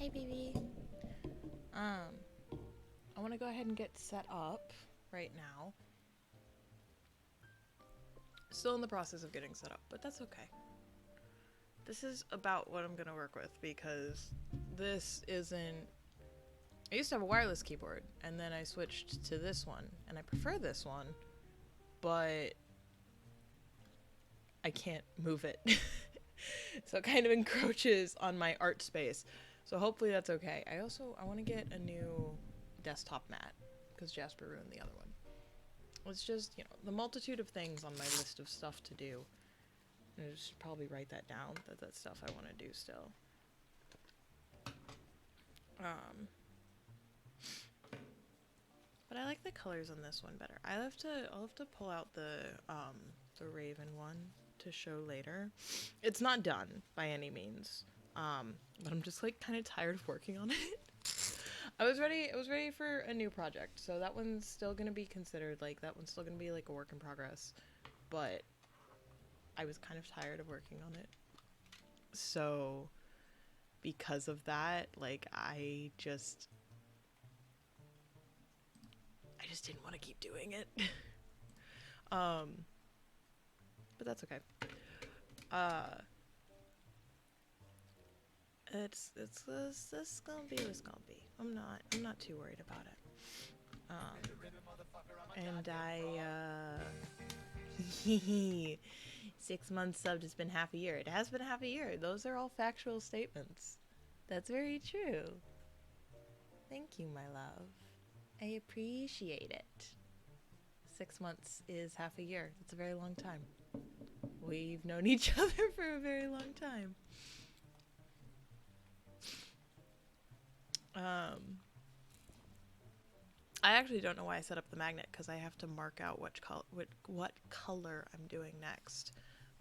Hi, baby. I want to go ahead and get set up right now. Still in the process of getting set up, but that's okay. This is about what I'm going to work with because this isn't... I used to have a wireless keyboard, and then I switched to this one, and I prefer this one, but I can't move it. So it kind of encroaches on my art space. So hopefully that's okay. I want to get a new desktop mat because Jasper ruined the other one. It's just, the multitude of things on my list of stuff to do. And I should probably write that down, that's stuff I want to do still. But I like the colors on this one better. I'll have to pull out the Raven one to show later. It's not done by any means. But I'm just like kind of tired of working on it. I was ready for a new project. So that one's still going to be considered, like, that one's still going to be like a work in progress. But I was kind of tired of working on it. So because of that, like, I just didn't want to keep doing it. But that's okay. It's gonna be what's gonna be. I'm not too worried about it. And I 6 months subbed has been half a year. It has been half a year. Those are all factual statements. That's very true. Thank you, my love. I appreciate it. 6 months is half a year. That's a very long time. We've known each other for a very long time. I actually don't know why I set up the magnet because I have to mark out what color I'm doing next.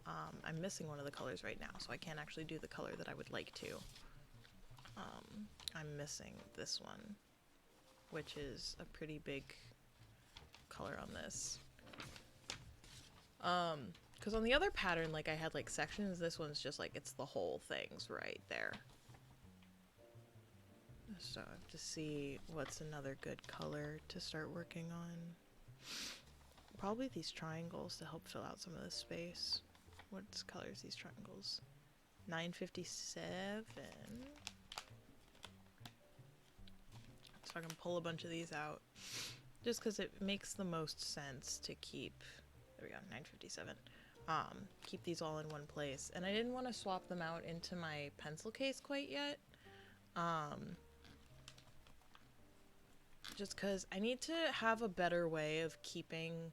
I'm missing one of the colors right now, so I can't actually do the color that I would like to. I'm missing this one, which is a pretty big color on this. Because on the other pattern, like, I had like sections. This one's just like, it's the whole thing's right there. So I have to see what's another good color to start working on. Probably these triangles to help fill out some of the space. What colors these triangles? 957. So I can pull a bunch of these out. Just because it makes the most sense to keep... There we go, 957. Keep these all in one place. And I didn't want to swap them out into my pencil case quite yet. Just because I need to have a better way of keeping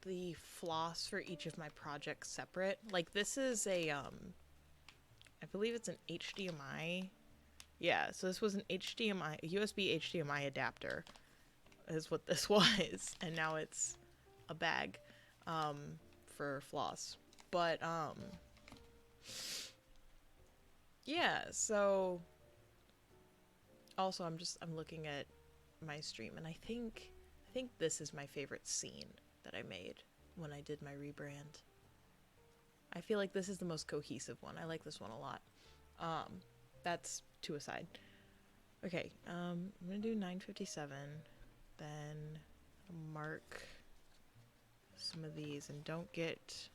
the floss for each of my projects separate. Like, this is a, I believe it's an HDMI. Yeah, so this was an HDMI, a USB HDMI adapter is what this was. And now it's a bag, for floss. But, yeah, so... Also, I'm looking at my stream, and I think this is my favorite scene that I made when I did my rebrand. I feel like this is the most cohesive one. I like this one a lot. That's to a side. Okay, I'm gonna do 957, then mark some of these, and don't get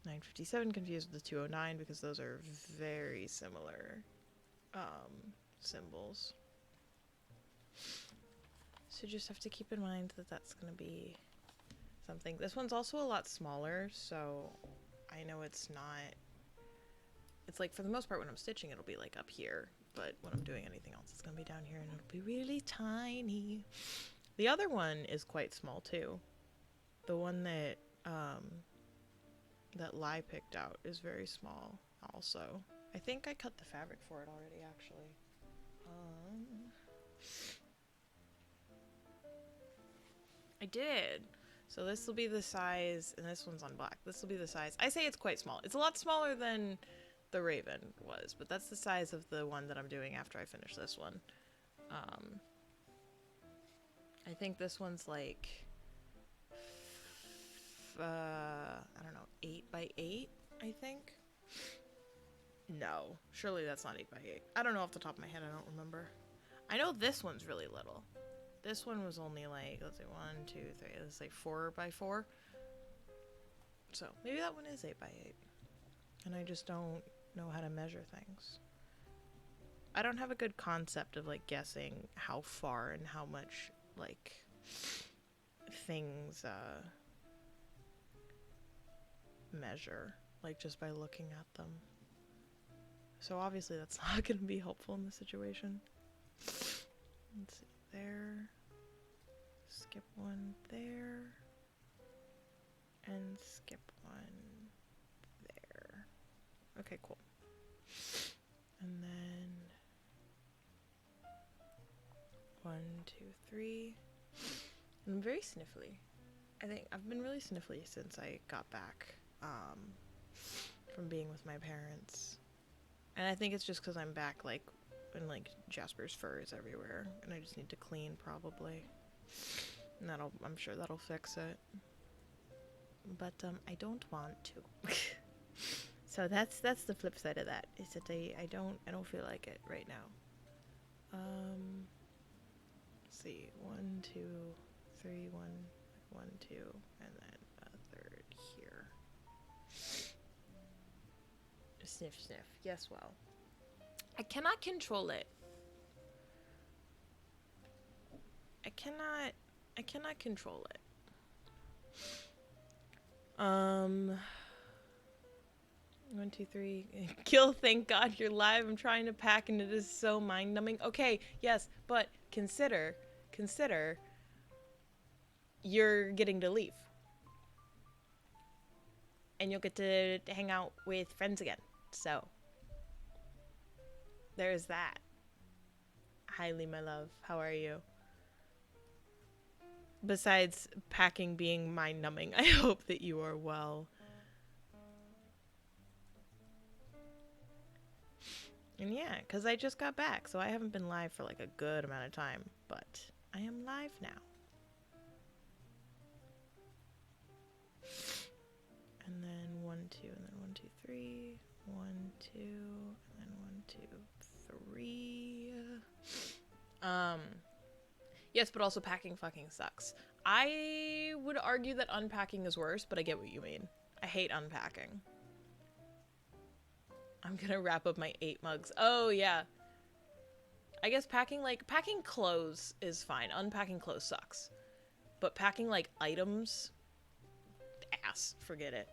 957 confused with the 209 because those are very similar symbols. So just have to keep in mind that that's going to be something. This one's also a lot smaller, so I know it's not... It's like, for the most part, when I'm stitching, it'll be like up here, but when I'm doing anything else, it's going to be down here, and it'll be really tiny. The other one is quite small, too. The one that, that Lai picked out is very small, also. I think I cut the fabric for it already, actually. I did. So this will be the size, and this one's on black. This will be the size. I say it's quite small. It's a lot smaller than the Raven was, but that's the size of the one that I'm doing after I finish this one. I think this one's like, I don't know, 8 by 8, I think. No, surely that's not 8 by 8. I don't know off the top of my head. I don't remember. I know this one's really little. This one was only like, let's see, 1, 2, 3. It's like 4 by 4. So maybe that one is 8 by 8. And I just don't know how to measure things. I don't have a good concept of like guessing how far and how much like things measure, like just by looking at them. So obviously that's not going to be helpful in this situation. Let's see, there. Skip one there. And skip one there. Okay, cool. And then 1, 2, 3. And I'm very sniffly. I think I've been really sniffly since I got back from being with my parents. And I think it's just because I'm back, like, and like Jasper's fur is everywhere, and I just need to clean probably. And I'm sure that'll fix it. But I don't want to. So that's the flip side of that. Is that I don't feel like it right now. Let's see, 1, 2, 3, 1, 2, and then a third here. Sniff, sniff. Yes, well. I cannot control it. I cannot control it. 1, 2, 3. Kill, thank God you're live. I'm trying to pack and it is so mind-numbing. Okay, yes, but consider you're getting to leave. And you'll get to hang out with friends again. So, there's that. Highly, my love. How are you? Besides packing being mind-numbing, I hope that you are well. And yeah, because I just got back, so I haven't been live for like a good amount of time, but I am live now. And then 1, 2, and then 1, 2, 3, 1, 2, and then 1, 2, 3. Yes, but also packing fucking sucks. I would argue that unpacking is worse, but I get what you mean. I hate unpacking. I'm gonna wrap up my 8 mugs. Oh, yeah. I guess packing clothes is fine. Unpacking clothes sucks. But packing, like, items, ass. Forget it.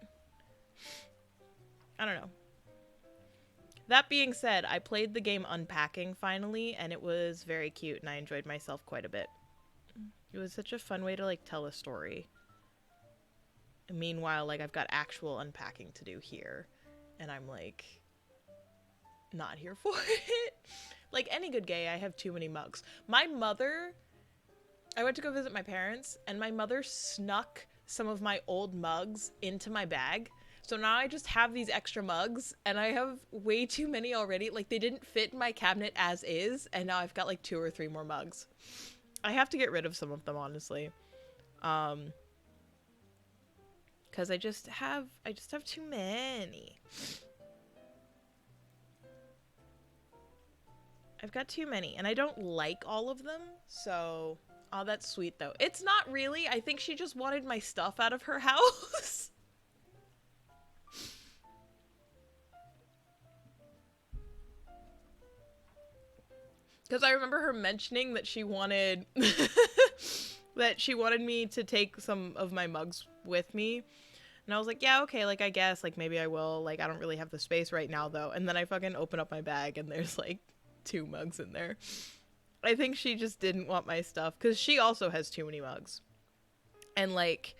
I don't know. That being said, I played the game Unpacking finally, and it was very cute, and I enjoyed myself quite a bit. It was such a fun way to, like, tell a story. And meanwhile, like, I've got actual unpacking to do here, and I'm, like, not here for it. Like any good gay, I have too many mugs. My mother, I went to go visit my parents, and my mother snuck some of my old mugs into my bag. So now I just have these extra mugs, and I have way too many already. Like, they didn't fit in my cabinet as is, and now I've got like 2 or 3 more mugs. I have to get rid of some of them, honestly. Because I just have too many. I've got too many, and I don't like all of them, so... Oh, that's sweet, though. It's not really. I think she just wanted my stuff out of her house. Because I remember her mentioning that she wanted... that she wanted me to take some of my mugs with me. And I was like, yeah, okay, like, I guess, like, maybe I will. Like, I don't really have the space right now, though. And then I fucking open up my bag, and there's, like, 2 mugs in there. I think she just didn't want my stuff, because she also has too many mugs. And, like,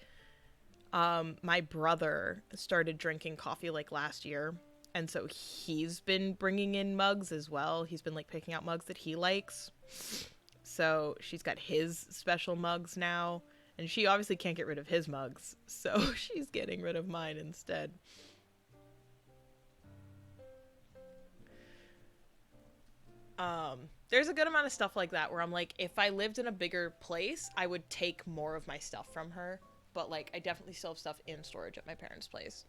my brother started drinking coffee, like, last year, and so he's been bringing in mugs as well. He's been, like, picking out mugs that he likes. So she's got his special mugs now, and she obviously can't get rid of his mugs, so she's getting rid of mine instead. There's a good amount of stuff like that where I'm like, if I lived in a bigger place, I would take more of my stuff from her. But, like, I definitely still have stuff in storage at my parents' place.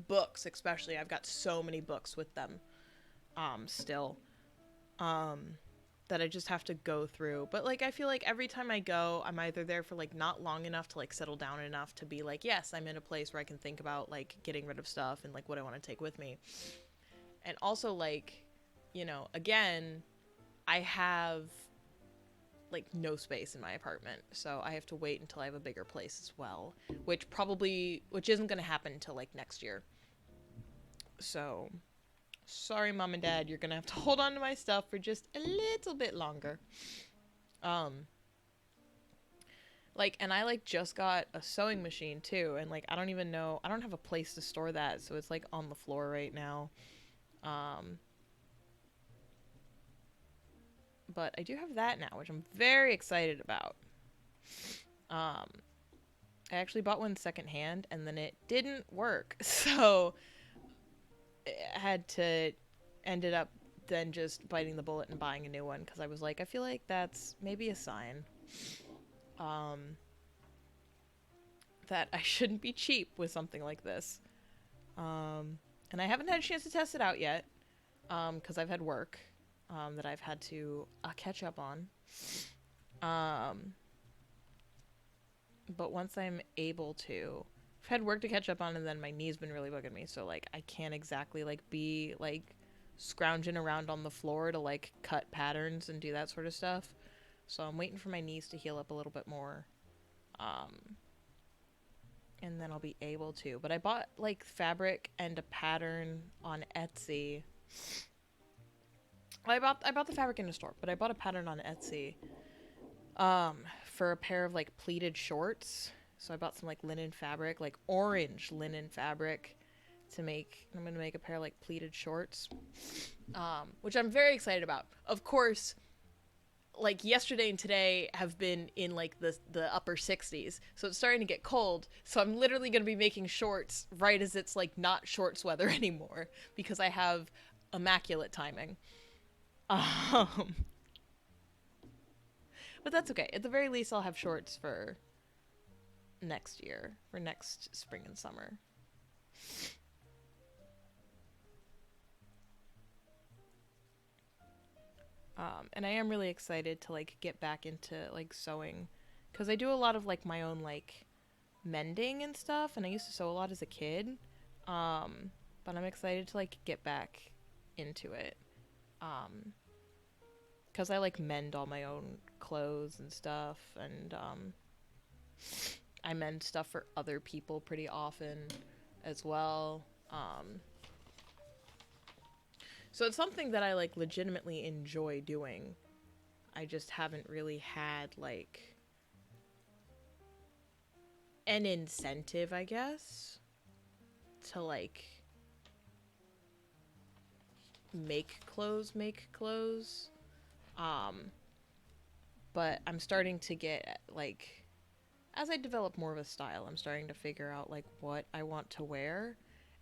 Books, especially. I've got so many books with them still. Um, that I just have to go through. But like I feel like every time I go, I'm either there for like not long enough to like settle down enough to be like, yes, I'm in a place where I can think about like getting rid of stuff and like what I want to take with me. And also like, you know, again, I have like no space in my apartment, so I have to wait until I have a bigger place as well, which isn't going to happen until like next year. So sorry, mom and dad, you're gonna have to hold on to my stuff for just a little bit longer. um like, and I like just got a sewing machine too, and like I don't even know, I don't have a place to store that, so it's like on the floor right now. um but I do have that now, which I'm very excited about. um I actually bought one secondhand and then it didn't work so I had to ended up then just biting the bullet and buying a new one, because I was like, I feel like that's maybe a sign um, that I shouldn't be cheap with something like this. And I haven't had a chance to test it out yet, because I've had work that I've had to catch up on. Um, but once I'm able to, I've had work to catch up on, and then my knee's been really bugging me, so like I can't exactly like be like scrounging around on the floor to like cut patterns and do that sort of stuff. So I'm waiting for my knees to heal up a little bit more. Um, and then I'll be able to. But I bought like fabric and a pattern on Etsy. Well, I bought the fabric in a store, but I bought a pattern on Etsy for a pair of like pleated shorts. So I bought some like linen fabric, like orange linen fabric to make. I'm going to make a pair of like pleated shorts. Which I'm very excited about. Of course, like yesterday and today have been in like the upper 60s, so it's starting to get cold, so I'm literally going to be making shorts right as it's like not shorts weather anymore, because I have immaculate timing. um but that's okay, at the very least I'll have shorts for next year, for next spring and summer. And I am really excited to like get back into like sewing, because I do a lot of like my own like mending and stuff, and I used to sew a lot as a kid. But I'm excited to like get back into it. Because I like mend all my own clothes and stuff, and I mend stuff for other people pretty often as well. So it's something that I like legitimately enjoy doing. I just haven't really had like an incentive, I guess, to like make clothes. Um, but I'm starting to get like, as I develop more of a style, I'm starting to figure out like what I want to wear,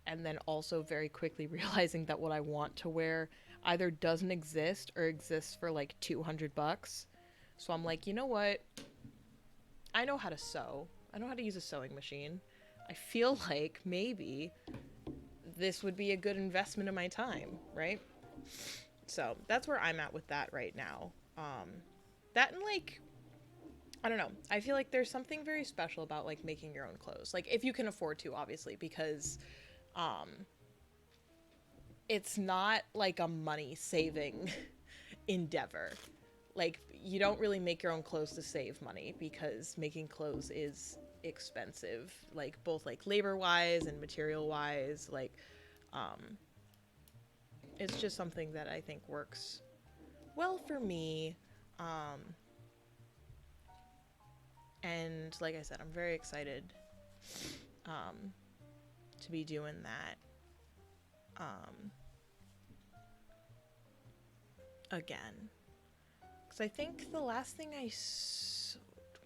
and then also very quickly realizing that what I want to wear either doesn't exist or exists for like $200. So I'm like, you know what? I know how to sew. I know how to use a sewing machine. I feel like maybe this would be a good investment of my time, right? So that's where I'm at with that right now. That and like, I don't know. I feel like there's something very special about like making your own clothes. Like if you can afford to, obviously, because um it's not like a money saving endeavor. Like you don't really make your own clothes to save money, because making clothes is expensive, like both like labor wise and material wise. Like um it's just something that I think works well for me. Um and like I said, I'm very excited um to be doing that um again. Because I think the last thing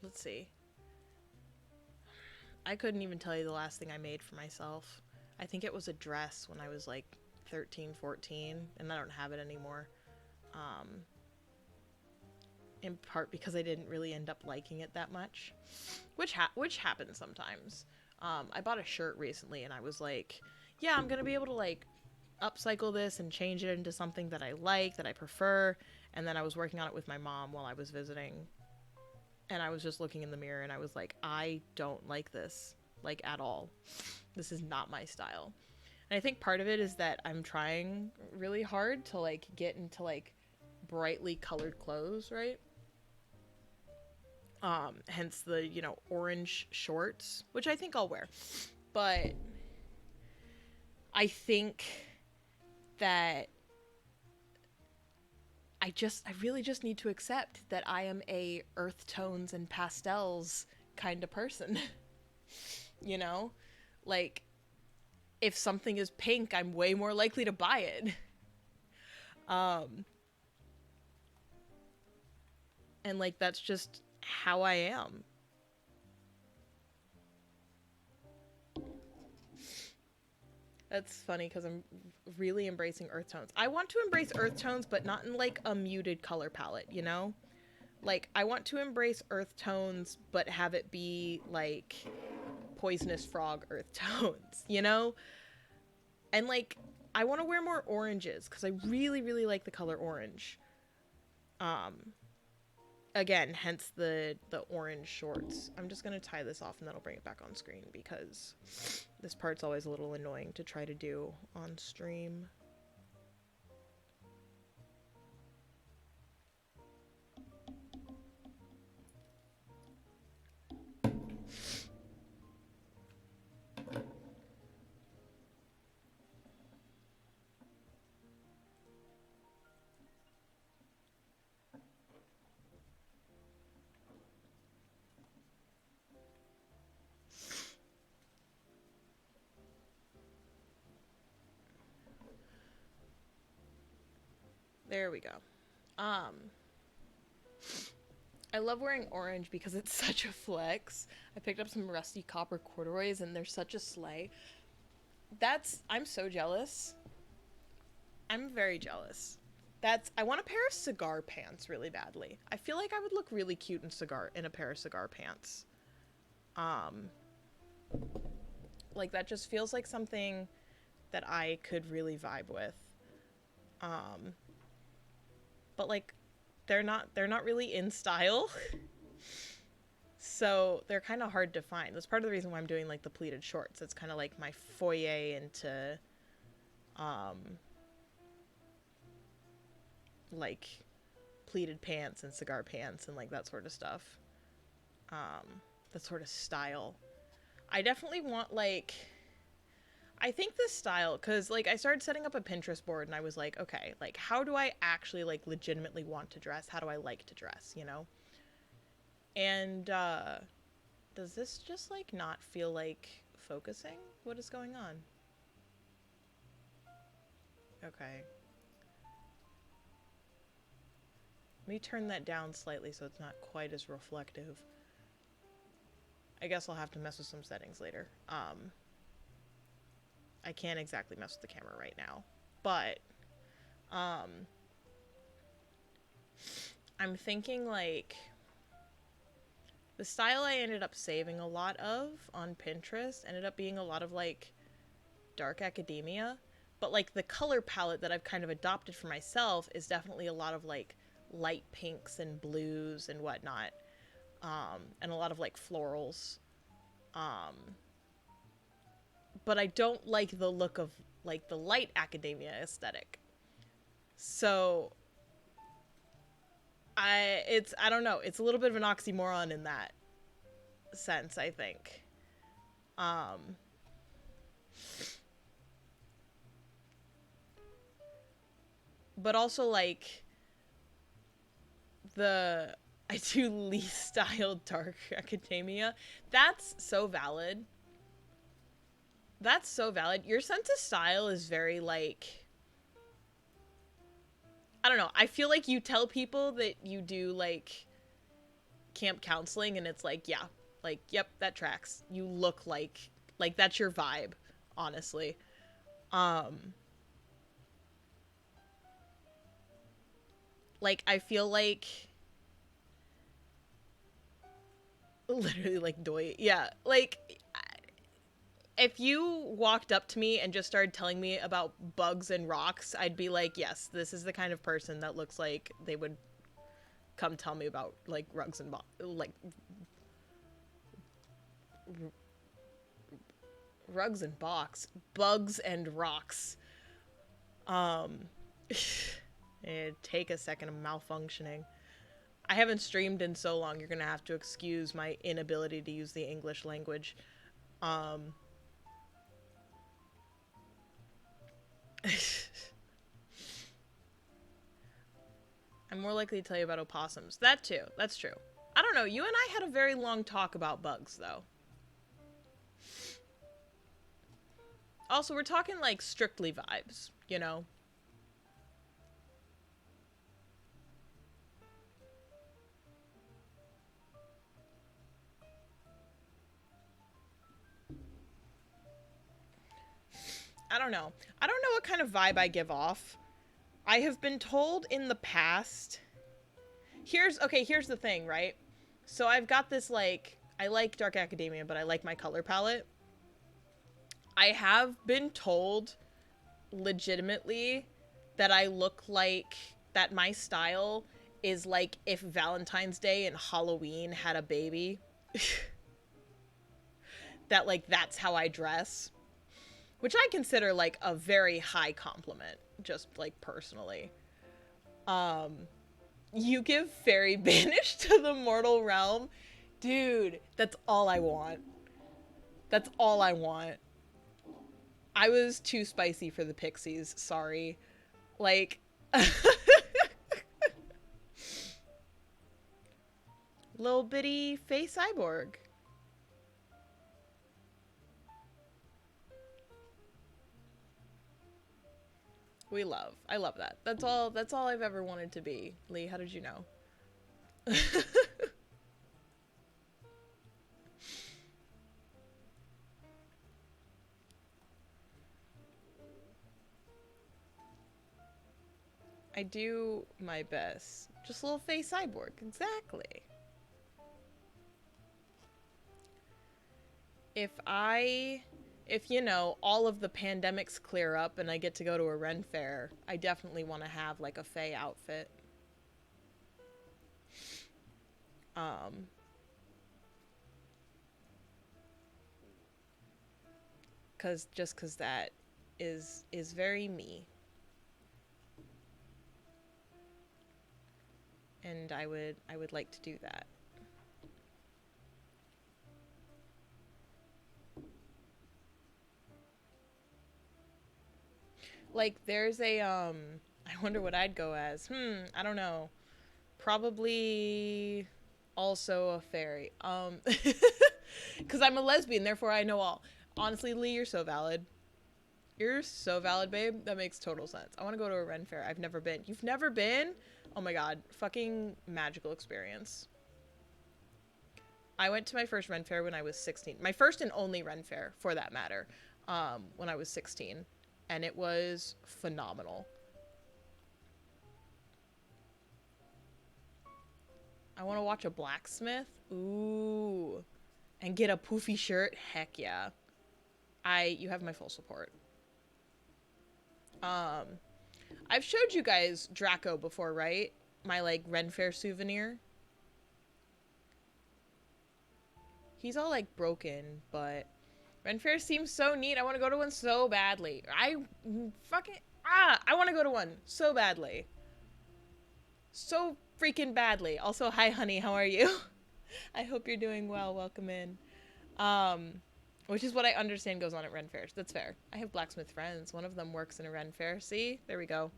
let's see. I couldn't even tell you the last thing I made for myself. I think it was a dress when I was like 13, 14, and I don't have it anymore. Um, in part because I didn't really end up liking it that much, which happens sometimes. I bought a shirt recently, and I was like, yeah, I'm gonna be able to like upcycle this and change it into something that I like, that I prefer. And then I was working on it with my mom while I was visiting, and I was just looking in the mirror and I was like, I don't like this, like, at all. This is not my style. And I think part of it is that I'm trying really hard to like get into like brightly colored clothes, right? Hence the, you know, orange shorts, which I think I'll wear. But I think that I really just need to accept that I am a earth tones and pastels kind of person. You know? Like, if something is pink, I'm way more likely to buy it. Um, and like, that's just how I am. That's funny because I'm really embracing earth tones. I want to embrace earth tones, but not in like a muted color palette, you know? Like, I want to embrace earth tones, but have it be like poisonous frog earth tones, you know? And like, I want to wear more oranges because I really, really like the color orange. Um, Again, hence the orange shorts. I'm just gonna tie this off and then I'll bring it back on screen because this part's always a little annoying to try to do on stream. There we go. Um, I love wearing orange because it's such a flex. I picked up some rusty copper corduroys and they're such a slay. I'm so jealous. I'm very jealous. I want a pair of cigar pants really badly. I feel like I would look really cute in a pair of cigar pants. Um, like that just feels like something that I could really vibe with. Um, but like they're not really in style. So they're kind of hard to find. That's part of the reason why I'm doing like the pleated shorts. It's kind of like my foyer into um like pleated pants and cigar pants and like that sort of stuff. That sort of style. I definitely want like I think this style, because like I started setting up a Pinterest board and I was like, okay, like how do I actually like legitimately want to dress? How do I like to dress, you know? And does this just like not feel like focusing? What is going on? Okay. Let me turn that down slightly so it's not quite as reflective. I guess I'll have to mess with some settings later. I can't exactly mess with the camera right now. But I'm thinking like the style I ended up saving a lot of on Pinterest ended up being a lot of like dark academia, but like the color palette that I've kind of adopted for myself is definitely a lot of like light pinks and blues and whatnot, and a lot of like florals. Um, but I don't like the look of like the light academia aesthetic. So I don't know, it's a little bit of an oxymoron in that sense, I think. Um but also like the I do least styled dark academia. That's so valid. That's so valid. Your sense of style is very like I don't know. I feel like you tell people that you do like camp counseling and it's like, yeah, like yep, that tracks. You look like that's your vibe, honestly. Um like I feel like literally like doy. Yeah, like If you walked up to me and just started telling me about bugs and rocks, I'd be like, yes, this is the kind of person that looks like they would come tell me about like rugs and bugs and rocks. Um, it'd take a second of malfunctioning. I haven't streamed in so long. You're gonna have to excuse my inability to use the English language. Um, I'm more likely to tell you about opossums. That too. That's true. I don't know. You and I had a very long talk about bugs, though. Also, we're talking like strictly vibes, you know? I don't know. I don't know what kind of vibe I give off. I have been told in the past. Here's the thing, right? So I've got this like I like Dark Academia, but I like my color palette. I have been told legitimately that I look like that my style is like if Valentine's Day and Halloween had a baby. That like that's how I dress, which I consider like a very high compliment just like personally. Um you give fairy banish to the mortal realm. Dude, that's all I want. That's all I want. I was too spicy for the pixies, sorry. Like little bitty face cyborg. We love. I love that. That's all I've ever wanted to be. Lee, how did you know? I do my best. Just a little face cyborg. Exactly. If you know, all of the pandemics clear up and I get to go to a Ren fair, I definitely want to have like a Fae outfit. Um, cause that is very me. And I would like to do that. Like there's a I wonder what I'd go as. I don't know. Probably also a fairy. Cuz I'm a lesbian, therefore I know all. Honestly, Lee, you're so valid. You're so valid, babe. That makes total sense. I want to go to a Ren fair. I've never been. You've never been? Oh my god, fucking magical experience. I went to my first Ren fair when I was 16. My first and only Ren fair, for that matter, when I was 16. And it was phenomenal. I want to watch a blacksmith. Ooh. And get a poofy shirt. Heck yeah. You have my full support. I've showed you guys Draco before, right? My, like, Ren Fair souvenir. He's all, like, broken, but Ren Fair seems so neat. I want to go to one so badly. I want to go to one so badly. So freaking badly. Also, hi, honey. How are you? I hope you're doing well. Welcome in. Which is what I understand goes on at Ren Fairs. That's fair. I have blacksmith friends. One of them works in a Ren Fair. See? There we go.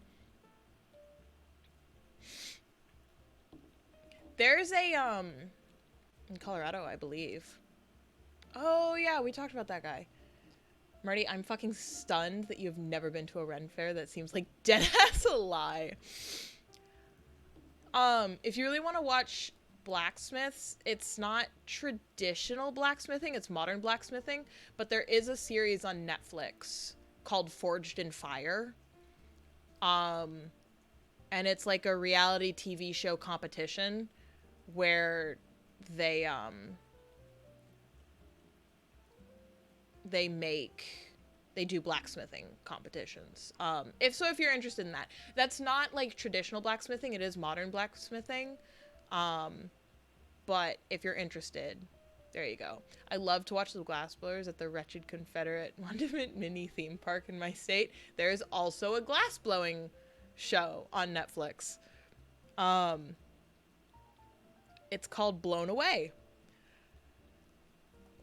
There's a, in Colorado, I believe. Oh, yeah, we talked about that guy. Marty, I'm fucking stunned that you've never been to a Ren Fair. That seems like dead-ass a lie. If you really want to watch blacksmiths, it's not traditional blacksmithing, it's modern blacksmithing, but there is a series on Netflix called Forged in Fire. And it's like a reality TV show competition where they they do blacksmithing competitions. If you're interested in that, that's not like traditional blacksmithing. It is modern blacksmithing. But if you're interested, there you go. I love to watch the glassblowers at the Wretched Confederate Monument Mini Theme Park in my state. There is also a glassblowing show on Netflix. It's called Blown Away.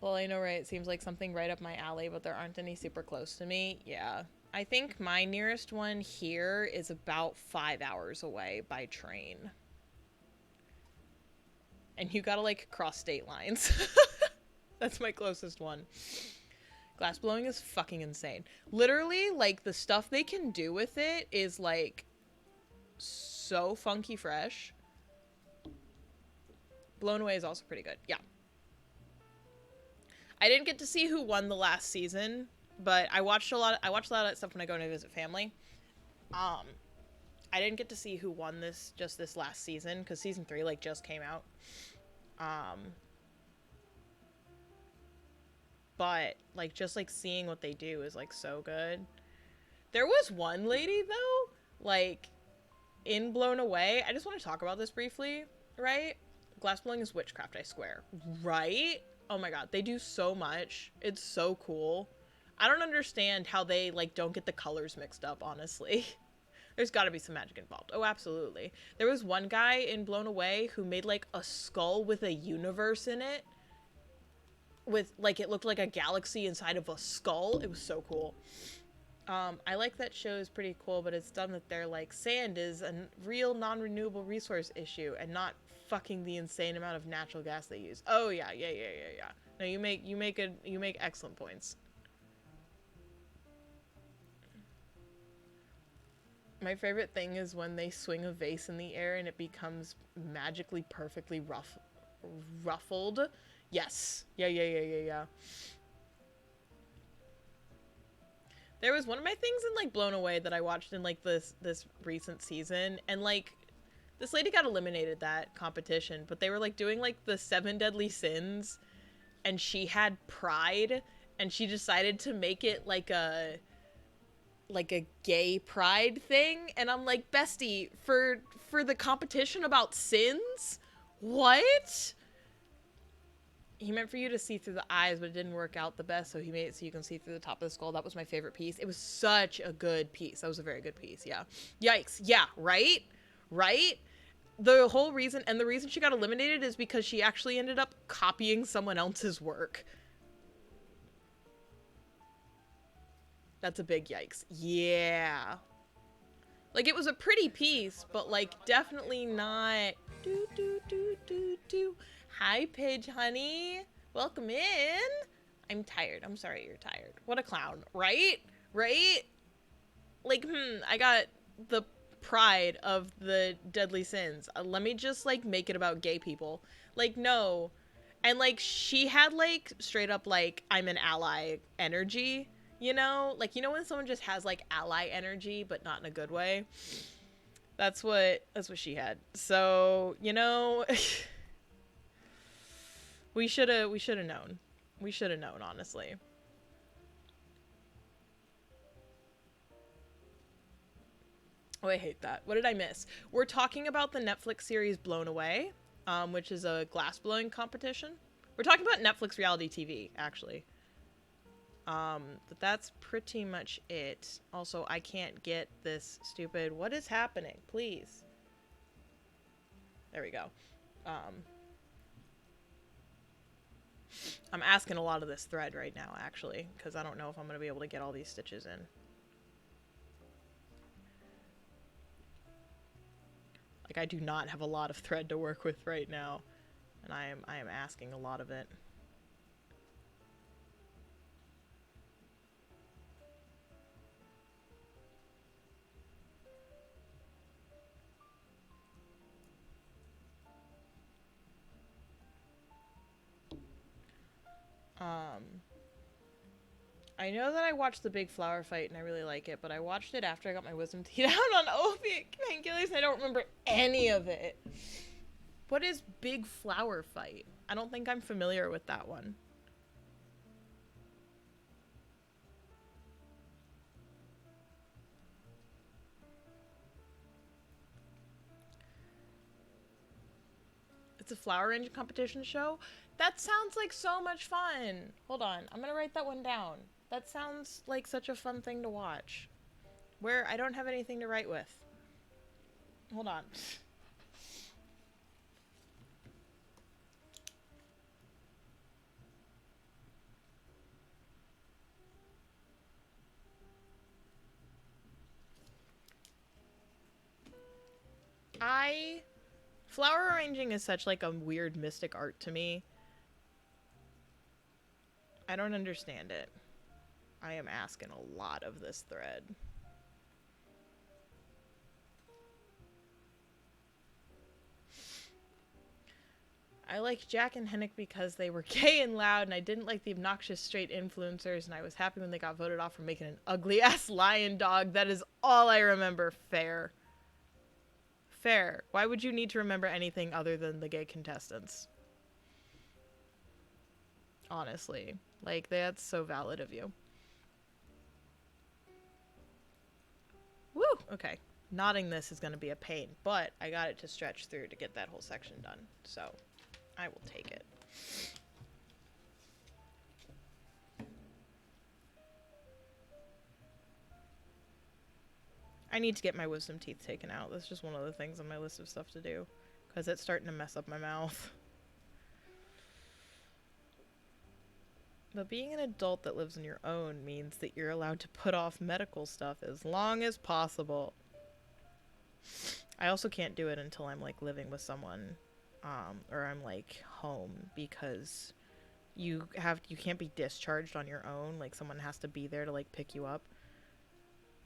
Well, I know, right? It seems like something right up my alley, but there aren't any super close to me. Yeah. I think my nearest one here is about 5 hours away by train. And you gotta, like, cross state lines. That's my closest one. Glassblowing is fucking insane. Literally, like, the stuff they can do with it is, like, so funky fresh. Blown Away is also pretty good. Yeah. I didn't get to see who won the last season, but I watched a lot of that stuff when I go to visit family. I didn't get to see who won this last season, because season 3, like, just came out. But, like, just, like, seeing what they do is, like, so good. There was one lady, though, like, in Blown Away. I just want to talk about this briefly, right? Glassblowing is witchcraft, I swear. Right? Oh my god, they do so much. It's so cool. I don't understand how they, like, don't get the colors mixed up, honestly. There's gotta be some magic involved. Oh, absolutely. There was one guy in Blown Away who made, like, a skull with a universe in it. With, like, it looked like a galaxy inside of a skull. It was so cool. I like that show is pretty cool, but it's dumb that they're like, sand is a real non-renewable resource issue and not fucking the insane amount of natural gas they use. Oh yeah. No, you make excellent points. My favorite thing is when they swing a vase in the air and it becomes magically perfectly ruffled. Yes. Yeah. There was one of my things in, like, Blown Away that I watched in, like, this recent season, and, like, this lady got eliminated that competition, but they were, like, doing, like, the 7 deadly sins, and she had pride, and she decided to make it, like a gay pride thing, and I'm like, bestie, for the competition about sins? What? He meant for you to see through the eyes, but it didn't work out the best, so he made it so you can see through the top of the skull. That was my favorite piece. It was such a good piece. That was a very good piece, yeah. Yikes. Yeah, right? Right? The whole reason, and the reason she got eliminated is because she actually ended up copying someone else's work. That's a big yikes. Yeah. Like, it was a pretty piece, but, like, definitely not... Hi, Pidge, honey. Welcome in. I'm tired. I'm sorry you're tired. What a clown, right? Right? Like, I got the pride of the deadly sins. Let me just, like, make it about gay people. Like, no. And, like, she had, like, straight up, like, I'm an ally energy, you know? Like, you know when someone just has, like, ally energy, but not in a good way? That's what she had. So, you know... We should have known. We should have known, honestly. Oh, I hate that. What did I miss? We're talking about the Netflix series Blown Away, which is a glass-blowing competition. We're talking about Netflix reality TV, actually. But that's pretty much it. Also, I can't get this stupid... What is happening? Please. There we go. I'm asking a lot of this thread right now, actually, because I don't know if I'm going to be able to get all these stitches in. Like, I do not have a lot of thread to work with right now, and I am asking a lot of it. I know that I watched the big flower fight and I really like it, but I watched it after I got my wisdom teeth out on opiate painkillers and I don't remember any of it. What is big flower fight? I don't think I'm familiar with that one. It's a flower arranging competition show. That sounds like so much fun. Hold on, I'm gonna write that one down. That sounds like such a fun thing to watch. Where I don't have anything to write with. Hold on. Flower arranging is such like a weird mystic art to me. I don't understand it. I am asking a lot of this thread. I liked Jack and Hennick because they were gay and loud, and I didn't like the obnoxious straight influencers, and I was happy when they got voted off for making an ugly-ass lion dog. That is all I remember. Fair. Fair. Why would you need to remember anything other than the gay contestants? Honestly. Like, that's so valid of you. Woo! Okay. Knotting this is going to be a pain, but I got it to stretch through to get that whole section done, so I will take it. I need to get my wisdom teeth taken out. That's just one of the things on my list of stuff to do, because it's starting to mess up my mouth. But being an adult that lives on your own means that you're allowed to put off medical stuff as long as possible. I also can't do it until I'm, like, living with someone, or I'm, like, home, because you can't be discharged on your own. Like, someone has to be there to, like, pick you up.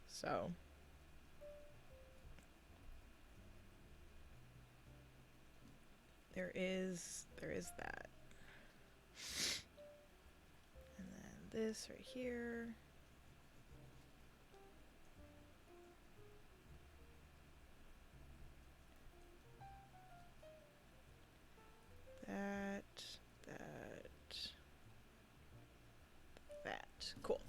So there is that. And then this right here. That. Cool.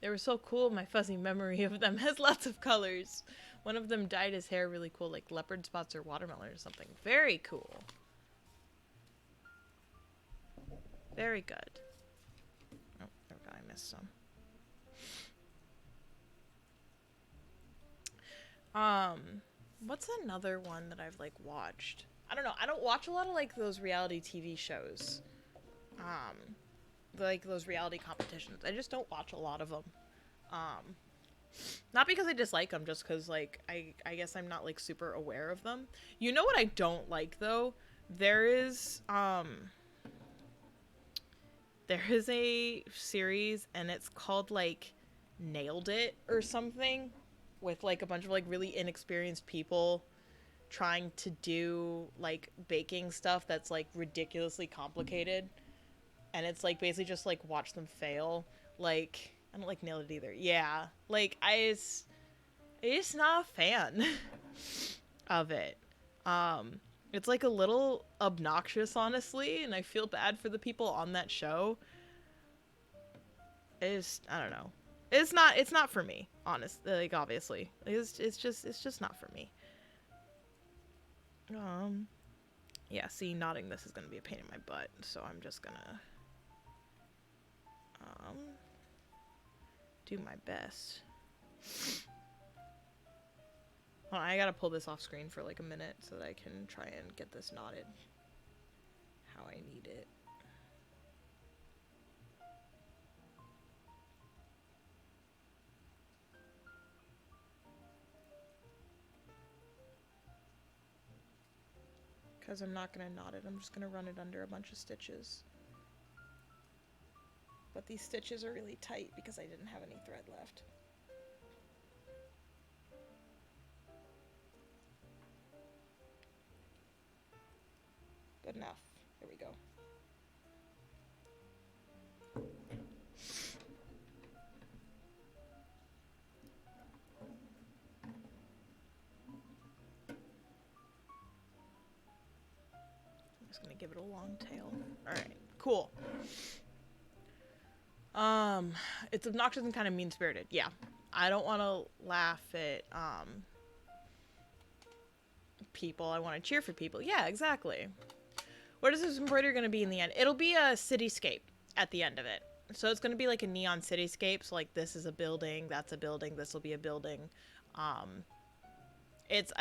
They were so cool. My fuzzy memory of them has lots of colors. One of them dyed his hair really cool, like leopard spots or watermelon or something. Very cool. Very good. Oh, there we go. I missed some. What's another one that I've, like, watched? I don't know. I don't watch a lot of, like, those reality TV shows. Like, those reality competitions. I just don't watch a lot of them. Not because I dislike them, just because, like, I guess I'm not, like, super aware of them. You know what I don't like, though? There is a series, and it's called, like, Nailed It or something, with, like, a bunch of, like, really inexperienced people trying to do, like, baking stuff that's, like, ridiculously complicated. And it's, like, basically just, like, watch them fail. Like, I don't like Nailed It either. Yeah. Like, it's not a fan of it. It's, like, a little obnoxious, honestly, and I feel bad for the people on that show. I don't know. It's not for me, honestly, like, obviously. It's just not for me. Yeah, see, knotting this is gonna be a pain in my butt, so I'm just gonna do my best. Well, I gotta pull this off screen for like a minute so that I can try and get this knotted how I need it. Because I'm not gonna knot it, I'm just gonna run it under a bunch of stitches. But these stitches are really tight because I didn't have any thread left. Good enough. Here we go. I'm just gonna give it a long tail. Alright, cool. It's obnoxious and kind of mean-spirited. Yeah. I don't want to laugh at, people. I want to cheer for people. Yeah, exactly. What is this embroidery going to be in the end? It'll be a cityscape at the end of it. So it's going to be like a neon cityscape. So like this is a building, that's a building, this will be a building. I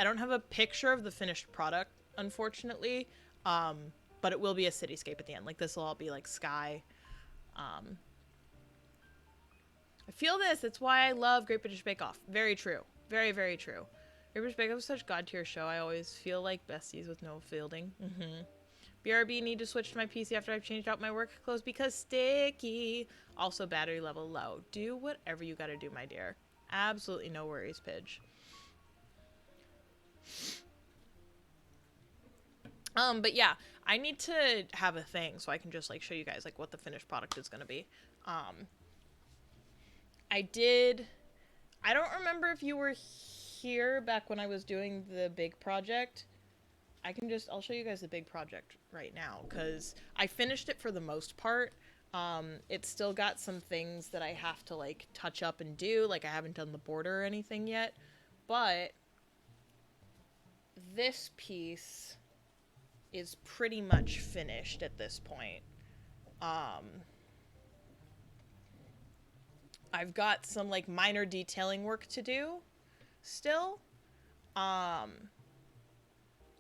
don't have a picture of the finished product, unfortunately. But it will be a cityscape at the end. Like this will all be like sky. I feel this. It's why I love Great British Bake Off. Very true. Very, very true. Great British Bake Off is such god tier show. I always feel like besties with no fielding. BRB need to switch to my PC after I've changed out my work clothes because sticky. Also battery level low. Do whatever you gotta do, my dear. Absolutely no worries, Pidge. But yeah, I need to have a thing so I can just like show you guys like what the finished product is gonna be. I don't remember if you were here back when I was doing the big project. I'll show you guys the big project right now because I finished it for the most part. It's still got some things that I have to like touch up and do. Like I haven't done the border or anything yet, but this piece is pretty much finished at this point. I've got some like minor detailing work to do still.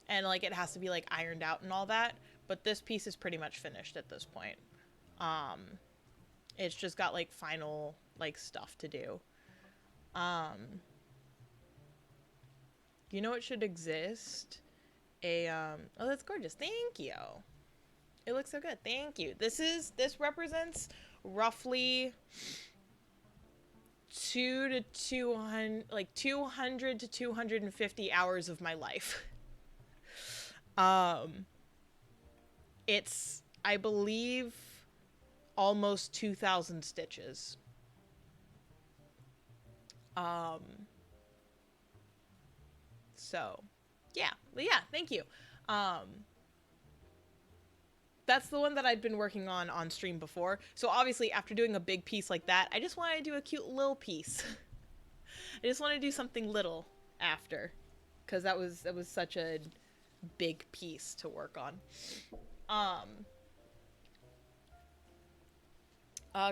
And like it has to be like ironed out and all that, but this piece is pretty much finished at this point. It's just got like final like stuff to do. You know it should exist? Oh, that's gorgeous. Thank you. It looks so good. Thank you. This represents roughly 200 to 250 hours of my life. It's, I believe, almost 2,000 stitches. So, yeah. But yeah, thank you. That's the one that I'd been working on stream before. So obviously, after doing a big piece like that, I just wanted to do a cute little piece. I just wanted to do something little after, because that was such a big piece to work on.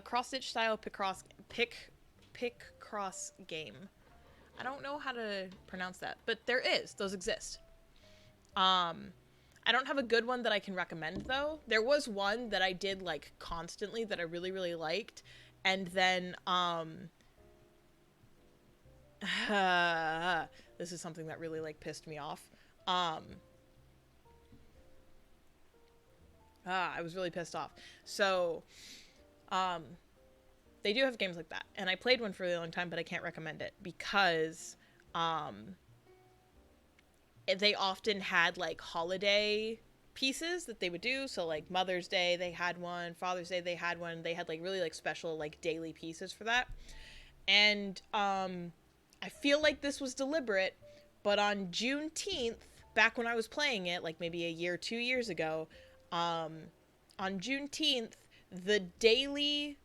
Cross stitch style pick cross game. I don't know how to pronounce that, but those exist. I don't have a good one that I can recommend though. There was one that I did like constantly that I really, really liked, and then this is something that really like pissed me off. I was really pissed off. So, they do have games like that, and I played one for a really long time, but I can't recommend it because, they often had like holiday pieces that they would do. So like Mother's Day, they had one. Father's Day, they had one. They had like really like special like daily pieces for that. And, I feel like this was deliberate, but on Juneteenth, back when I was playing it, like maybe a year, 2 years ago, on Juneteenth, the daily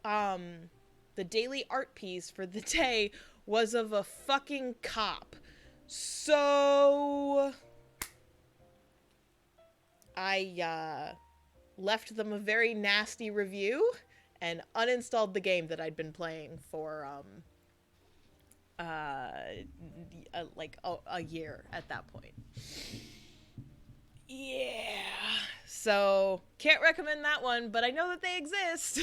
art piece for the day was of a fucking cop. So I left them a very nasty review and uninstalled the game that I'd been playing for like a year at that point. Yeah. So, can't recommend that one, but I know that they exist.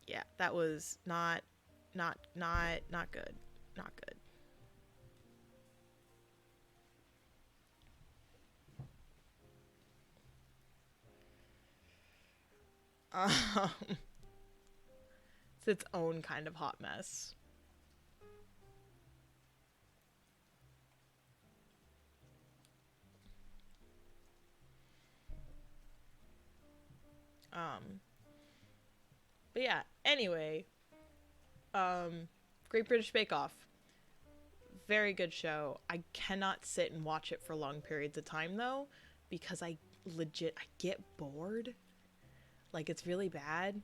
Yeah, that was not good. Not good. It's its own kind of hot mess. But yeah, anyway, Great British Bake Off. Very good show. I cannot sit and watch it for long periods of time though, because I get bored. Like, it's really bad.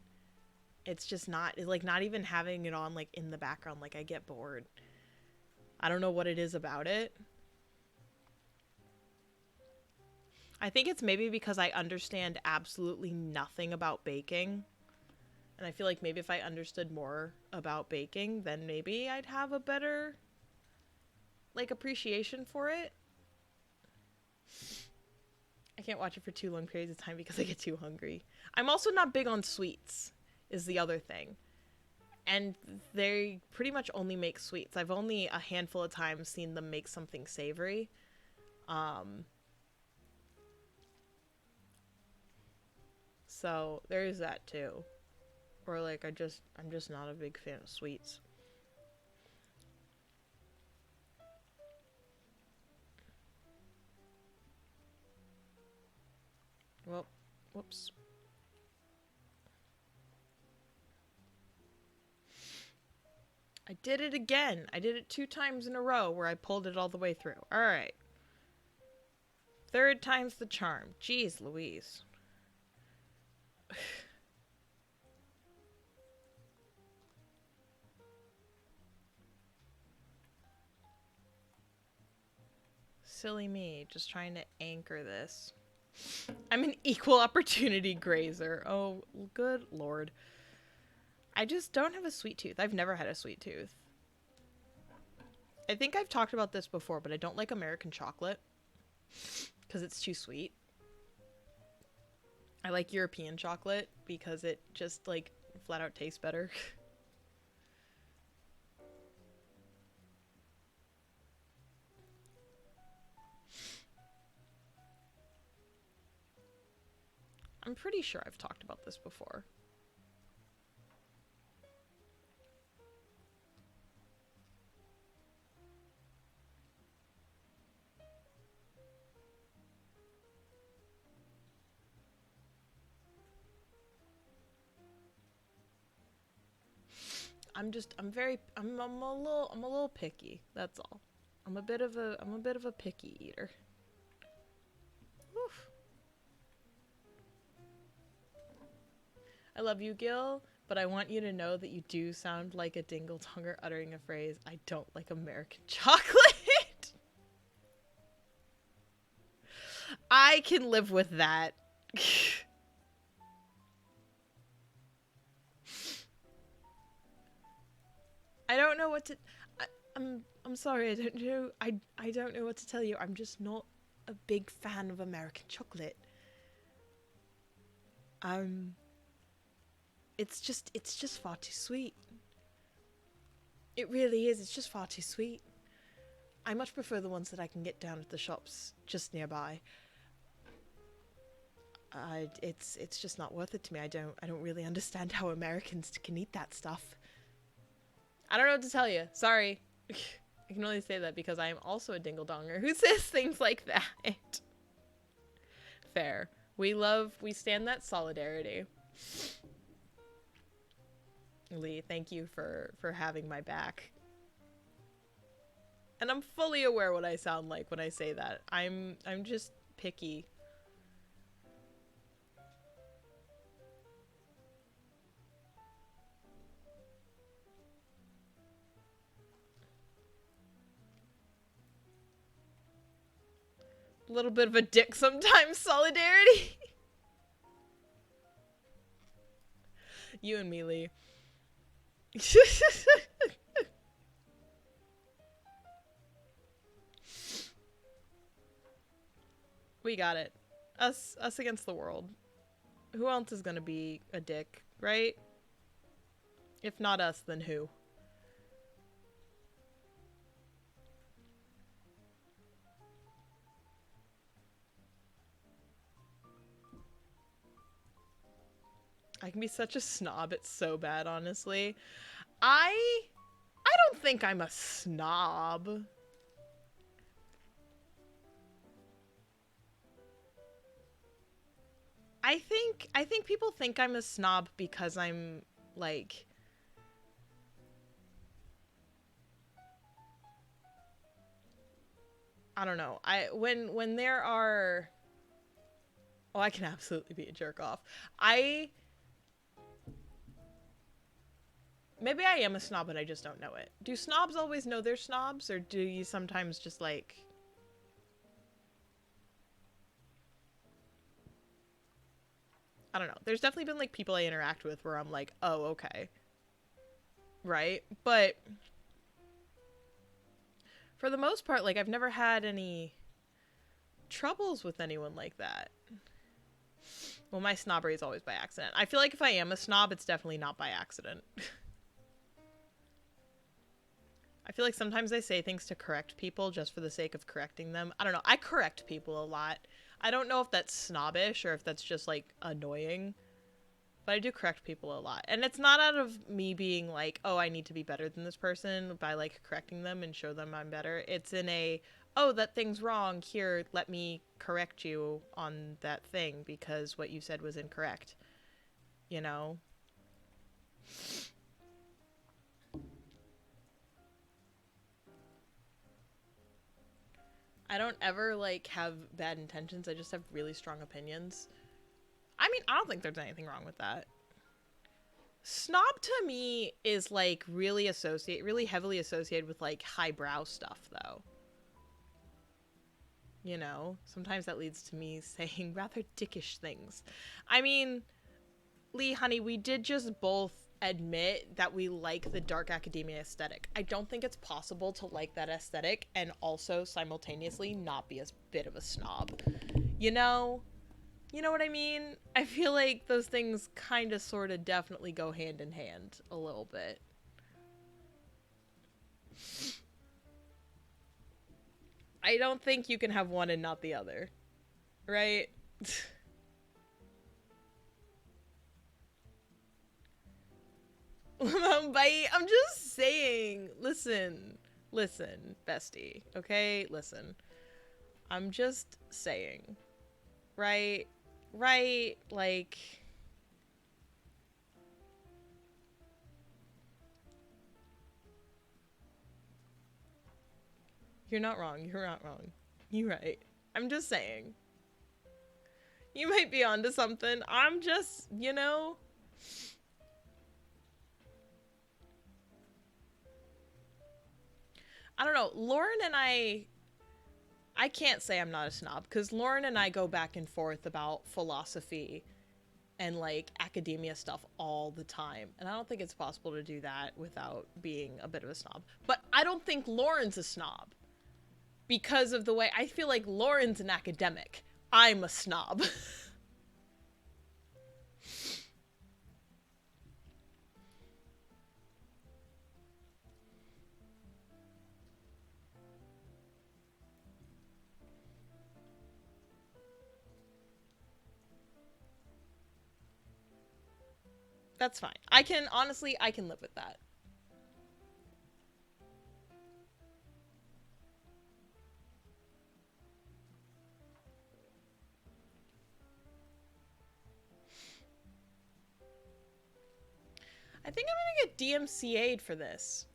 It's just not, it's like not even having it on like in the background, like I get bored. I don't know what it is about it. I think it's maybe because I understand absolutely nothing about baking. And I feel like maybe if I understood more about baking, then maybe I'd have a better like appreciation for it. I can't watch it for too long periods of time because I get too hungry. I'm also not big on sweets, is the other thing. And they pretty much only make sweets. I've only a handful of times seen them make something savory. Um, so there's that too. Or like I'm just not a big fan of sweets. Well, whoops. I did it again. I did it 2 times in a row where I pulled it all the way through. All right. Third time's the charm. Jeez Louise. Silly me, just trying to anchor this. I'm an equal opportunity grazer. Oh, good lord. I just don't have a sweet tooth. I've never had a sweet tooth. I think I've talked about this before, but I don't like American chocolate because it's too sweet. I like European chocolate because it just like flat out tastes better. I'm pretty sure I've talked about this before. I'm a little picky. That's all. I'm a bit of a picky eater. Oof. I love you, Gil, but I want you to know that you do sound like a dingle-donger uttering a phrase. I don't like American chocolate. I can live with that. I don't know what to. I'm sorry. I don't know. I don't know what to tell you. I'm just not a big fan of American chocolate. Um, it's just far too sweet. It really is. It's just far too sweet. I much prefer the ones that I can get down at the shops just nearby. It's just not worth it to me. I don't really understand how Americans can eat that stuff. I don't know what to tell you. Sorry. I can only say that because I am also a dingle-donger who says things like that. Fair. We stand that solidarity. Lee, thank you for having my back. And I'm fully aware what I sound like when I say that. I'm just picky. A little bit of a dick sometimes, solidarity. You and me, Lee. We got it. Us against the world. Who else is gonna be a dick, right? If not us, then who? I can be such a snob, it's so bad, honestly. I don't think I'm a snob. I think people think I'm a snob because I'm like I don't know. When there are oh, I can absolutely be a jerk off. I Maybe I am a snob and I just don't know it. Do snobs always know they're snobs, or do you sometimes just like... I don't know. There's definitely been like people I interact with where I'm like, oh, okay. Right? But for the most part, like I've never had any troubles with anyone like that. Well, my snobbery is always by accident. I feel like if I am a snob, it's definitely not by accident. I feel like sometimes I say things to correct people just for the sake of correcting them. I don't know. I correct people a lot. I don't know if that's snobbish or if that's just like annoying, but I do correct people a lot. And it's not out of me being like, oh, I need to be better than this person by like correcting them and show them I'm better. It's in a, oh, that thing's wrong. Here, let me correct you on that thing because what you said was incorrect. You know? I don't ever like have bad intentions. I just have really strong opinions. I mean, I don't think there's anything wrong with that. Snob to me is like really heavily associated with like highbrow stuff though. You know, sometimes that leads to me saying rather dickish things. I mean, Lee, honey, we did just both admit that we like the dark academia aesthetic. I don't think it's possible to like that aesthetic and also simultaneously not be a bit of a snob. You know? You know what I mean? I feel like those things kind of sort of definitely go hand in hand a little bit. I don't think you can have one and not the other. Right? Bye. I'm just saying. Listen, bestie. Okay, listen. I'm just saying. Right? Like. You're not wrong. You're not wrong. You're right. I'm just saying. You might be onto something. I'm just, you know. I don't know. Lauren and I can't say I'm not a snob because Lauren and I go back and forth about philosophy and like academia stuff all the time. And I don't think it's possible to do that without being a bit of a snob. But I don't think Lauren's a snob because of the way I feel like Lauren's an academic. I'm a snob. That's fine. I can live with that. I think I'm gonna get DMCA'd for this.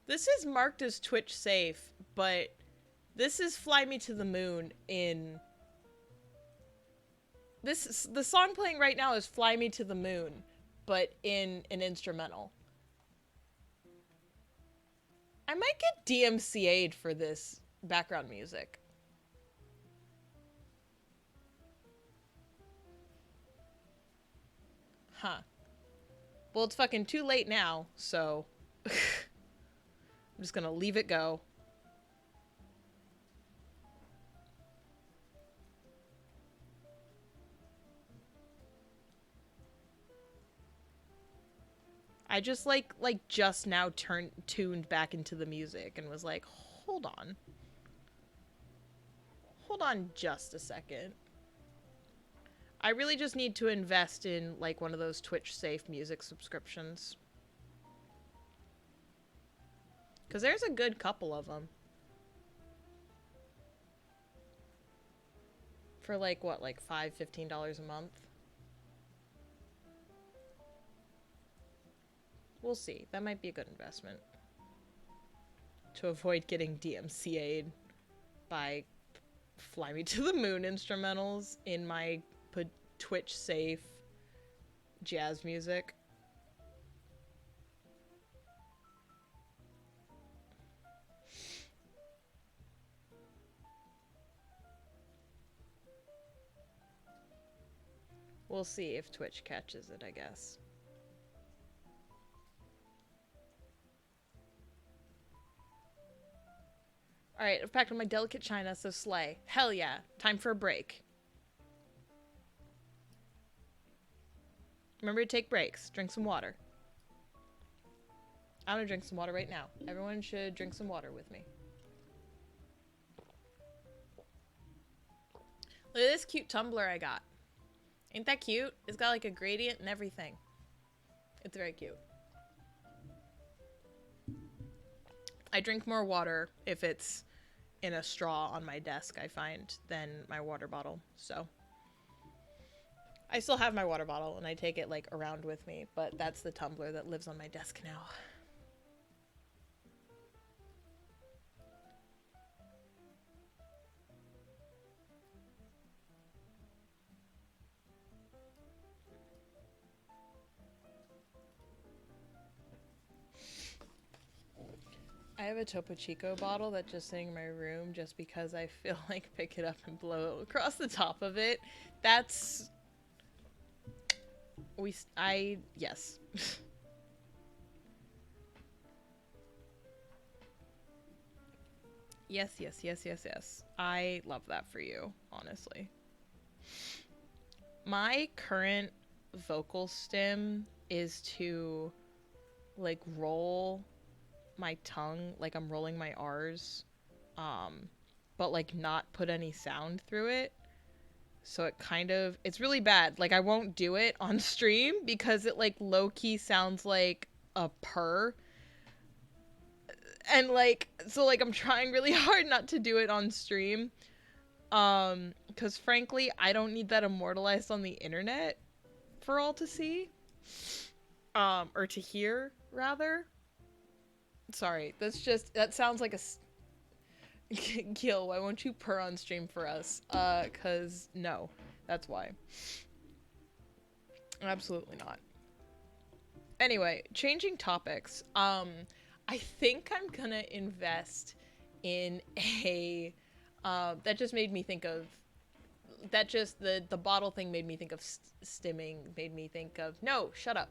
This is marked as Twitch safe, but this is Fly Me to the Moon in... The song playing right now is Fly Me to the Moon, but in an instrumental. I might get DMCA'd for this background music. Huh. Well, it's fucking too late now, so... I'm just gonna leave it go. I just just now tuned back into the music and was like, hold on. Hold on just a second. I really just need to invest in like one of those Twitch safe music subscriptions. Cause there's a good couple of them. For like what, like $15 a month? We'll see. That might be a good investment. To avoid getting DMCA'd by Fly Me to the Moon instrumentals in my Twitch safe jazz music. We'll see if Twitch catches it, I guess. Alright, I've packed on my delicate china, so slay. Hell yeah. Time for a break. Remember to take breaks. Drink some water. I'm gonna drink some water right now. Everyone should drink some water with me. Look at this cute tumbler I got. Ain't that cute? It's got like a gradient and everything. It's very cute. I drink more water if it's in a straw on my desk, I find, than my water bottle. So I still have my water bottle and I take it like around with me, but that's the tumbler that lives on my desk now. I have a Topo Chico bottle that's just sitting in my room just because I feel like pick it up and blow across the top of it. That's... yes. Yes. I love that for you, honestly. My current vocal stim is to, like, roll my tongue like I'm rolling my R's, but like not put any sound through it. So it kind of, it's really bad. Like I won't do it on stream because it like low-key sounds like a purr. And like, so like I'm trying really hard not to do it on stream. Because frankly, I don't need that immortalized on the internet for all to see. Or to hear, rather. Sorry, that sounds like a... Gil, why won't you purr on stream for us? Cause no, that's why. Absolutely not. Anyway, changing topics. I think I'm gonna invest in a, that just made me think of, the bottle thing made me think of stimming, made me think of, no, shut up.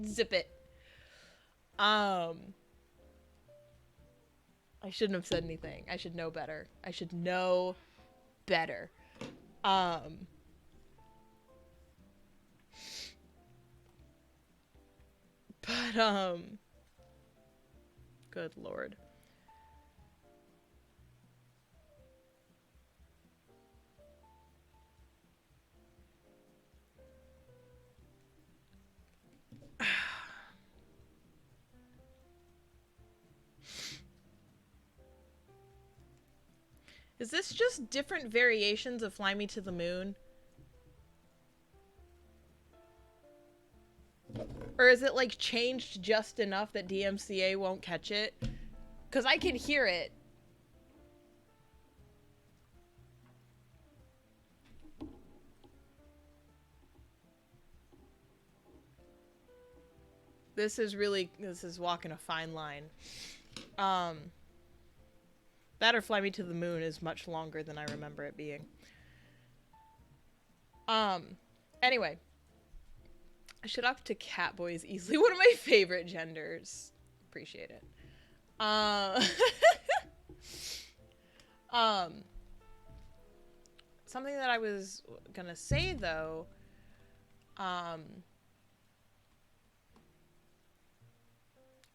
Zip it. I shouldn't have said anything. I should know better. I should know better. But, good lord. Is this just different variations of Fly Me to the Moon? Or is it like changed just enough that DMCA won't catch it? Because I can hear it. This is walking a fine line. That or Fly Me to the Moon is much longer than I remember it being. Anyway. Shut up to Catboy is easily one of my favorite genders. Appreciate it. Something that I was gonna say, though,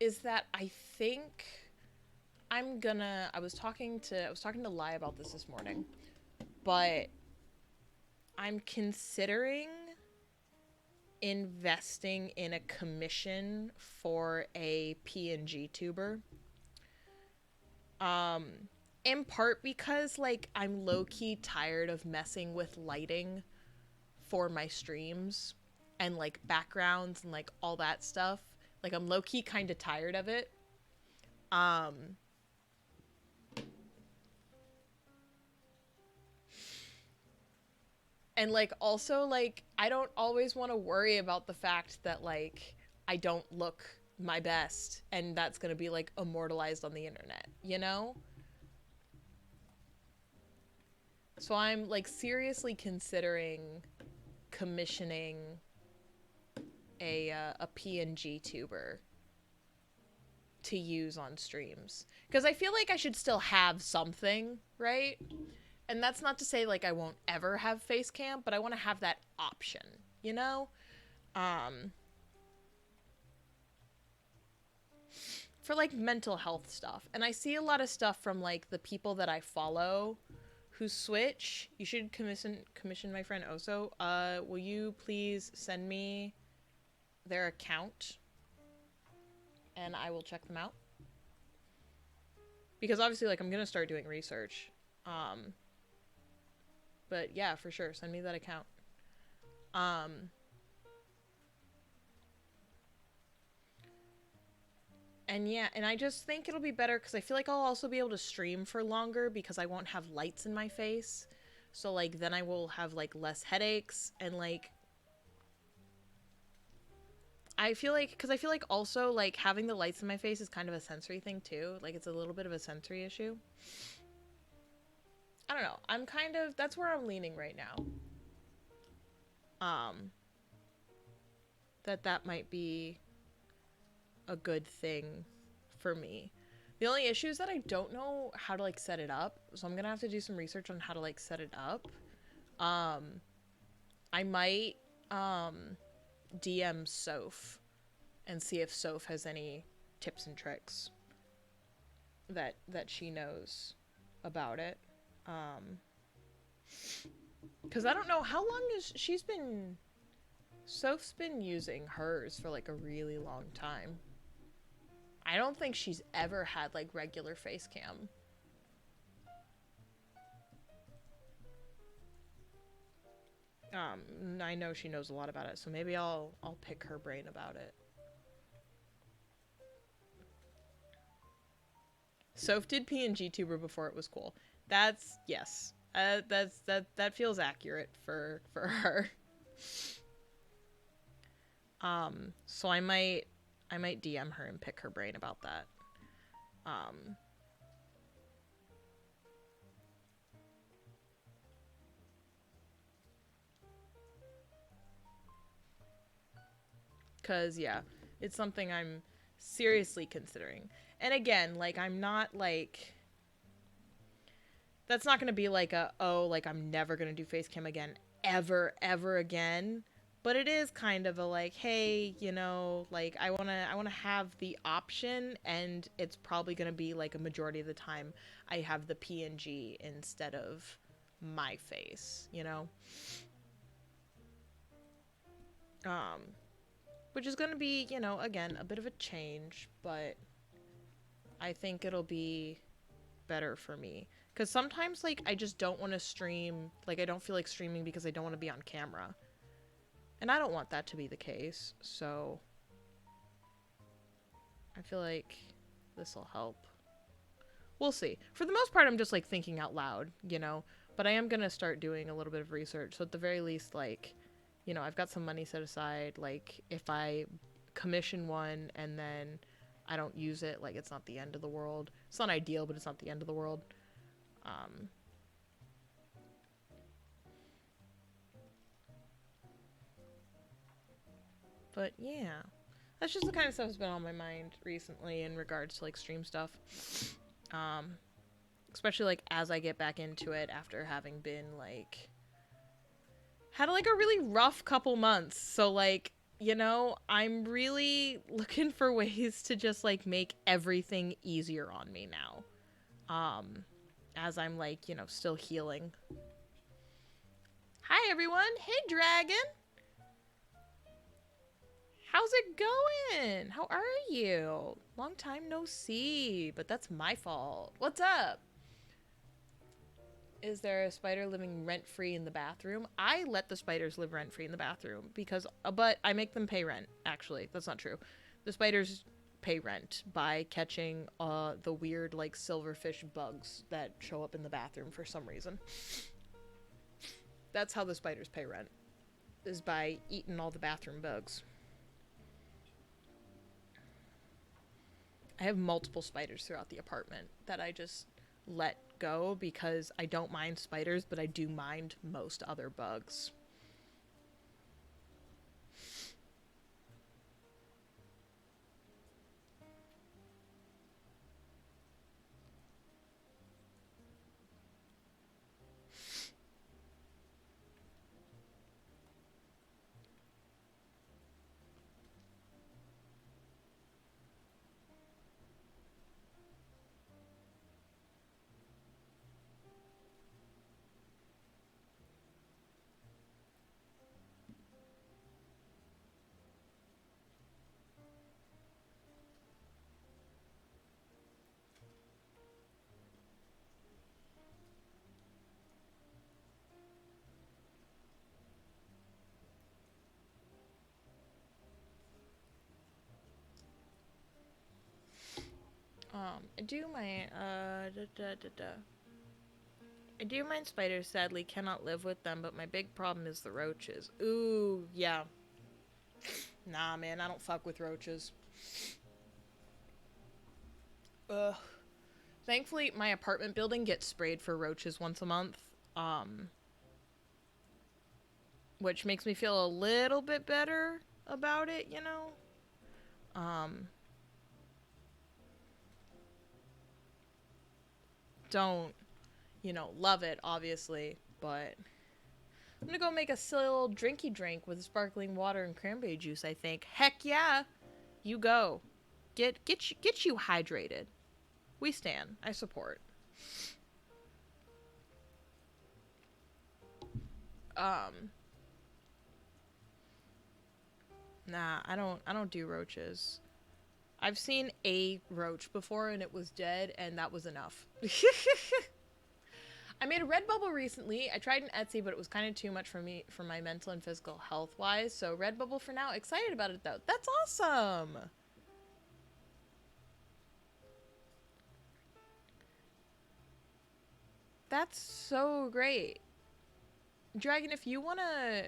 is that I think I was talking to Lai about this morning, but I'm considering investing in a commission for a PNG tuber. In part because, like, I'm low-key tired of messing with lighting for my streams and, like, backgrounds and, like, all that stuff. Like, I'm low-key kind of tired of it. And, like, also, like, I don't always want to worry about the fact that, like, I don't look my best and that's gonna be, like, immortalized on the internet, you know? So I'm like seriously considering commissioning a PNG tuber to use on streams, because I feel like I should still have something, right? And that's not to say like I won't ever have face cam, but I want to have that option, you know? Um for like mental health stuff. And I see a lot of stuff from like the people that I follow who switch. You should commission my friend Oso. Will you please send me their account and I will check them out? Because obviously like I'm gonna start doing research. But yeah, for sure, send me that account. And yeah, and I just think it'll be better because I feel like I'll also be able to stream for longer because I won't have lights in my face. So like then I will have like less headaches, and like I feel like, because I feel like also like having the lights in my face is kind of a sensory thing too. Like it's a little bit of a sensory issue. I don't know. I'm kind of, that's where I'm leaning right now. That might be a good thing for me. The only issue is that I don't know how to like set it up, so I'm gonna have to do some research on how to like set it up. I might DM Soph and see if Soph has any tips and tricks that she knows about it. Because I don't know how long is Soph's been using hers for like a really long time. I don't think she's ever had like regular face cam. I know she knows a lot about it, so maybe I'll pick her brain about it. Soph did PNG tuber before it was cool. That's, yes. That feels accurate for her. So I might DM her and pick her brain about that. Cause yeah, it's something I'm seriously considering. And again, like I'm not like, that's not gonna be like a, oh, like I'm never gonna do face cam again ever again. But it is kind of a like, hey, you know, like I wanna have the option, and it's probably gonna be like a majority of the time I have the PNG instead of my face, you know? Which is gonna be, you know, again, a bit of a change, but I think it'll be better for me. Because sometimes, like, I just don't want to stream, like, I don't feel like streaming because I don't want to be on camera. And I don't want that to be the case, so I feel like this will help. We'll see. For the most part, I'm just, like, thinking out loud, you know? But I am gonna start doing a little bit of research, so at the very least, like, you know, I've got some money set aside. Like, if I commission one and then I don't use it, like, it's not the end of the world. It's not ideal, but it's not the end of the world. But yeah, that's just the kind of stuff that's been on my mind recently in regards to like stream stuff. Especially like as I get back into it after having been like, had like a really rough couple months. So like, you know, I'm really looking for ways to just like make everything easier on me now. As I'm like, you know, still healing. Hi everyone. Hey Dragon. How's it going? How are you? Long time no see, but that's my fault. What's up? Is there a spider living rent-free in the bathroom? I let the spiders live rent-free in the bathroom because, but I make them pay rent, actually. That's not true. The spiders pay rent by catching the weird, like, silverfish bugs that show up in the bathroom for some reason. That's how the spiders pay rent, is by eating all the bathroom bugs. I have multiple spiders throughout the apartment that I just let go because I don't mind spiders, but I do mind most other bugs. I do my, I do mind spiders, sadly cannot live with them, but my big problem is the roaches. Ooh, yeah. Nah, man, I don't fuck with roaches. Ugh. Thankfully, my apartment building gets sprayed for roaches once a month, which makes me feel a little bit better about it, you know? Don't, love it, obviously, but I'm gonna go make a silly little drinky drink with sparkling water and cranberry juice, I think. Heck yeah! You go. Get you hydrated. We stand. I support. Um, nah, I don't do roaches. I've seen a roach before and it was dead and that was enough. I made a Redbubble recently. I tried an Etsy, but it was kind of too much for me for my mental and physical health wise. So Redbubble for now. Excited about it though. That's awesome. That's so great. Dragon, if you want to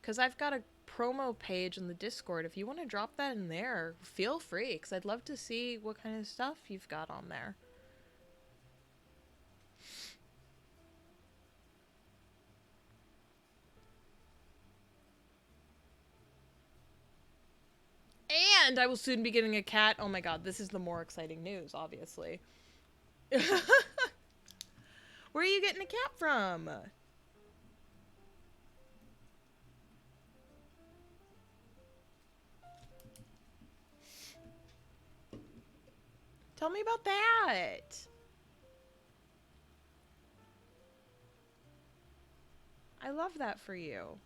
cuz I've got a promo page in the Discord. If you want to drop that in there, feel free cuz I'd love to see what kind of stuff you've got on there. And I will soon be getting a cat. Oh my god, this is the more exciting news, obviously. Where are you getting a cat from? Tell me about that. I love that for you.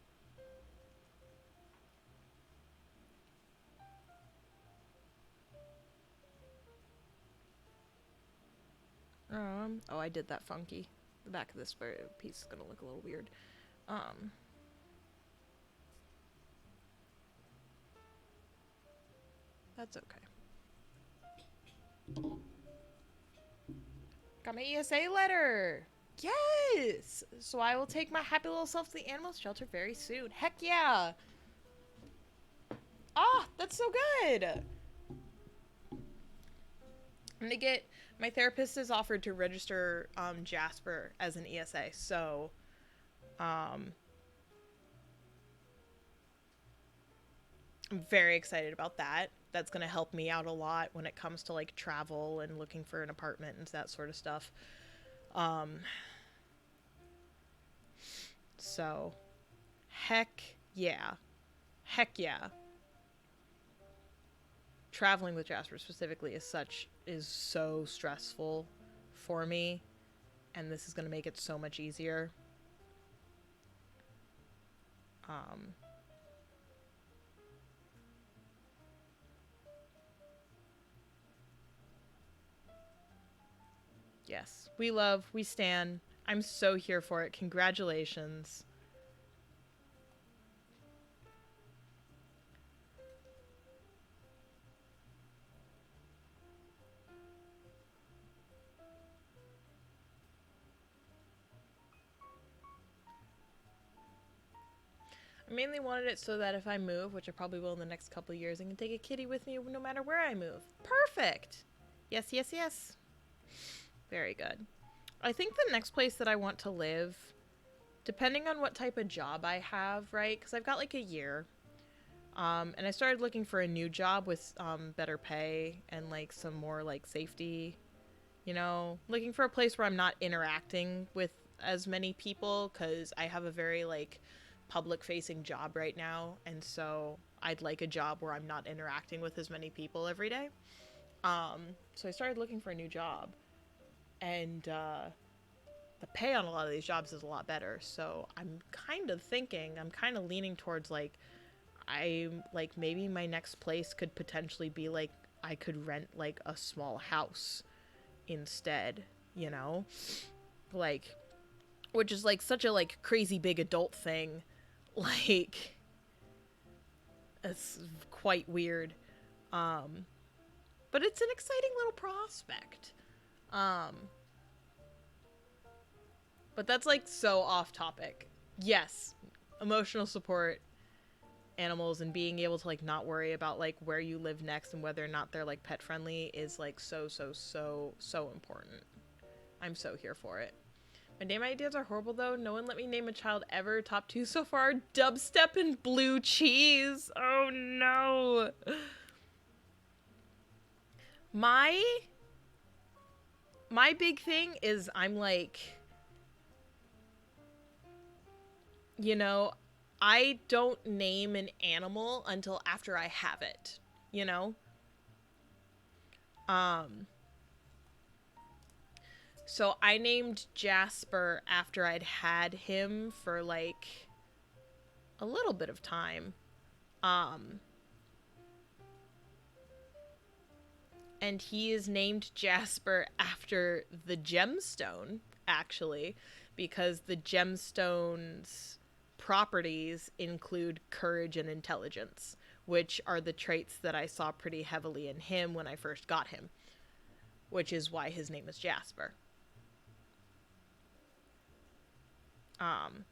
Oh, I did that funky. The back of this piece is gonna look a little weird. That's okay. Got my ESA letter! Yes! So I will take my happy little self to the animal shelter very soon. Heck yeah! Ah, that's so good! I'm gonna get... My therapist has offered to register Jasper as an ESA, so... I'm very excited about that. That's gonna help me out a lot when it comes to, like, travel and looking for an apartment and that sort of stuff. So... Heck yeah. Heck yeah. Traveling with Jasper specifically is so stressful for me, and this is going to make it so much easier. Yes, we stan. I'm so here for it. Congratulations. I mainly wanted it so that if I move, which I probably will in the next couple of years, I can take a kitty with me no matter where I move. Perfect! Yes, yes, yes. Very good. I think the next place that I want to live, depending on what type of job I have, right? Because I've got like a year. And I started looking for a new job with better pay and like some more like safety, you know, looking for a place where I'm not interacting with as many people because I have a very like public facing job right now. And so I'd like a job where I'm not interacting with as many people every day. So I started looking for a new job, and the pay on a lot of these jobs is a lot better. So I'm kind of leaning towards like, I'm like, maybe my next place could potentially be like, I could rent like a small house instead, you know? Like, which is like such a like crazy big adult thing. Like, it's quite weird. Um, but it's an exciting little prospect. Um, but that's like so off topic. Yes, emotional support animals and being able to like not worry about like where you live next and whether or not they're like pet friendly is like so important. I'm so here for it. My name ideas are horrible though. No one let me name a child ever. Top 2 so far: dubstep and blue cheese. Oh no. My my big thing is I'm like, you know, I don't name an animal until after I have it, you know? Um So I named Jasper after I'd had him for like a little bit of time. Um and he is named Jasper after the gemstone, actually, because the gemstone's properties include courage and intelligence, which are the traits that I saw pretty heavily in him when I first got him, which is why his name is Jasper. Um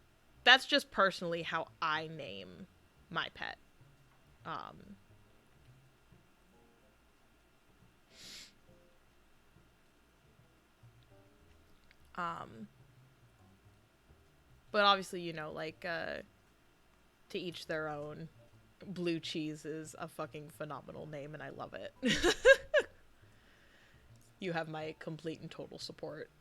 that's just personally how I name my pet. Um, um, but obviously, you know, like, to each their own. Blue cheese is a fucking phenomenal name, and I love it. You have my complete and total support.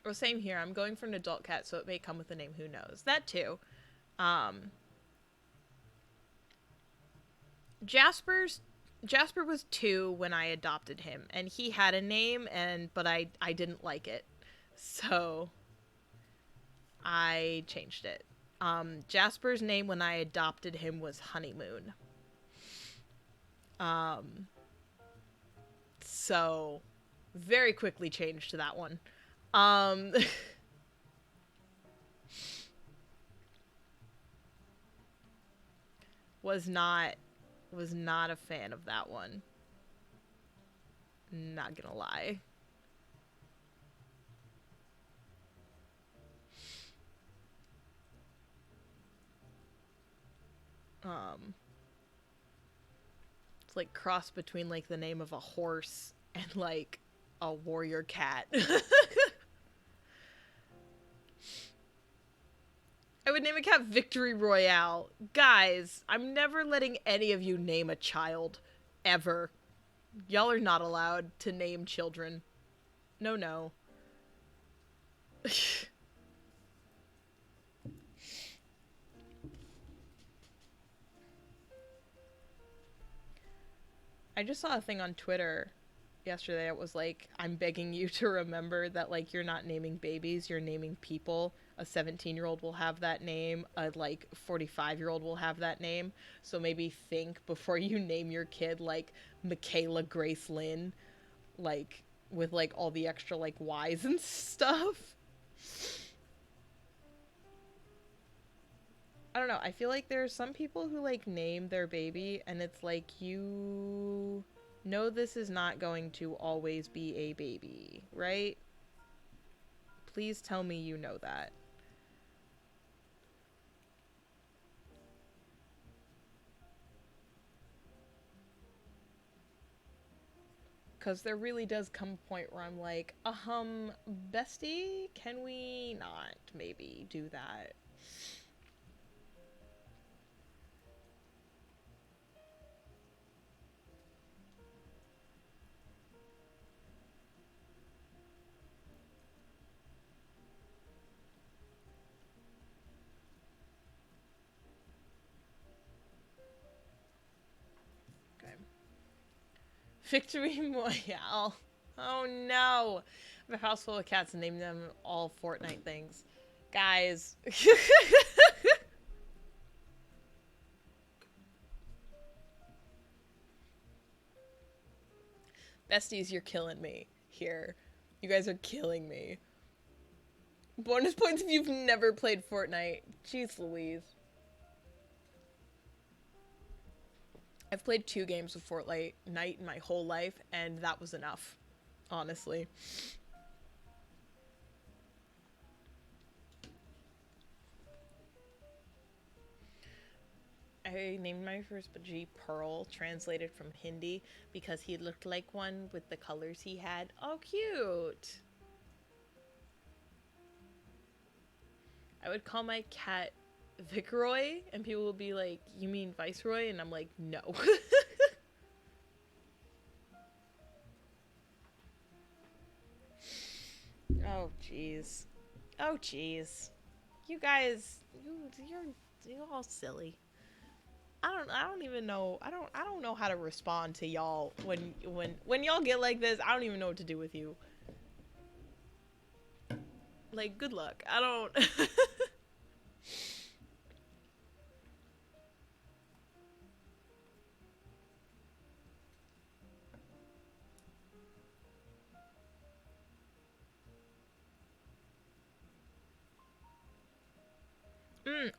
Well, same here. I'm going for an adult cat, so it may come with a name. Who knows? That too. Um, Jasper's Jasper was 2 when I adopted him, and he had a name, but I didn't like it, so I changed it. Jasper's name when I adopted him was Honeymoon. Um, so very quickly changed to that one. Um, was not was not a fan of that one. Not gonna lie. Um, it's like cross between like the name of a horse and like a warrior cat. I would name a cat Victory Royale. Guys, I'm never letting any of you name a child. Ever. Y'all are not allowed to name children. No, no. I just saw a thing on Twitter yesterday. It was like, I'm begging you to remember that, like, you're not naming babies, you're naming people. A 17-year-old will have that name. A, like, 45-year-old will have that name. So maybe think before you name your kid, like, Michaela Grace Lynn, like, with, like, all the extra, like, Y's and stuff. I don't know. I feel like there are some people who like name their baby and it's like, you know this is not going to always be a baby, right? Please tell me you know that. Because there really does come a point where I'm like, bestie, can we not maybe do that? Okay. Victory Royale. Oh no. I have a house full of cats and named them all Fortnite things. Guys. Besties, you're killing me here. You guys are killing me. Bonus points if you've never played Fortnite. Jeez Louise. I've played 2 games of Fortnite in my whole life, and that was enough. Honestly. I named my first Baji Pearl, translated from Hindi, because he looked like one with the colors he had. Oh, cute! I would call my cat Viceroy, and people would be like, you mean Viceroy? And I'm like, no. Oh, jeez. Oh, jeez. You guys, you're all silly. I don't even know. I don't know how to respond to y'all when y'all get like this. I don't even know what to do with you. Like, good luck. I don't.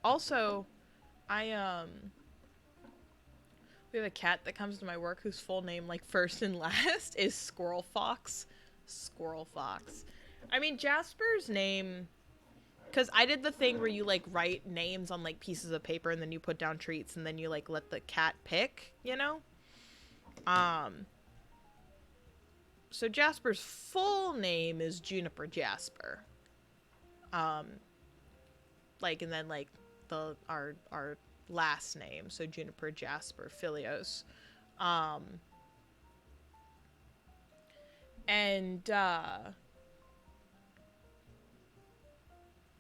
Also, I we have a cat that comes to my work whose full name, like first and last, is Squirrel Fox. Squirrel Fox. I mean, Jasper's name, because I did the thing where you like write names on like pieces of paper and then you put down treats and then you like let the cat pick, you know? So Jasper's full name is Juniper Jasper. Like, and then like our last name, so Juniper Jasper Philios. And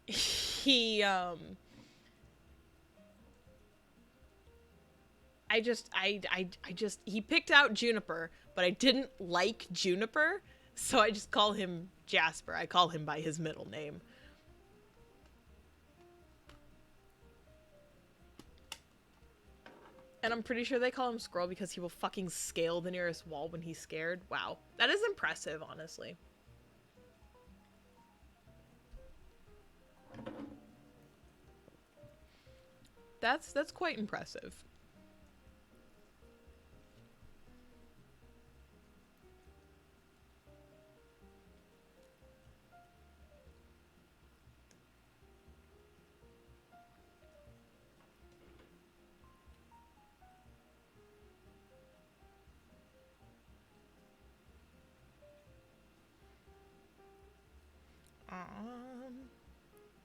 he he picked out Juniper, but I didn't like Juniper, so I just call him Jasper. I call him by his middle name. And I'm pretty sure they call him Squirrel because he will fucking scale the nearest wall when he's scared. Wow. That is impressive, honestly. That's quite impressive.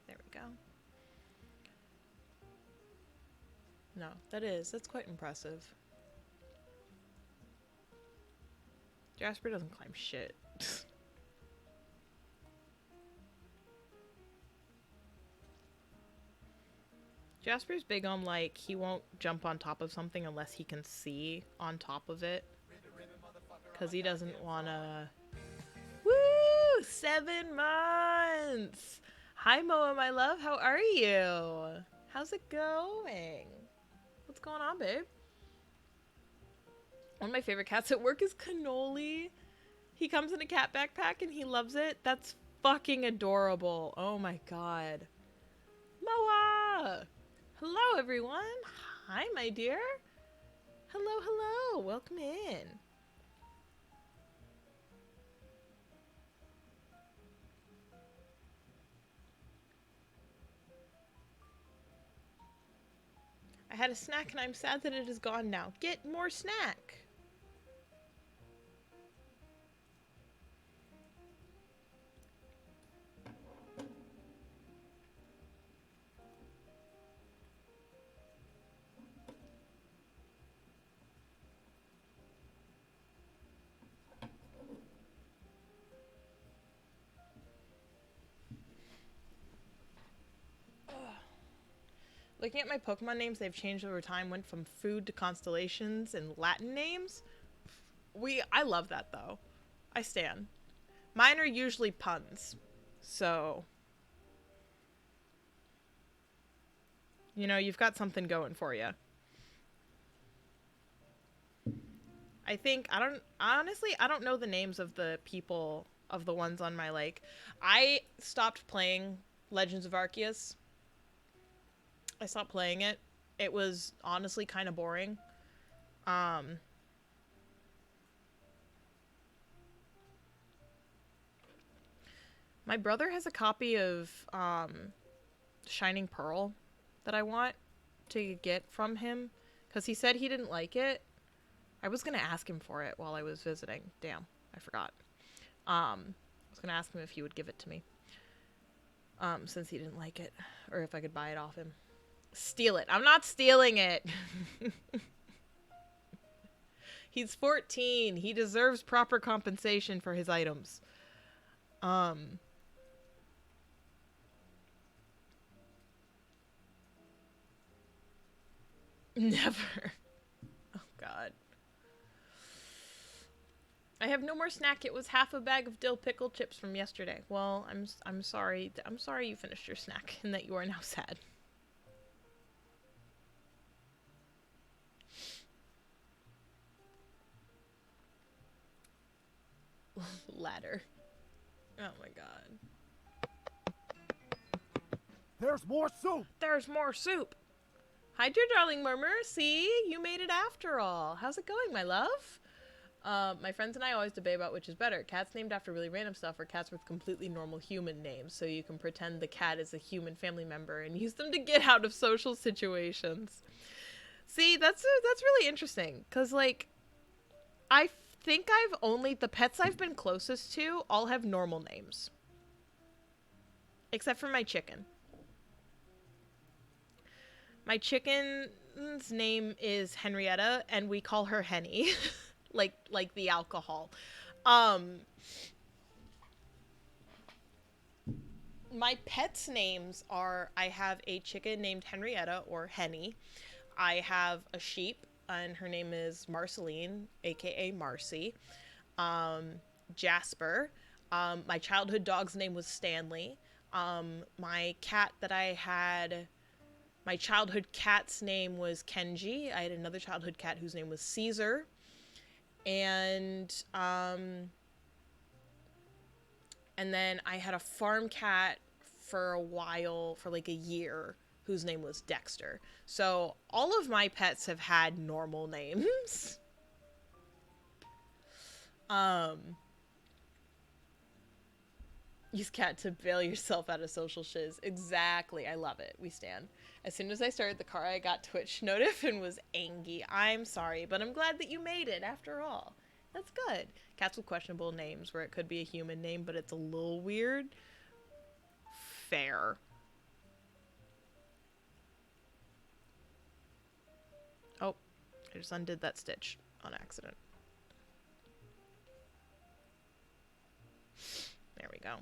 There we go. No, that's quite impressive. Jasper doesn't climb shit. Jasper's big on, like, he won't jump on top of something unless he can see on top of it. Because he doesn't want to... Woo! 7 months! Hi, Moa, my love. How are you? How's it going? What's going on, babe? One of my favorite cats at work is Cannoli. He comes in a cat backpack and he loves it. That's fucking adorable. Oh my god. Moa! Hello, everyone. Hi, my dear. Hello, hello. Welcome in. I had a snack and I'm sad that it is gone now. Get more snack. Looking at my Pokemon names, they've changed over time. Went from food to constellations and Latin names. I love that though. I stan. Mine are usually puns. So, you know, you've got something going for you. I don't know the names of the people, of the ones on my, like, I stopped playing Legends of Arceus. I stopped playing it. It was honestly kind of boring. Um, my brother has a copy of, Shining Pearl that I want to get from him, because he said he didn't like it. I was going to ask him for it while I was visiting. Damn, I forgot. I was going to ask him if he would give it to me. Since he didn't like it. Or if I could buy it off him. Steal it. I'm not stealing it. He's 14. He deserves proper compensation for his items. Never. Oh, God. I have no more snack. It was half a bag of dill pickle chips from yesterday. Well, I'm sorry. I'm sorry you finished your snack and that you are now sad. Ladder. Oh my god. There's more soup! There's more soup! Hi, dear darling Murmur. See? You made it after all. How's it going, my love? My friends and I always debate about which is better. Cats named after really random stuff or cats with completely normal human names. So you can pretend the cat is a human family member and use them to get out of social situations. See, that's really interesting. Because, like, I think the pets I've been closest to all have normal names. Except for my chicken. My chicken's name is Henrietta, and we call her Henny. like the alcohol. My pets' names are, I have a chicken named Henrietta, or Henny. I have a sheep, and her name is Marceline, aka Marcy. Jasper. My childhood dog's name was Stanley. My childhood cat's name was Kenji. I had another childhood cat whose name was Caesar. And then I had a farm cat for a while, for like a year, whose name was Dexter. So all of my pets have had normal names. Use cat to bail yourself out of social shiz. Exactly. I love it. We stand. As soon as I started the car, I got Twitch notif and was angry. I'm sorry, but I'm glad that you made it after all. That's good. Cats with questionable names where it could be a human name, but it's a little weird. Fair. Oh, I just undid that stitch on accident. There we go.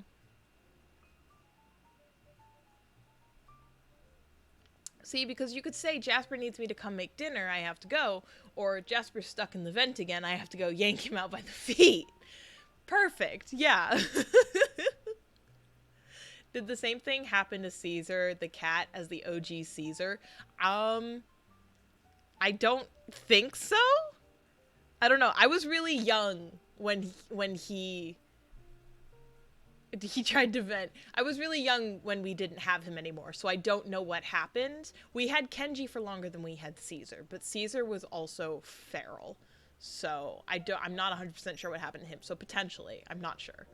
See, because you could say Jasper needs me to come make dinner, I have to go, or Jasper's stuck in the vent again, I have to go yank him out by the feet. Perfect, yeah. Did the same thing happen to Caesar, the cat, as the OG Caesar? I don't think so. I don't know. I was really young when he tried to vent. I was really young when we didn't have him anymore, so I don't know what happened. We had Kenji for longer than we had Caesar, but Caesar was also feral. So I'm not 100% sure what happened to him. So potentially, I'm not sure.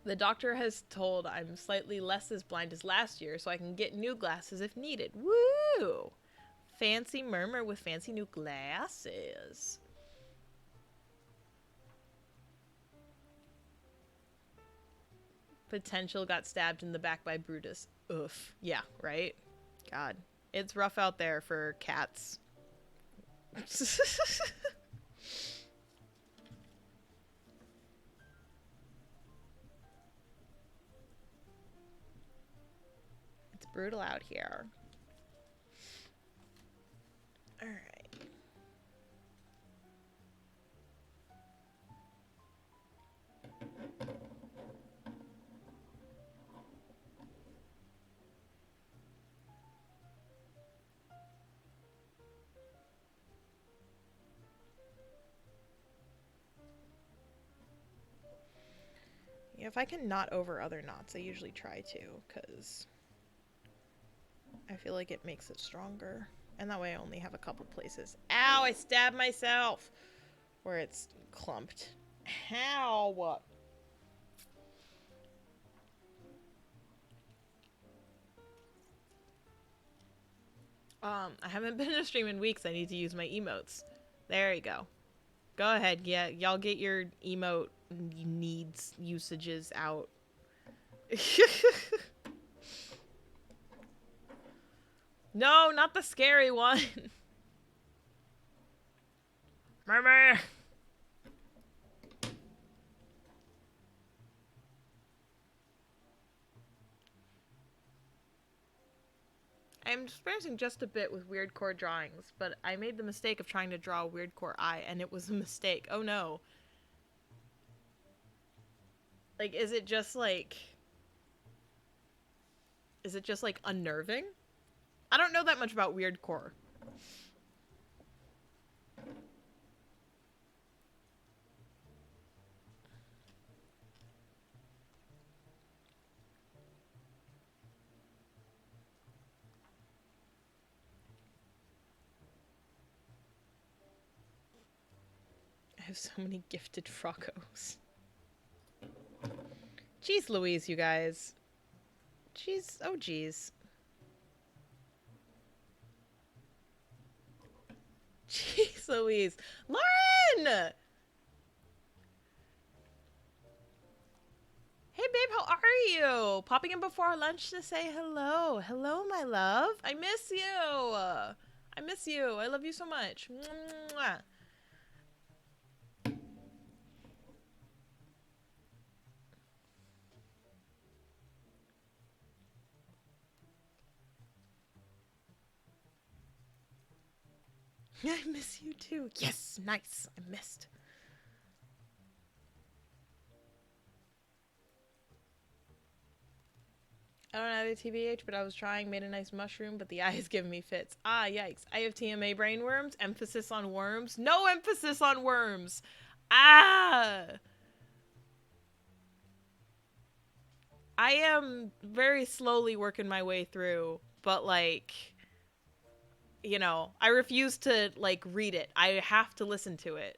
The doctor has told I'm slightly less as blind as last year, so I can get new glasses if needed. Woo! Fancy Murmur with fancy new glasses. Potential got stabbed in the back by Brutus. Oof. Yeah, right? God. It's rough out there for cats. brutal out here. Alright. Yeah, if I can knot over other knots, I usually try to, because I feel like it makes it stronger. And that way I only have a couple places. Ow, I stabbed myself! Where it's clumped. How? I haven't been in a stream in weeks. I need to use my emotes. There you go. Go ahead. Yeah, y'all get your emote needs, usages out. No, not the scary one. Murmur. I'm experiencing just a bit with weird core drawings, but I made the mistake of trying to draw a weird core eye, and it was a mistake. Oh no. Like, is it just like unnerving? I don't know that much about weird core. I have so many gifted Frockos. Jeez Louise, you guys. Jeez, oh jeez. Jeez Louise. Lauren! Hey babe, how are you? Popping in before lunch to say hello. Hello, my love. I miss you. I miss you. I love you so much. Mwah. I miss you too. Yes, nice. I missed. I don't have a TBH, but I was trying, made a nice mushroom, but the eye is giving me fits. Ah, yikes. I have TMA brainworms, emphasis on worms. No emphasis on worms. Ah! I am very slowly working my way through, but like, you know, I refuse to like read it. I have to listen to it.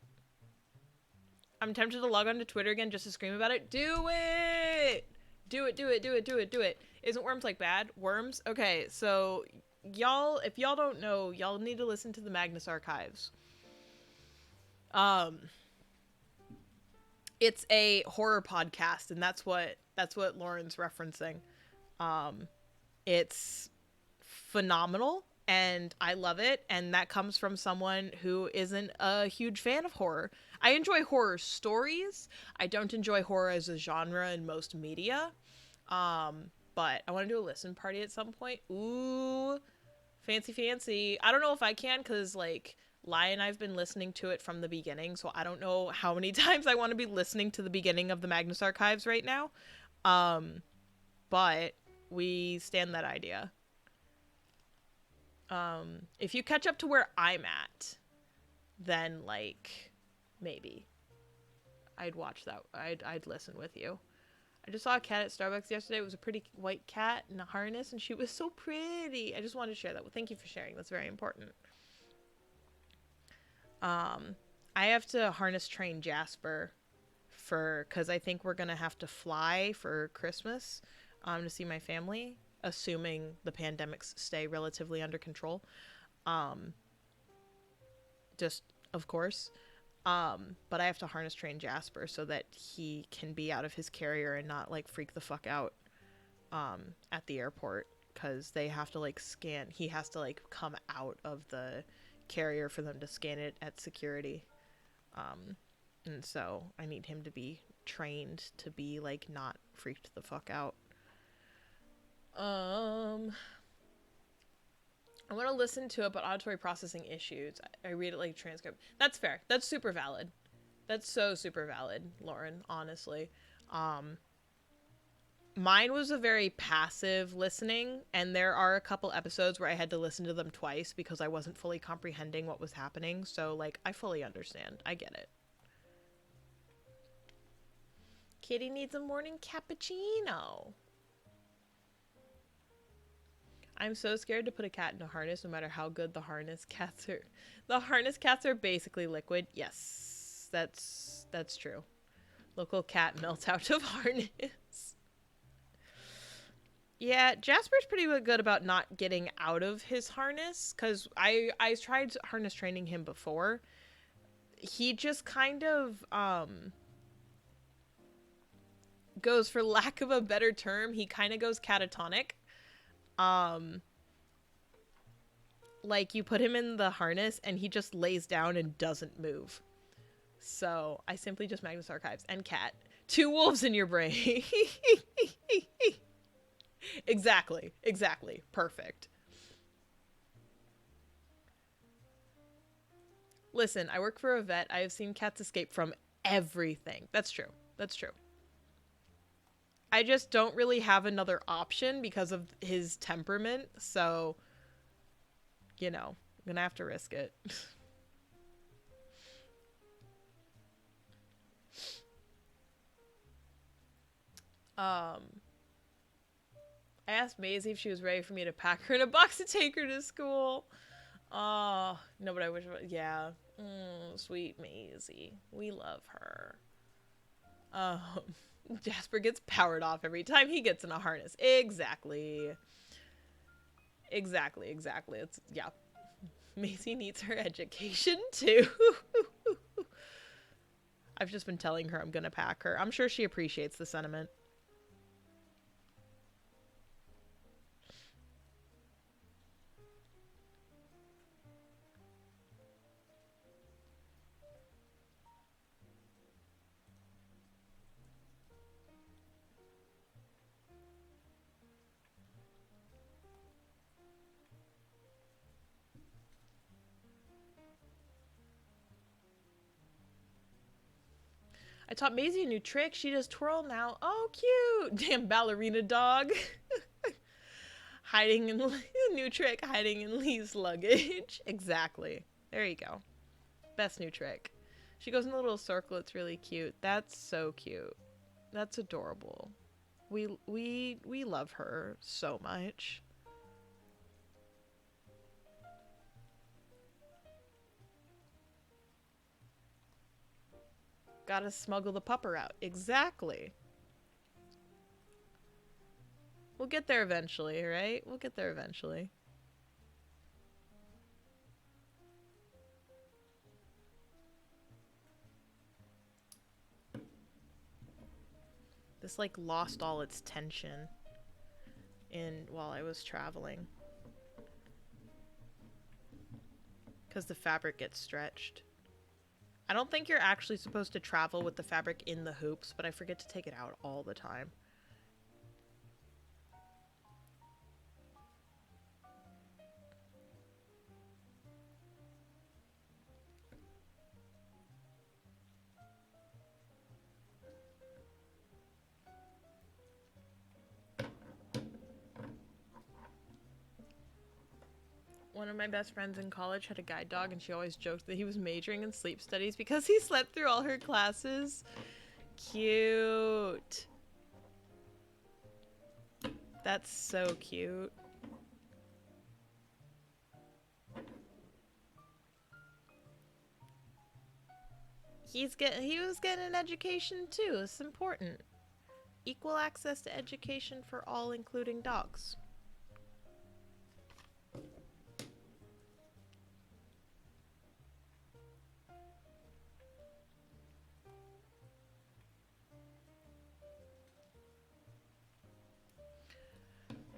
I'm tempted to log on to Twitter again just to scream about it. Do it! Do it, do it, do it, do it, do it. Isn't worms like bad? Worms? Okay, so y'all, if y'all don't know, y'all need to listen to the Magnus Archives. It's a horror podcast, and that's what Lauren's referencing. It's phenomenal and I love it, and that comes from someone who isn't a huge fan of horror. I enjoy horror stories. I don't enjoy horror as a genre in most media. But I want to do a listen party at some point. Ooh, fancy fancy. I don't know if I can because like Lai and I've been listening to it from the beginning, so I don't know how many times I want to be listening to the beginning of the Magnus Archives right now. But we stand that idea. If you catch up to where I'm at, then like maybe I'd watch that. I'd listen with you. I just saw a cat at Starbucks yesterday. It was a pretty white cat in a harness, and she was so pretty. I just wanted to share that. Well, thank you for sharing. That's very important. I have to harness train Jasper because I think we're gonna have to fly for Christmas, to see my family, assuming the pandemics stay relatively under control. Just of course. But I have to harness train Jasper so that he can be out of his carrier and not like freak the fuck out at the airport, because they have to like scan. He has to like come out of the carrier for them to scan it at security. And so I need him to be trained to be like not freaked the fuck out. Um, I want to listen to it, but auditory processing issues. I read it like a transcript. That's fair. That's super valid. That's so super valid, Lauren, honestly. Um, Mine was a very passive listening, and there are a couple episodes where I had to listen to them twice because I wasn't fully comprehending what was happening. So, like, I fully understand. I get it. Kitty needs a morning cappuccino. I'm so scared to put a cat in a harness no matter how good the harness cats are. The harness cats are basically liquid. Yes, that's true. Local cat melts out of harness. Yeah, Jasper's pretty good about not getting out of his harness because I tried harness training him before. He just kind of goes, for lack of a better term, he kind of goes catatonic. Um like you put him in the harness and he just lays down and doesn't move. So I simply just Magnus Archives and cat. Two wolves in your brain. Exactly. Perfect. Listen, I work for a vet. I have seen cats escape from everything. That's true. That's true. I just don't really have another option because of his temperament. So, I'm going to have to risk it. um, I asked Maisie if she was ready for me to pack her in a box to take her to school. Oh, no, but I wish, yeah. Sweet Maisie. We love her. Um, Jasper gets powered off every time he gets in a harness. Exactly. It's, yeah. Maisie needs her education too. I've just been telling her I'm gonna pack her. I'm sure she appreciates the sentiment. I taught Maisie a new trick. She does twirl now. Oh, cute. Damn ballerina dog. Hiding in new trick, hiding in Lee's luggage. Exactly. There you go. Best new trick. She goes in a little circle. It's really cute. That's so cute. That's adorable. We love her so much. Gotta smuggle the pupper out. Exactly. We'll get there eventually, right? We'll get there eventually. This like lost all its tension while I was traveling. Because the fabric gets stretched. I don't think you're actually supposed to travel with the fabric in the hoops, but I forget to take it out all the time. One of my best friends in college had a guide dog, and she always joked that he was majoring in sleep studies because he slept through all her classes. Cute. That's so cute. He was getting an education too. It's important. Equal access to education for all, including dogs.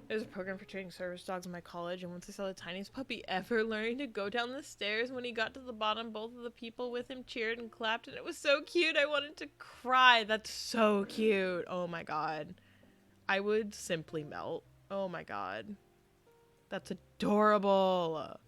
There's a program for training service dogs in my college, and once I saw the tiniest puppy ever learning to go down the stairs, when he got to the bottom, both of the people with him cheered and clapped, and it was so cute. I wanted to cry. That's so cute. Oh my god. I would simply melt. Oh my god. That's adorable.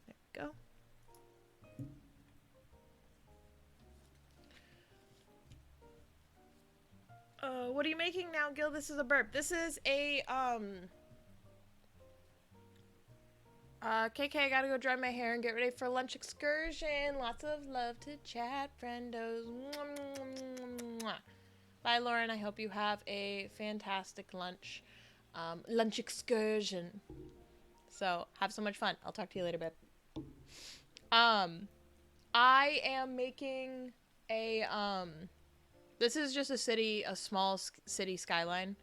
There we go. What are you making now, Gil? This is a burp. This is a, KK, I gotta go dry my hair and get ready for lunch excursion. Lots of love to chat, friendos. Bye, Lauren. I hope you have a fantastic lunch. Lunch excursion. So, have so much fun. I'll talk to you later, babe. I am making a, this is just a small city skyline.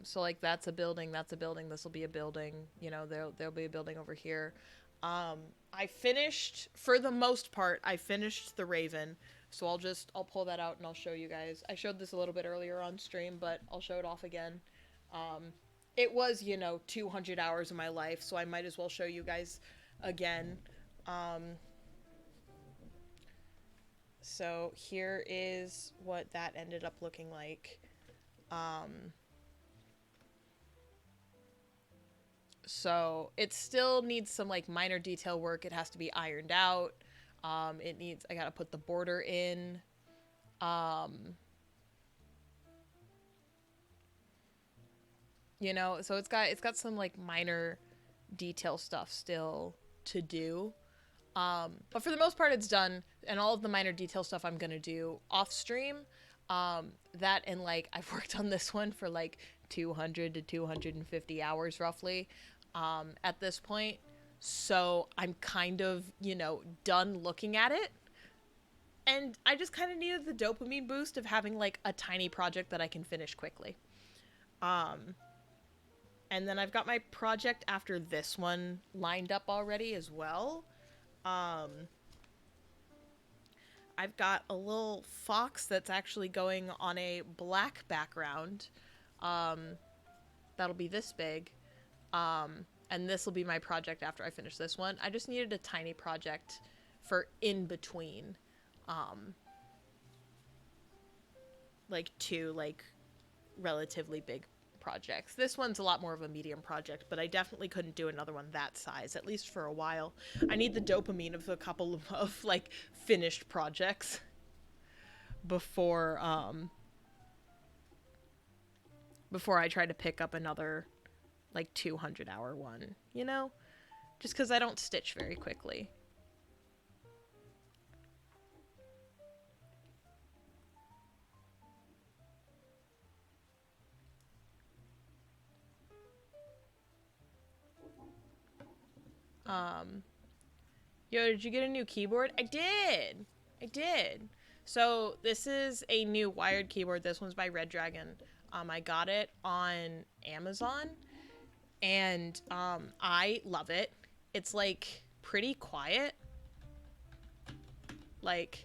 So like that's a building, this will be a building, you know, there'll be a building over here. I finished, for the most part, I finished the Raven. So I'll pull that out and I'll show you guys. I showed this a little bit earlier on stream, but I'll show it off again. It was, you know, 200 hours of my life, so I might as well show you guys again. So here is what that ended up looking like. So it still needs some like minor detail work. It has to be ironed out. I gotta put the border in. You know, so it's got some like minor detail stuff still to do. But for the most part it's done, and all of the minor detail stuff I'm gonna do off stream. That and like I've worked on this one for like 200 to 250 hours roughly at this point. So I'm kind of, you know, done looking at it. And I just kind of needed the dopamine boost of having like a tiny project that I can finish quickly. And then I've got my project after this one lined up already as well. I've got a little fox that's actually going on a black background. That'll be this big. And this will be my project after I finish this one. I just needed a tiny project for in between. Like two, like, relatively big projects. This one's a lot more of a medium project, but I definitely couldn't do another one that size, at least for a while. I need the dopamine of a couple of like, finished projects before I try to pick up another, like, 200-hour one, you know? Just because I don't stitch very quickly. Yo, did you get a new keyboard? I did. So this is a new wired keyboard. This one's by Red Dragon. I got it on Amazon, and I love it. It's like pretty quiet. Like,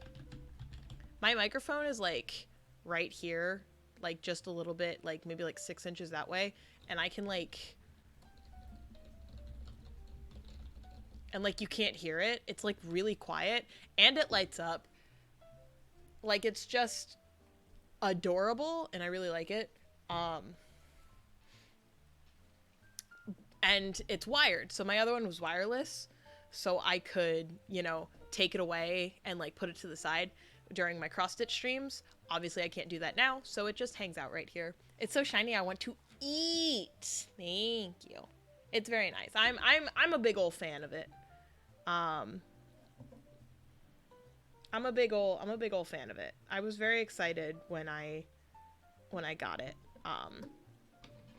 my microphone is like right here, like just a little bit, like maybe like 6 inches that way, and I can like, and like you can't hear it. It's like really quiet, and it lights up. Like, it's just adorable, and I really like it. And it's wired, so my other one was wireless, so I could, you know, take it away and like put it to the side during my cross stitch streams. Obviously I can't do that now, so it just hangs out right here. It's so shiny I want to eat. Thank you. It's very nice. I'm a big old fan of it. I'm a big old fan of it. I was very excited when I got it.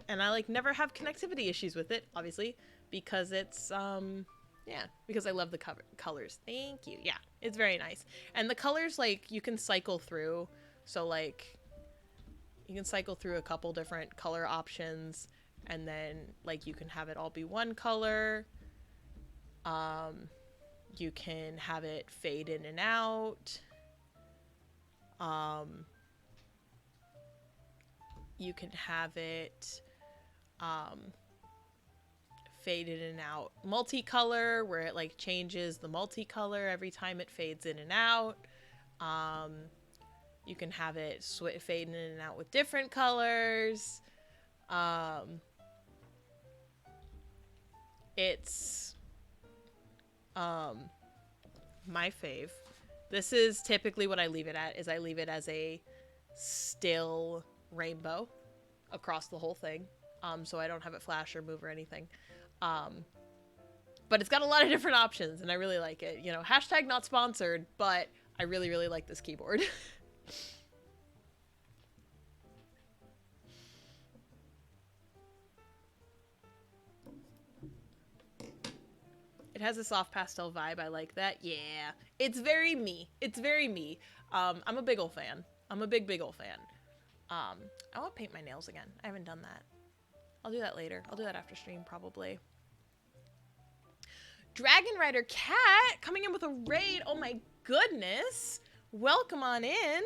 And I like never have connectivity issues with it, obviously, because it's Yeah, because I love the colors. Thank you. Yeah, it's very nice. And the colors, like, you can cycle through. So, like, you can cycle through a couple different color options. And then, like, you can have it all be one color. You can have it fade in and out. You can have it fade in and out multicolor, where it like changes the multicolor every time it fades in and out. You can have it fade in and out with different colors. It's my fave. This is typically what I leave it at, is I leave it as a still rainbow across the whole thing. So I don't have it flash or move or anything. But it's got a lot of different options, and I really like it. You know, hashtag not sponsored, but I really, really like this keyboard. It has a soft pastel vibe. I like that. Yeah. It's very me. It's very me. I'm a big ol' fan. I'm a big ol' fan. I want to paint my nails again. I haven't done that. I'll do that later. I'll do that after stream, probably. Dragon Rider Cat coming in with a raid. Oh my goodness. Welcome on in.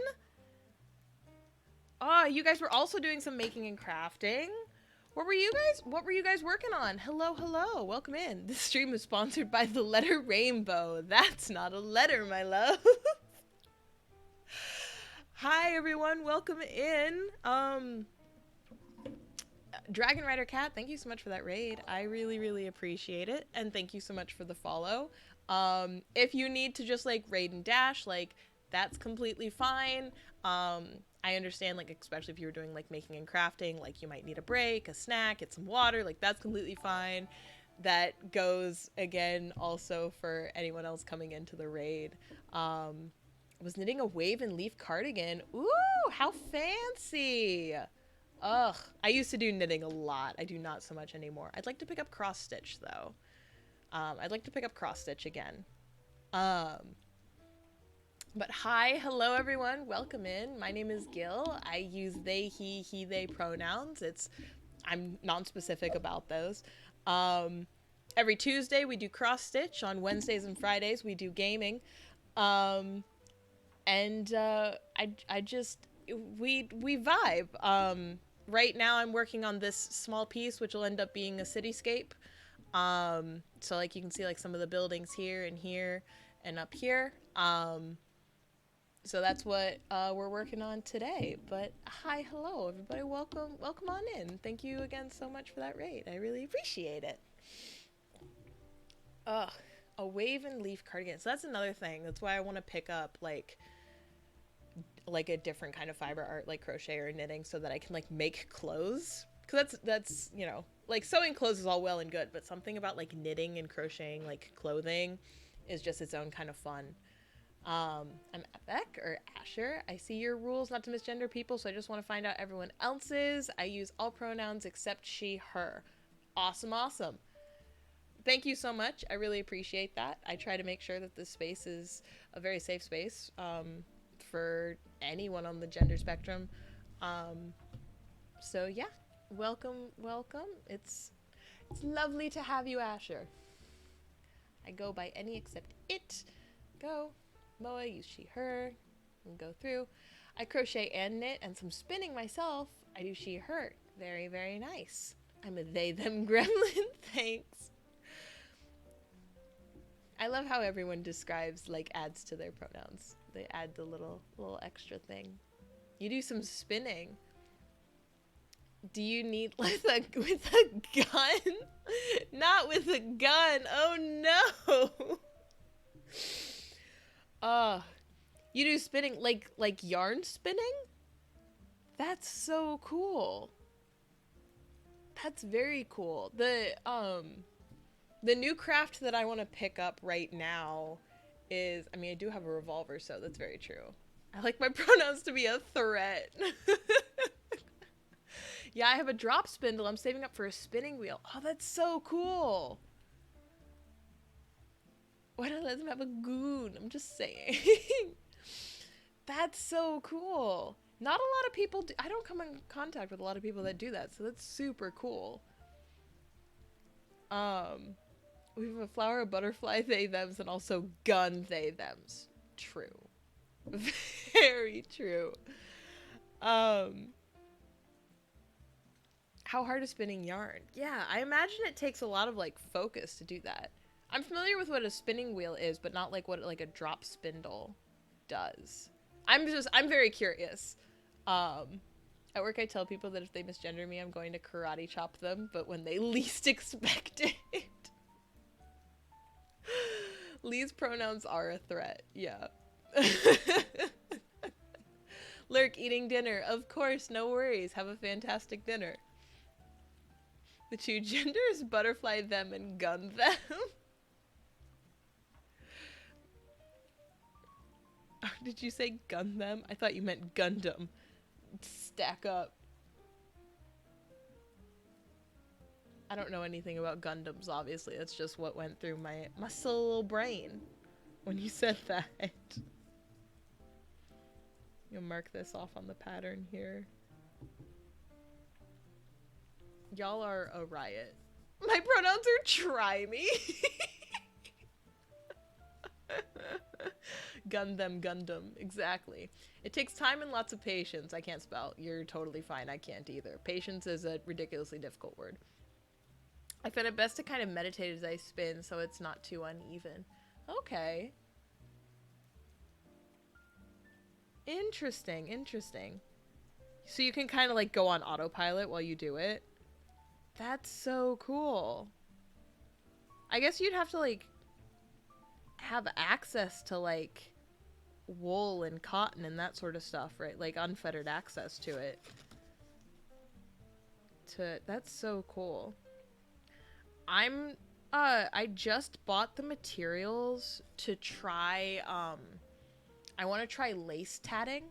Oh, you guys were also doing some making and crafting. What were you guys working on? Hello, hello. Welcome in. This stream is sponsored by the letter rainbow. That's not a letter, my love. Hi everyone. Welcome in. Dragon Rider Cat, thank you so much for that raid. I really, really appreciate it. And thank you so much for the follow. If you need to just like raid and dash, like that's completely fine. I understand, like, especially if you were doing like making and crafting, like you might need a break, a snack, get some water, like that's completely fine. That goes again also for anyone else coming into the raid. I was knitting a wave and leaf cardigan. Ooh, how fancy. Ugh, I used to do knitting a lot. I do not so much anymore. I'd like to pick up cross stitch though. I'd like to pick up cross stitch again. But hi, hello everyone. Welcome in. My name is Gil. I use they, he, they pronouns. I'm non-specific about those. Every Tuesday we do cross stitch. On Wednesdays and Fridays we do gaming. I just we vibe. Right now I'm working on this small piece which will end up being a cityscape. So like you can see like some of the buildings here and up here. So that's what we're working on today. But hi, hello everybody. Welcome on in. Thank you again so much for that raid. I really appreciate it. Ugh, a wave and leaf cardigan. So that's another thing. That's why I want to pick up like a different kind of fiber art, like crochet or knitting, so that I can like make clothes. Because that's you know, like sewing clothes is all well and good, but something about like knitting and crocheting like clothing is just its own kind of fun. I'm Epic or Asher. I see your rules not to misgender people, so I just want to find out everyone else's. I use all pronouns except she, her. Awesome, awesome. Thank you so much. I really appreciate that. I try to make sure that this space is a very safe space for anyone on the gender spectrum. So yeah, welcome. It's lovely to have you, Asher. I go by any except it. Go. Moa, use she, her, and go through. I crochet and knit and some spinning myself. I do she, her. Very, very nice. I'm a they, them gremlin. Thanks. I love how everyone describes, like, adds to their pronouns. They add the little extra thing. You do some spinning. Do you need with a gun? Not with a gun. Oh no. You do spinning like yarn spinning? That's so cool. That's very cool. The new craft that I want to pick up right now is, I mean, I do have a revolver, so that's very true. I like my pronouns to be a threat. Yeah, I have a drop spindle. I'm saving up for a spinning wheel. Oh, that's so cool. Why not let them have a goon? I'm just saying. That's so cool. Not a lot of people do. I don't come in contact with a lot of people that do that, so that's super cool. We have a flower, a butterfly, they, thems, and also gun, they, thems. True. Very true. How hard is spinning yarn? Yeah, I imagine it takes a lot of like focus to do that. I'm familiar with what a spinning wheel is, but not like what like a drop spindle does. I'm very curious. At work I tell people that if they misgender me, I'm going to karate chop them, but when they least expect it. Lee's pronouns are a threat. Yeah. Lurk eating dinner. Of course, no worries. Have a fantastic dinner. The two genders butterfly them and gun them. Did you say gun them? I thought you meant Gundam. Stack up. I don't know anything about Gundams, obviously. That's just what went through my little brain when you said that. You'll mark this off on the pattern here. Y'all are a riot. My pronouns are try me. Gun them, Gundam. Exactly. It takes time and lots of patience. I can't spell. You're totally fine. I can't either. Patience is a ridiculously difficult word. I find it best to kind of meditate as I spin so it's not too uneven. Okay. Interesting, interesting. So you can kind of like go on autopilot while you do it. That's so cool. I guess you'd have to like have access to like wool and cotton and that sort of stuff, right? Like unfettered access to it. That's so cool. I just bought the materials to try, I want to try lace tatting.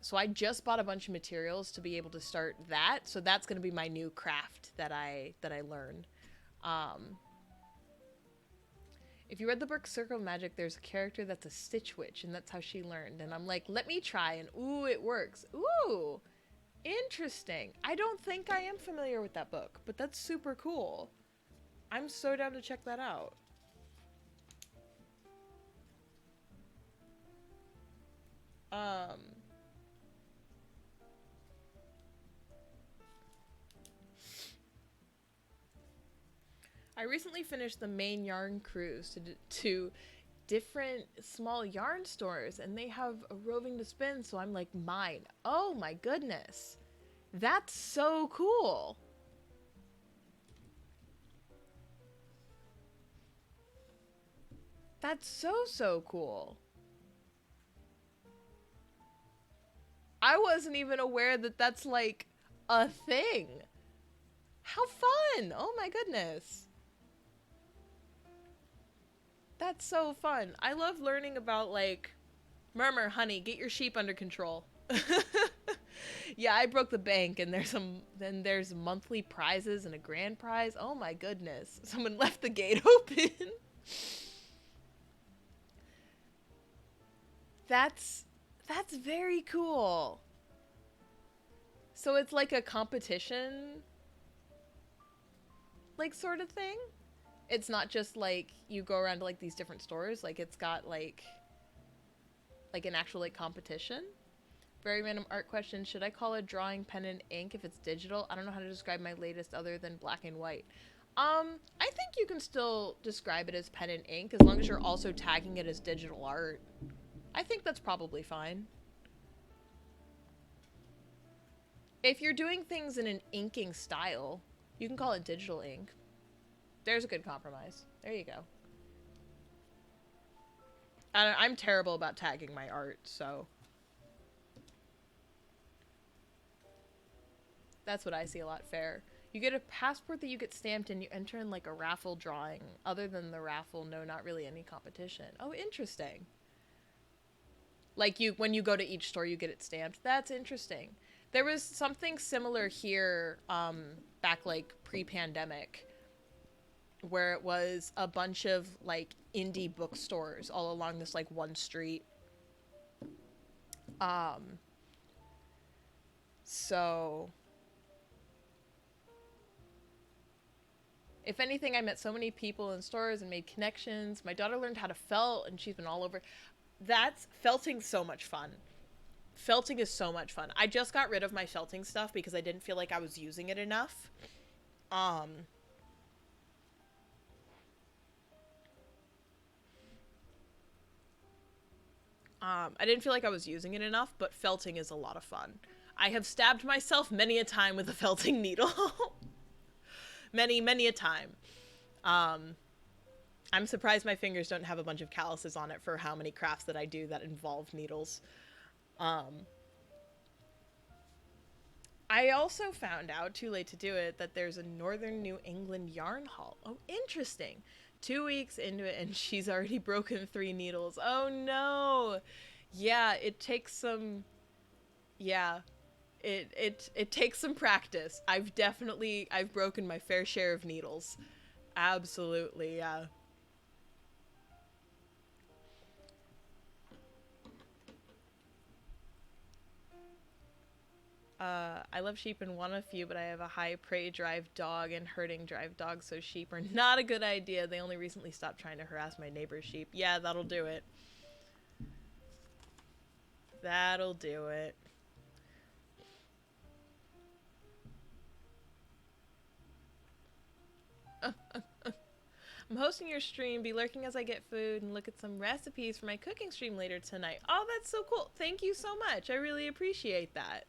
So I just bought a bunch of materials to be able to start that. So that's going to be my new craft that I learned. If you read the book Circle of Magic, there's a character that's a Stitch Witch, and that's how she learned. And I'm like, let me try, and ooh, it works. Ooh, interesting. I don't think I am familiar with that book, but that's super cool. I'm so down to check that out. I recently finished the main yarn cruise to different small yarn stores, and they have a roving to spin, so I'm like, mine. Oh my goodness. That's so cool. That's so cool. I wasn't even aware that that's like a thing. How fun. Oh my goodness. That's so fun. I love learning about like, Murmur, honey, get your sheep under control. Yeah, I broke the bank, and there's monthly prizes and a grand prize. Oh my goodness. Someone left the gate open. That's very cool. So it's like a competition like sort of thing? It's not just like you go around to like these different stores, like it's got like an actual like competition. Very random art question. Should I call a drawing pen and ink if it's digital? I don't know how to describe my latest other than black and white. I think you can still describe it as pen and ink as long as you're also tagging it as digital art. I think that's probably fine. If you're doing things in an inking style, you can call it digital ink. There's a good compromise. There you go. I'm terrible about tagging my art, so that's what I see a lot. Fair. You get a passport that you get stamped and you enter in like a raffle drawing. Other than the raffle, no, not really any competition. Oh, interesting. Like when you go to each store, you get it stamped. That's interesting. There was something similar here back like pre-pandemic. where it was a bunch of like indie bookstores all along this like one street. So if anything, I met so many people in stores and made connections. My daughter learned how to felt, and she's been all over. That's felting so much fun. Felting is so much fun. I just got rid of my felting stuff because I didn't feel like I was using it enough. Um, I didn't feel like I was using it enough, but felting is a lot of fun. I have stabbed myself many a time with a felting needle. Many, many a time. I'm surprised my fingers don't have a bunch of calluses on it for how many crafts that I do that involve needles. I also found out, too late to do it, that there's a Northern New England yarn haul. Oh, interesting. 2 weeks into it and she's already broken 3 needles. Oh no. Yeah, it takes some it takes some practice. I've broken my fair share of needles. Absolutely, yeah. I love sheep and want a few, but I have a high prey drive dog and herding drive dog, so sheep are not a good idea. They only recently stopped trying to harass my neighbor's sheep. Yeah, that'll do it. That'll do it. I'm hosting your stream, be lurking as I get food, and look at some recipes for my cooking stream later tonight. Oh, that's so cool. Thank you so much. I really appreciate that.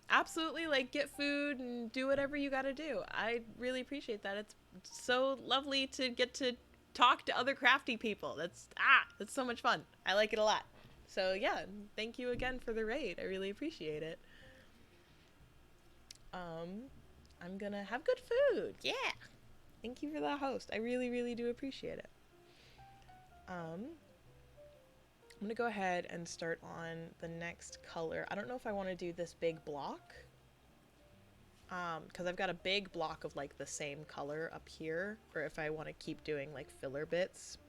Absolutely, like, get food and do whatever you gotta do. I really appreciate that. It's so lovely to get to talk to other crafty people. That's so much fun. I like it a lot. So yeah, thank you again for the raid. I really appreciate it. I'm gonna have good food. Yeah. Thank you for that host. I really, really do appreciate it. I'm gonna go ahead and start on the next color. I don't know if I want to do this big block. Because I've got a big block of like the same color up here, or if I want to keep doing like filler bits.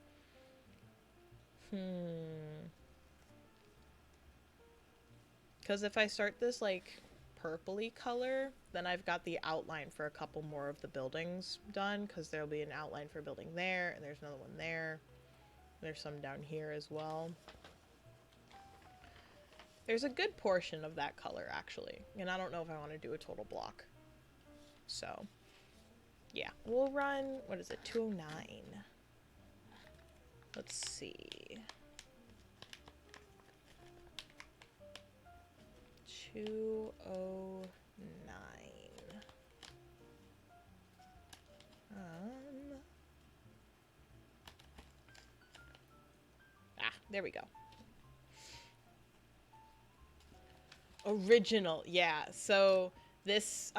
Because if I start this like purpley color, then I've got the outline for a couple more of the buildings done, because there'll be an outline for a building there, and there's another one there. There's some down here as well. There's a good portion of that color, actually, and I don't know if I want to do a total block. So, yeah, we'll run, what is it, 209. Let's see. 209. There we go. Original, yeah. So this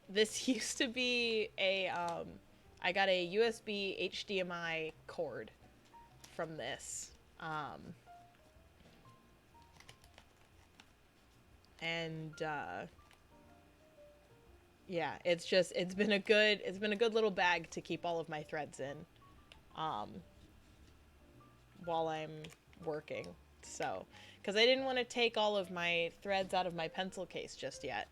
this used to be a I got a USB HDMI cord from this. Yeah, it's been a good little bag to keep all of my threads in while I'm working. So, because I didn't want to take all of my threads out of my pencil case just yet.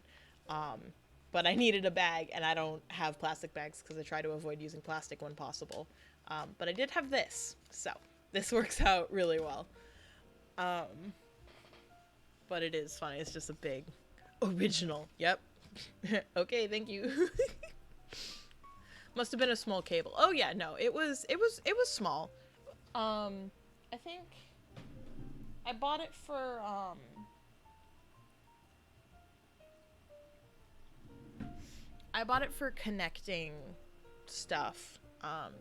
But I needed a bag, and I don't have plastic bags because I try to avoid using plastic when possible. But I did have this, so this works out really well. But it is funny. It's just a big original. Yep. Okay, thank you. Must have been a small cable. Oh yeah, no, it was small. I think I bought it for connecting stuff.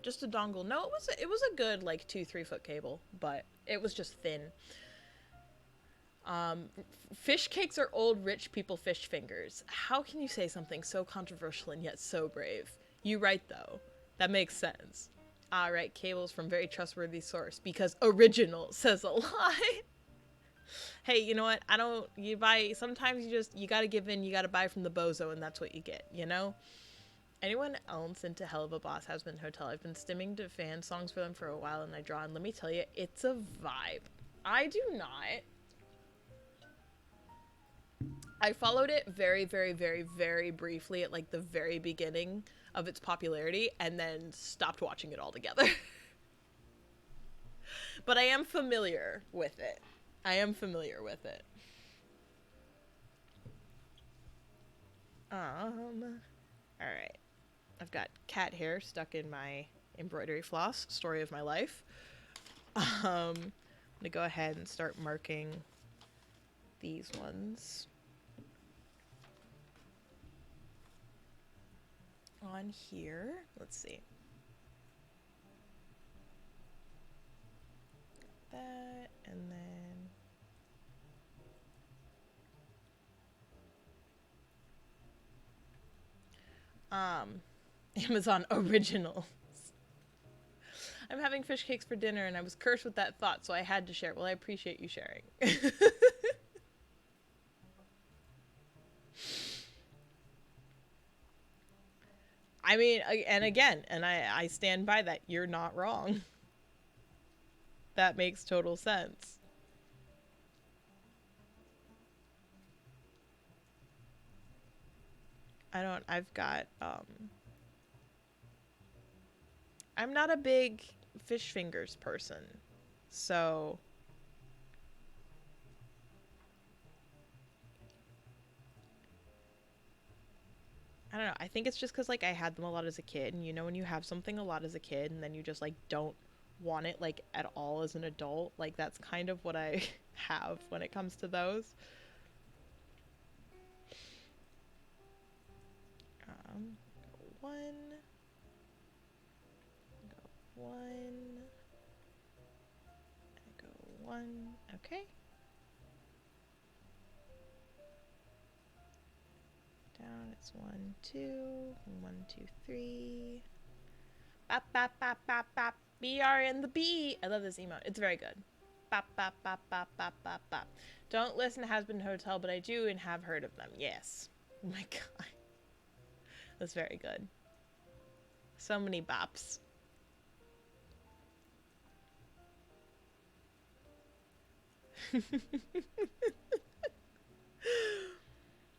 Just a dongle. No, it was a good like 2-3 foot cable, but it was just thin. Fish cakes are old rich people fish fingers. How can you say something so controversial and yet so brave? You right though. That makes sense. Alright, cables from very trustworthy source, because original says a lot. Hey, you know what? Sometimes you gotta give in, you gotta buy from the bozo, and that's what you get, you know? Anyone else into Hell of a Boss Husband Hotel? I've been stimming to fan songs for them for a while, and I draw, and let me tell you, it's a vibe. I do not. I followed it very, very, very, very briefly at like the very beginning of its popularity, and then stopped watching it altogether. But I am familiar with it. Alright. I've got cat hair stuck in my embroidery floss. Story of my life. I'm gonna go ahead and start marking these ones on here. Let's see. That, and then Amazon originals. I'm having fish cakes for dinner and I was cursed with that thought, so I had to share. Well, I appreciate you sharing. I mean, and again, and I stand by that. You're not wrong. That makes total sense. I've got, I'm not a big fish fingers person, so I don't know. I think it's just because, like, I had them a lot as a kid, and you know when you have something a lot as a kid, and then you just, like, don't want it, like, at all as an adult, like, that's kind of what I have when it comes to those. Go one, go one, okay. Down, it's 1, 2, 1, 2, 3. Bop, bop, bop, bop, bop. BR in the B. I love this emote. It's very good. Bop, bop, bop, bop, bop, bop, bop. Don't listen to Has Been Hotel, but I do and have heard of them. Yes. Oh my god. That's very good. So many bops.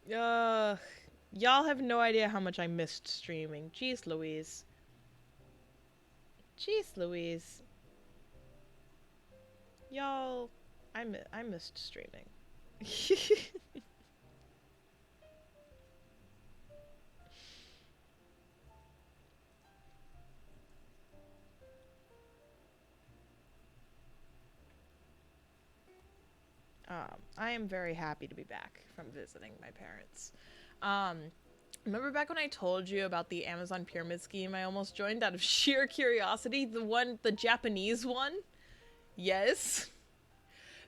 Y'all have no idea how much I missed streaming. Jeez Louise. Jeez Louise. Y'all, I missed streaming. I am very happy to be back from visiting my parents. Remember back when I told you about the Amazon pyramid scheme I almost joined out of sheer curiosity? The Japanese one? Yes.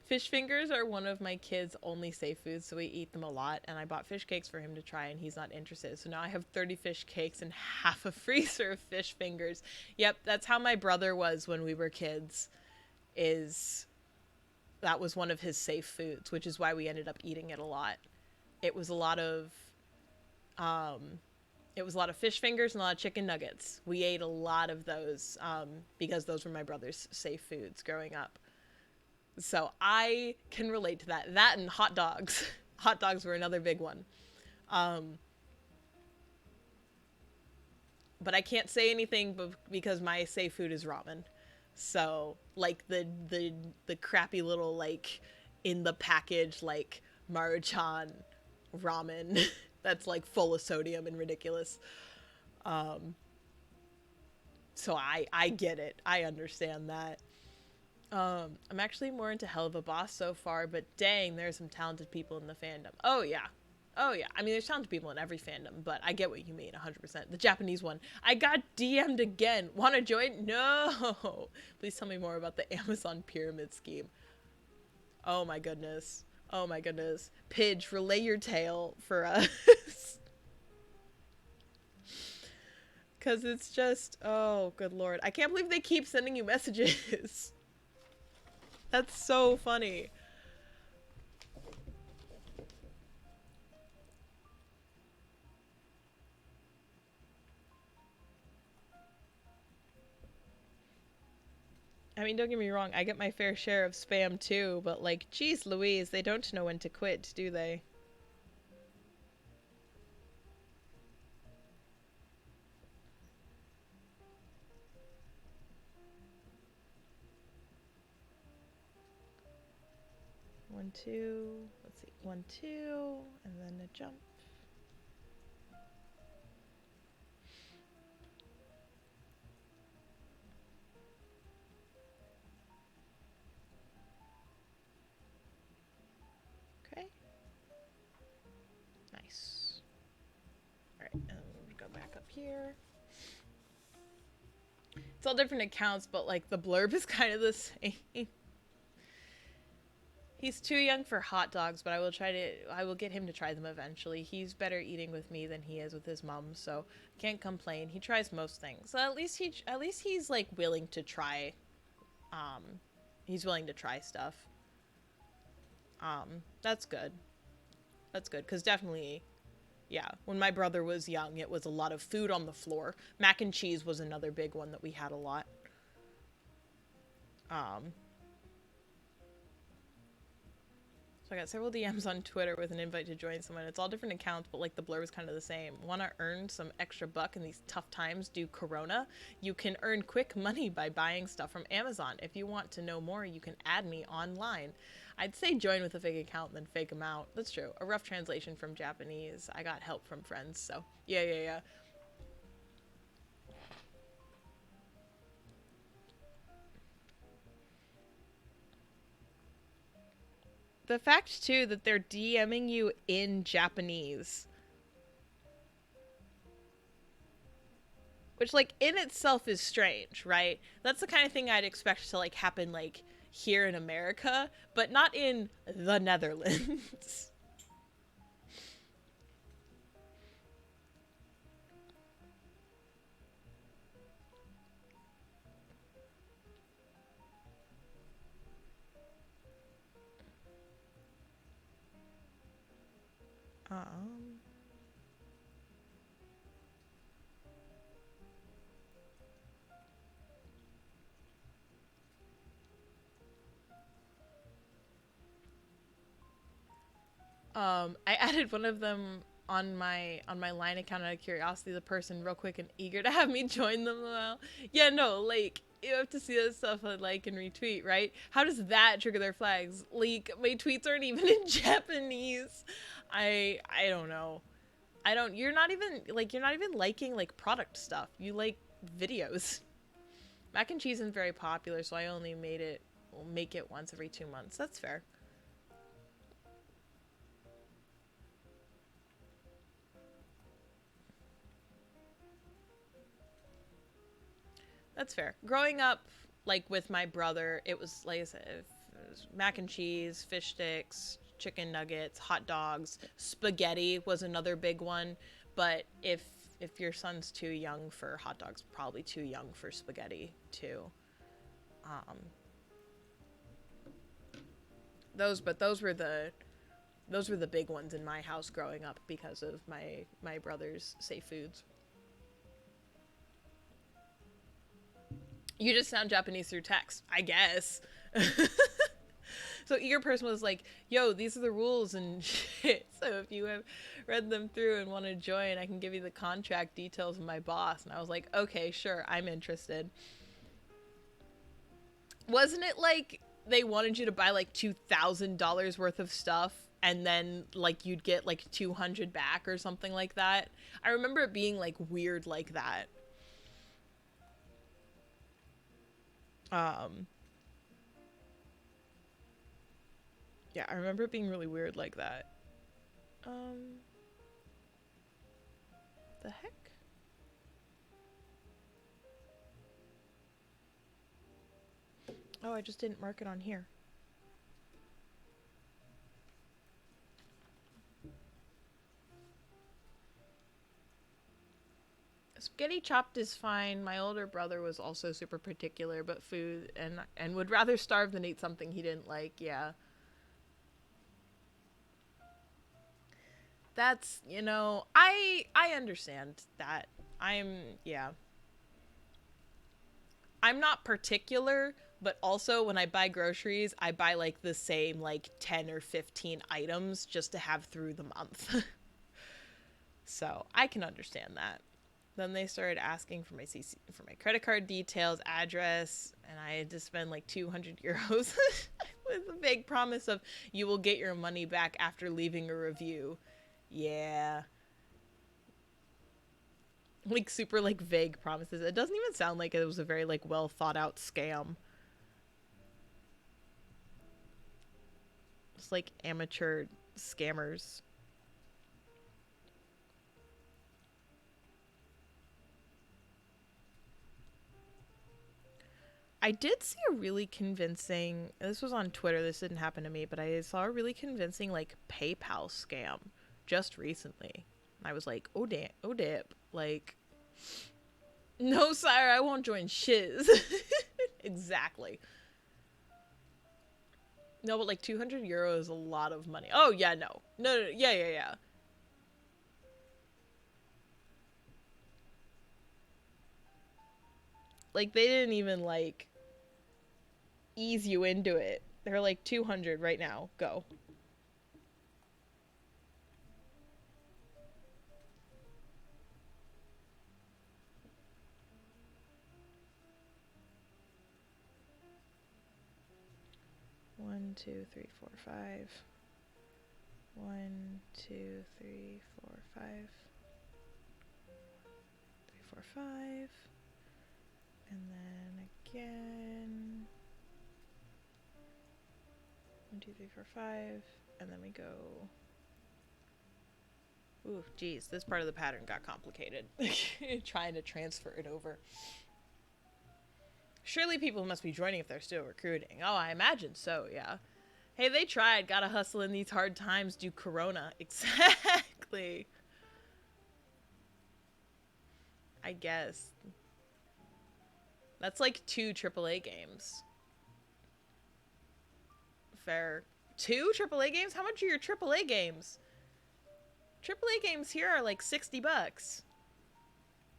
Fish fingers are one of my kids' only safe foods, so we eat them a lot, and I bought fish cakes for him to try, and he's not interested. So now I have 30 fish cakes and half a freezer of fish fingers. Yep, that's how my brother was when we were kids, that was one of his safe foods, which is why we ended up eating it a lot. It was a lot of fish fingers and a lot of chicken nuggets. We ate a lot of those because those were my brother's safe foods growing up. So I can relate to that. That and hot dogs. Hot dogs were another big one. But I can't say anything because my safe food is ramen. So, like, the crappy little, like, in the package, like, Maruchan ramen that's, like, full of sodium and ridiculous. So I get it. I understand that. I'm actually more into Hell of a Boss so far, but dang, there's some talented people in the fandom. Oh, yeah. Oh, yeah. I mean, there's talented people in every fandom, but I get what you mean, 100%. The Japanese one. I got DM'd again. Want to join? No! Please tell me more about the Amazon pyramid scheme. Oh, my goodness. Oh, my goodness. Pidge, relay your tale for us. Because it's just... Oh, good lord. I can't believe they keep sending you messages. That's so funny. I mean, don't get me wrong, I get my fair share of spam too, but like, geez Louise, they don't know when to quit, do they? One, two, let's see, one, two, and then a jump. Okay. Nice. Alright, and we'll go back up here. It's all different accounts, but like the blurb is kind of the same. He's too young for hot dogs, but I will get him to try them eventually. He's better eating with me than he is with his mom, so can't complain. He tries most things. So at least he's like willing to try. He's willing to try stuff. That's good. That's good, because definitely, yeah, when my brother was young, it was a lot of food on the floor. Mac and cheese was another big one that we had a lot. So I got several DMs on Twitter with an invite to join someone. It's all different accounts, but like the blur was kind of the same. Want to earn some extra buck in these tough times due Corona? You can earn quick money by buying stuff from Amazon. If you want to know more, you can add me online. I'd say join with a fake account and then fake them out. That's true. A rough translation from Japanese. I got help from friends, so yeah. The fact, too, that they're DMing you in Japanese. Which, like, in itself is strange, right? That's the kind of thing I'd expect to, like, happen, like, here in America, but not in the Netherlands. Um... I added one of them on my line account out of curiosity. The person real quick and eager to have me join them. Well, yeah, no, like you have to see that stuff I like and retweet, right? How does that trigger their flags? Like my tweets aren't even in Japanese. I don't know. I don't. You're not even liking like product stuff. You like videos. Mac and cheese isn't very popular, so I only make it once every 2 months. That's fair. That's fair. Growing up, like with my brother, it was like I said, it was mac and cheese, fish sticks, chicken nuggets, hot dogs, spaghetti was another big one. But if your son's too young for hot dogs, probably too young for spaghetti too. Um, those were the big ones in my house growing up because of my brother's safe foods. You just sound Japanese through text, I guess. So eager person was like, yo, these are the rules and shit. So if you have read them through and want to join, I can give you the contract details of my boss. And I was like, okay, sure, I'm interested. Wasn't it like they wanted you to buy like $2,000 worth of stuff and then like you'd get like 200 back or something like that? I remember it being like weird like that. Um, yeah, I remember it being really weird like that. Um, the heck? Oh, I just didn't mark it on here. Spaghetti chopped is fine. My older brother was also super particular about food and would rather starve than eat something he didn't like. Yeah. That's, I understand that. I'm yeah. I'm not particular, But also when I buy groceries, I buy like the same like 10 or 15 items just to have through the month. So I can understand that. Then they started asking for for my credit card details, address, and I had to spend like 200 euros with a big promise of you will get your money back after leaving a review. Yeah. Like super like vague promises. It doesn't even sound like it was a very like well thought out scam. It's like amateur scammers. I did see a really convincing, this was on Twitter, this didn't happen to me, but I saw a really convincing like PayPal scam just recently. I was like, oh damn, oh dip. Like, no sire, I won't join shiz. Exactly. No, but like 200 euro is a lot of money. Oh yeah, no. No, yeah, yeah, yeah. Like they didn't even like ease you into it. They're like 200 right now. Go. One, two, three, four, five. 1, 2, 3, 4, 5. 3, 4, 5. And then again. 1, 2, 3, 4, 5. And then we go. Ooh, geez, this part of the pattern got complicated. Trying to transfer it over. Surely people must be joining if they're still recruiting. Oh, I imagine so, yeah. Hey, they tried. Gotta hustle in these hard times due corona. Exactly. I guess. That's like 2 AAA games. Fair. 2 AAA games? How much are your AAA games? AAA games here are like $60.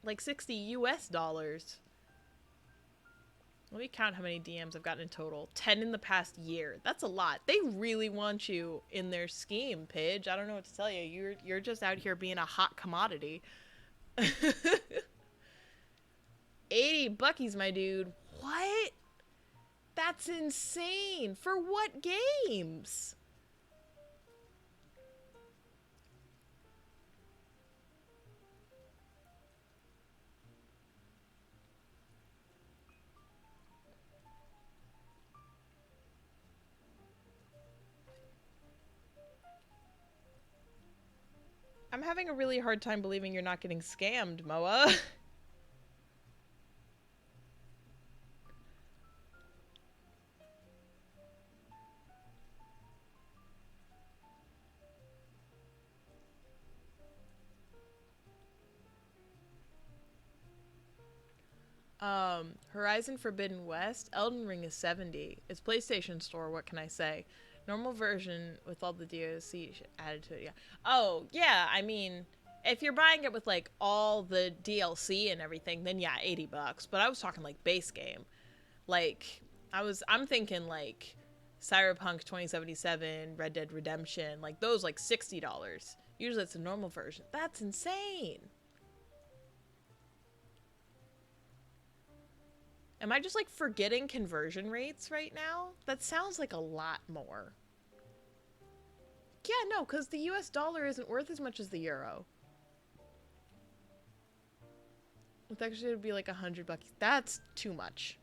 Like 60 US dollars. Let me count how many DMs I've gotten in total. 10 in the past year. That's a lot. They really want you in their scheme, Pidge. I don't know what to tell you. You're just out here being a hot commodity. 80 buckies, my dude. What? That's insane. For what games? I'm having a really hard time believing you're not getting scammed, Moa. Horizon Forbidden West, Elden Ring is 70. It's PlayStation Store, what can I say? Normal version with all the DLC added to it, yeah. Oh, yeah, I mean, if you're buying it with like all the DLC and everything, then yeah, 80 bucks. But I was talking like base game. Like I'm thinking like Cyberpunk 2077, Red Dead Redemption, like those like $60. Usually it's a normal version. That's insane. Am I just like forgetting conversion rates right now? That sounds like a lot more. Yeah, no, because the US dollar isn't worth as much as the euro. It's actually would be like 100 bucks. That's too much.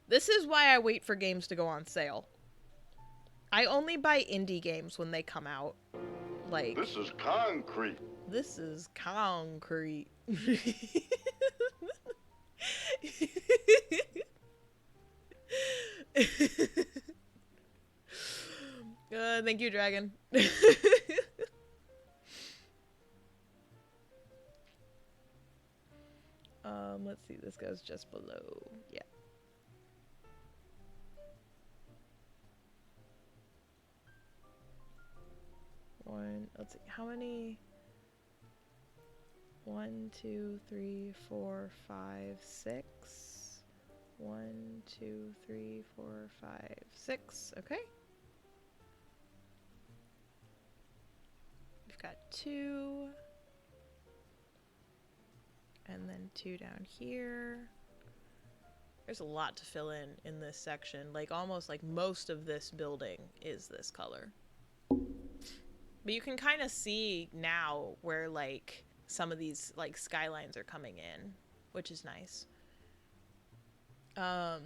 This is why I wait for games to go on sale. I only buy indie games when they come out. Like, This is concrete. this is concrete. Thank you, Dragon. Let's see. This goes just below. Yeah. Let's see. How many? 1, 2, 3, 4, 5, 6. 1, 2, 3, 4, 5, 6. Okay. We've got 2. And then 2 down here. There's a lot to fill in this section. Like, almost like most of this building is this color. But you can kind of see now where, like, some of these, like, skylines are coming in, which is nice. So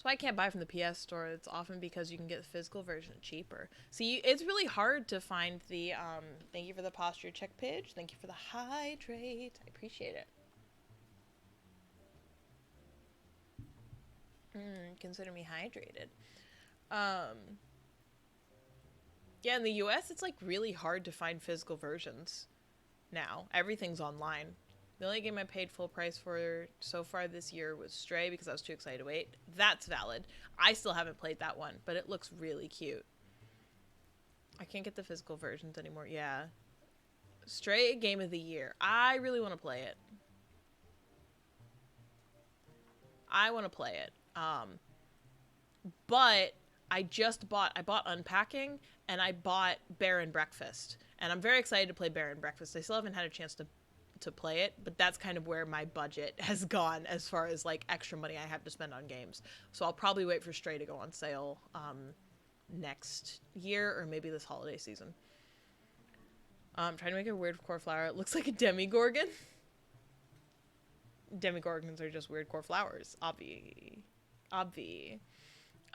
I can't buy from the PS store. It's often because you can get the physical version cheaper. See, it's really hard to find the, thank you for the posture check page. Thank you for the hydrate. I appreciate it. Consider me hydrated. Yeah, in the US, it's like really hard to find physical versions now. Everything's online. The only game I paid full price for so far this year was Stray because I was too excited to wait. That's valid. I still haven't played that one, but it looks really cute. I can't get the physical versions anymore. Yeah. Stray game of the year. I really want to play it. I want to play it. But I bought Unpacking and I bought Bear and Breakfast. And I'm very excited to play Bear and Breakfast. I still haven't had a chance to play it, but that's kind of where my budget has gone as far as like extra money I have to spend on games. So I'll probably wait for Stray to go on sale next year or maybe this holiday season. I'm trying to make a weird core flower. It looks like a demigorgon. Demigorgons are just weird core flowers. Obvi.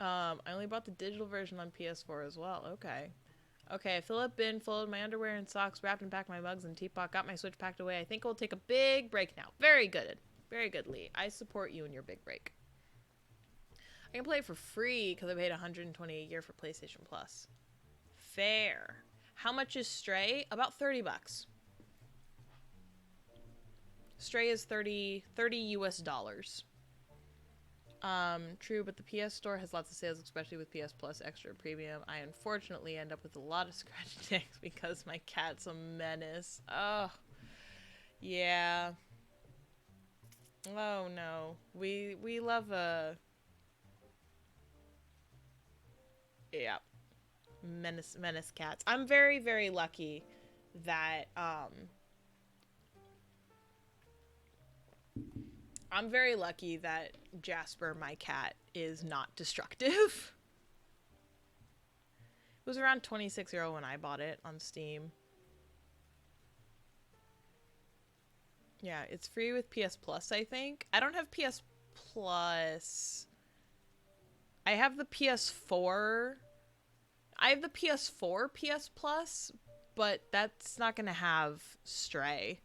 I only bought the digital version on PS4 as well. Okay. Okay, I fill up bin, folded my underwear and socks, wrapped and packed my mugs and teapot, got my Switch packed away. I think we'll take a big break now. Very good. Very good, Lee. I support you in your big break. I can play it for free because I paid $120 a year for PlayStation Plus. Fair. How much is Stray? About $30. Stray is $30 US dollars. True, but the PS Store has lots of sales, especially with PS Plus Extra Premium. I unfortunately end up with a lot of scratch ticks because my cat's a menace. Oh, yeah. Oh no, we love yeah, menace cats. I'm very lucky that Jasper, my cat, is not destructive. It was around €26 when I bought it on Steam. Yeah, it's free with PS Plus, I think. I don't have PS Plus. I have the PS4. I have the PS4 PS Plus, but that's not going to have Stray.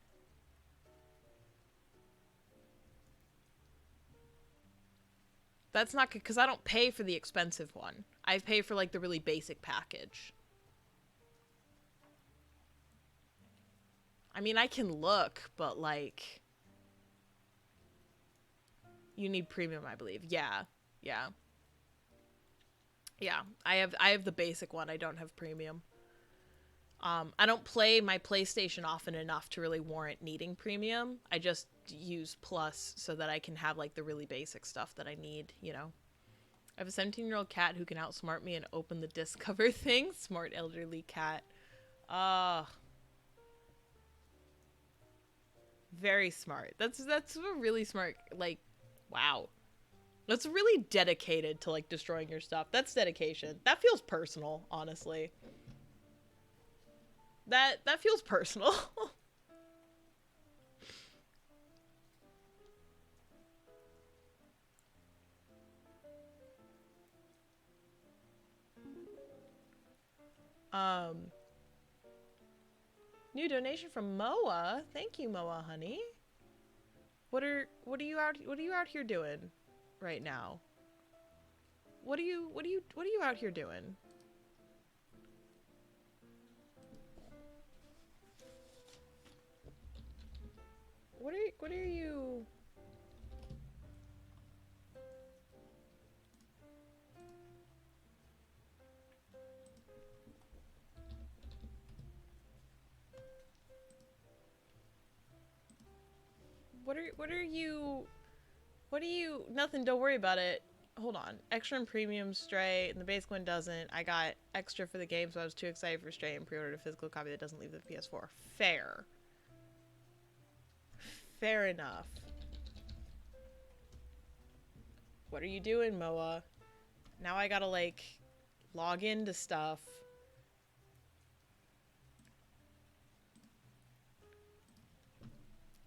That's not good because I don't pay for the expensive one. I pay for like the really basic package. I mean, I can look, but like you need premium, I believe. Yeah. I have the basic one. I don't have premium. I don't play my PlayStation often enough to really warrant needing premium. I just use Plus so that I can have like the really basic stuff that I need, you know. I have a 17-year-old cat who can outsmart me and open the disc cover thing. Smart elderly cat. Very smart. That's a really smart, like, wow. That's really dedicated to like destroying your stuff. That's dedication. That feels personal, honestly. That feels personal. New donation from Moa. Thank you, Moa, honey. What are you out here doing right now? What are you out here doing? What are you What are you What do you... Nothing, don't worry about it. Hold on. Extra and premium Stray, and the basic one doesn't. I got extra for the game, so I was too excited for Stray and pre-ordered a physical copy that doesn't leave the PS4. Fair. Fair enough. What are you doing, Moa? Now I gotta, like, log into stuff.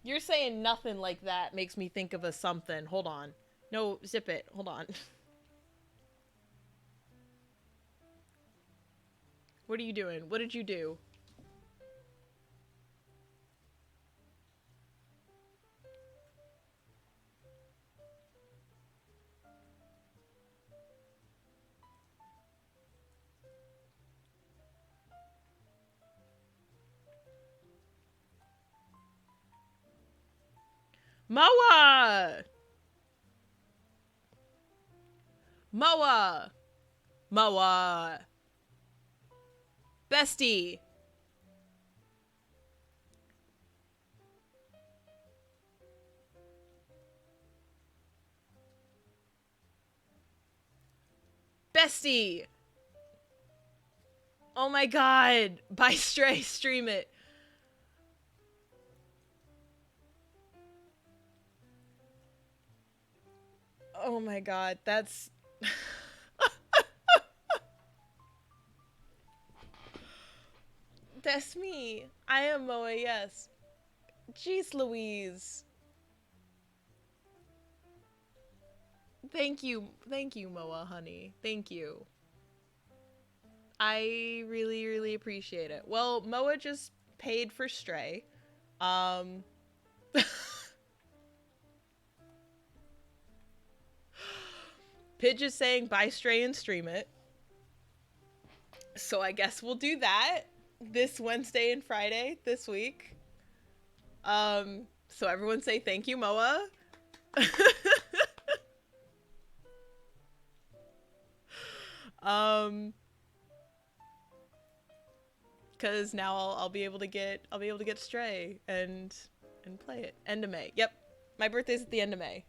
You're saying nothing like that makes me think of a something. Hold on. No, zip it. Hold on. What are you doing? What did you do? Moa! Moa! Moa! Bestie! Bestie! Oh my god! Buy Stray, stream it. Oh my god, that's... That's me. I am Moa, yes. Jeez Louise. Thank you, Moa, honey. Thank you. I really, really appreciate it. Well, Moa just paid for Stray. Pidge is saying buy Stray and stream it. So I guess we'll do that this Wednesday and Friday this week. So everyone say thank you, Moa. Cause now I'll be able to get Stray and play it. End of May. Yep. My birthday's at the end of May.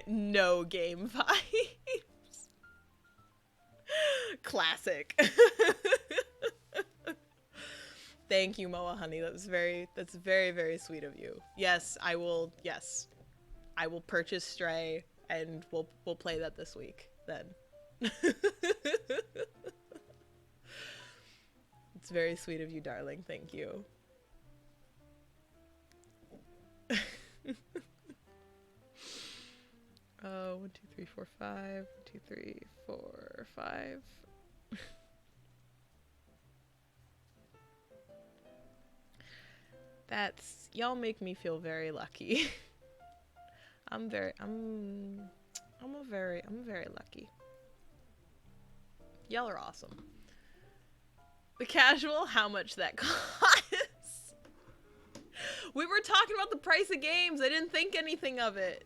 No game vibes. Classic. Thank you, Moa, honey. That's very, very sweet of you. Yes, I will purchase Stray and we'll play that this week then. It's very sweet of you, darling. Thank you. 1, 2, 3, 4, 5. 1, 2, 3, 4, 5. That's... Y'all make me feel very lucky. I'm very lucky. Y'all are awesome. The casual, how much that costs? We were talking about the price of games. I didn't think anything of it.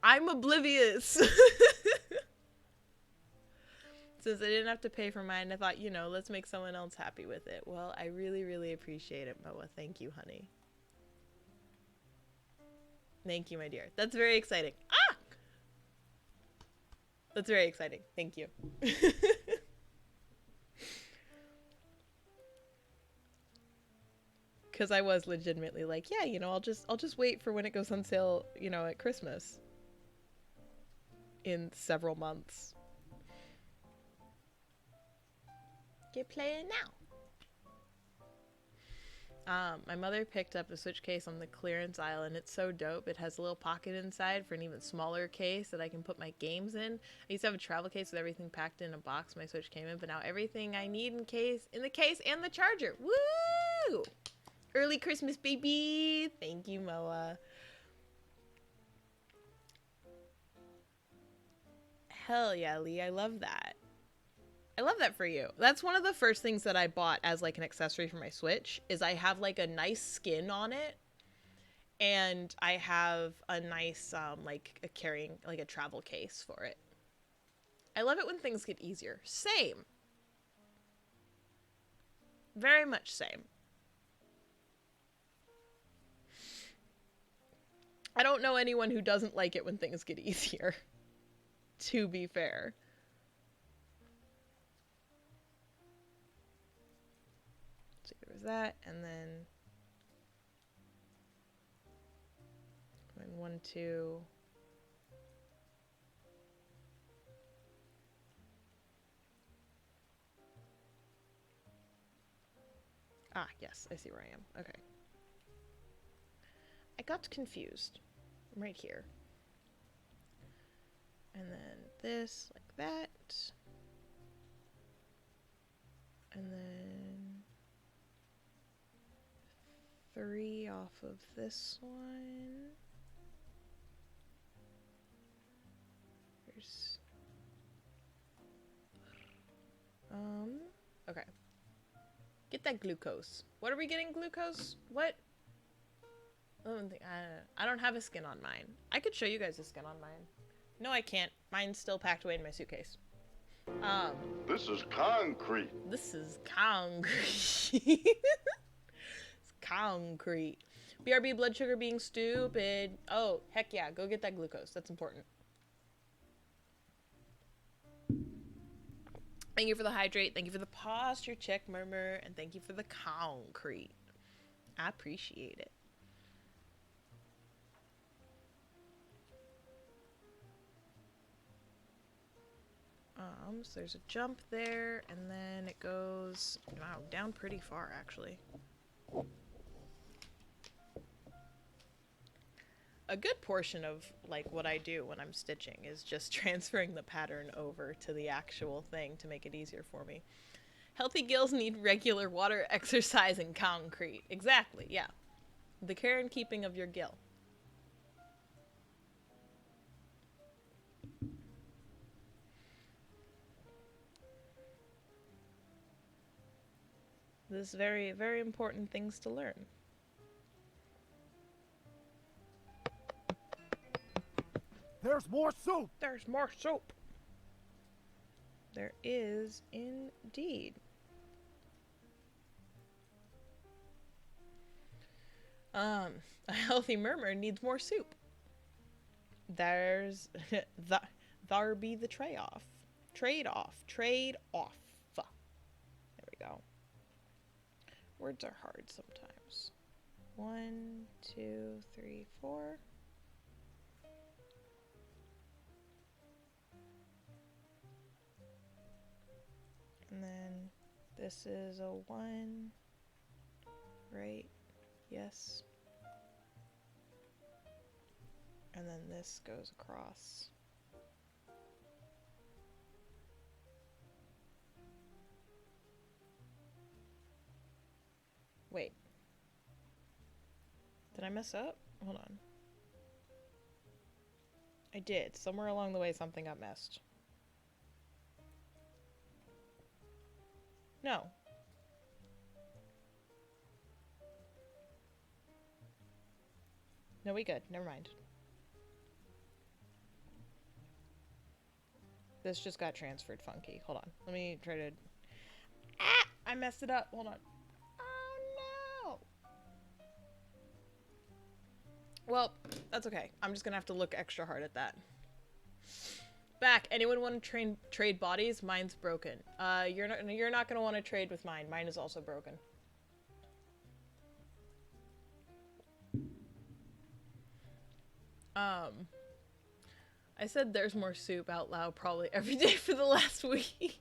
I'm oblivious. Since I didn't have to pay for mine, I thought, you know, let's make someone else happy with it. Well, I really, really appreciate it, Moa. Thank you, honey. Thank you, my dear. That's very exciting. Ah! That's very exciting. Thank you. Because I was legitimately like, yeah, you know, I'll just wait for when it goes on sale, you know, at Christmas. In several months. Get playing now. My mother picked up a Switch case on the clearance aisle, and it's so dope. It has a little pocket inside for an even smaller case that I can put my games in. I used to have a travel case with everything packed in a box my Switch came in, but now everything I need in the case and the charger. Woo! Early Christmas, baby! Thank you, Moa. Hell yeah, Lee. I love that. I love that for you. That's one of the first things that I bought as like an accessory for my Switch is I have like a nice skin on it, and I have a nice like a carrying like a travel case for it. I love it when things get easier. Same. Very much same. I don't know anyone who doesn't like it when things get easier. To be fair. So there was that, and then 1, 2. Ah, yes, I see where I am. Okay. I got confused. I'm right here. And then this, like that. And then 3 off of this one. There's... okay. Get that glucose. What are we getting glucose? What? I don't have a skin on mine. I could show you guys a skin on mine. No, I can't. Mine's still packed away in my suitcase. This is concrete. This is concrete. It's concrete. BRB blood sugar being stupid. Oh, heck yeah. Go get that glucose. That's important. Thank you for the hydrate. Thank you for the posture check, Murmur. And thank you for the concrete. I appreciate it. So there's a jump there, and then it goes, wow, down pretty far, actually. A good portion of, like, what I do when I'm stitching is just transferring the pattern over to the actual thing to make it easier for me. Healthy gills need regular water, exercise, and concrete. Exactly, yeah. The care and keeping of your gill. This is very, very important things to learn. There's more soup! There's more soap! There is indeed. A healthy murmur needs more soup. There's there be the trade-off. Trade-off. Trade-off. There we go. Words are hard sometimes. 1, 2, 3, 4. And then this is a 1. Right? Yes. And then this goes across. Wait. Did I mess up? Hold on. I did. Somewhere along the way something got messed. No. No, we good. Never mind. This just got transferred funky. Hold on. Let me try to... Ah! I messed it up. Hold on. Oh, no! Well, that's okay. I'm just gonna have to look extra hard at that. Back. Anyone want to trade bodies? Mine's broken. You're not gonna want to trade with mine. Mine is also broken. I said there's more soup out loud probably every day for the last week.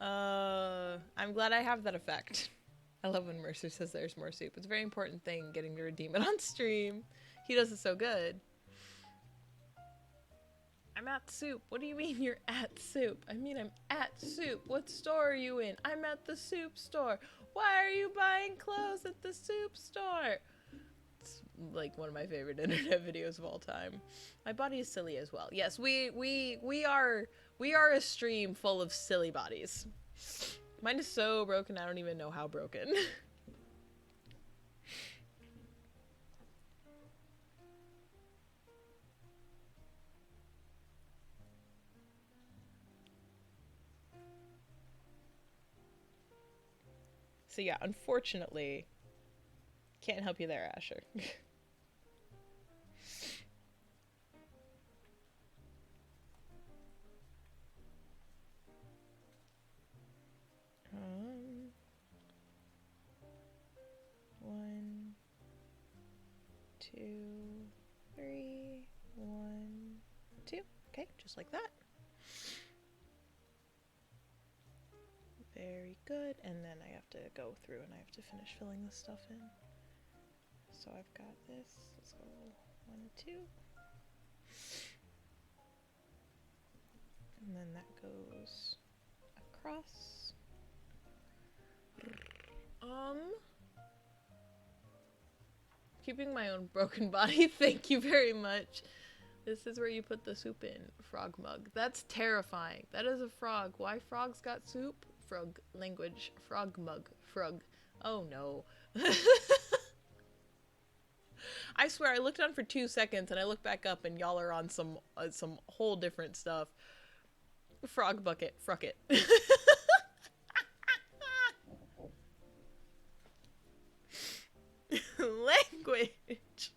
I'm glad I have that effect. I love when Mercer says there's more soup. It's a very important thing getting to redeem it on stream. He does it so good. I'm at soup. What do you mean you're at soup? I mean I'm at soup. What store are you in? I'm at the soup store. Why are you buying clothes at the soup store? like one of my favorite internet videos of all time. My body is silly as well. Yes, we are a stream full of silly bodies. Mine is so broken, I don't even know how broken. So yeah, unfortunately, can't help you there, Asher. One, two, three, one, two. Okay, just like that. Very good. And then I have to go through and I have to finish filling this stuff in. So I've got this. Let's go 1, 2. And then that goes across. Keeping my own broken body. Thank you very much. This is where you put the soup in. Frog mug. That's terrifying. That is a frog. Why frogs got soup? Frog language. Frog mug. Frog. Oh no. I swear I looked on for 2 seconds and I looked back up and y'all are on some whole different stuff. Frog bucket. Fruck it. Language.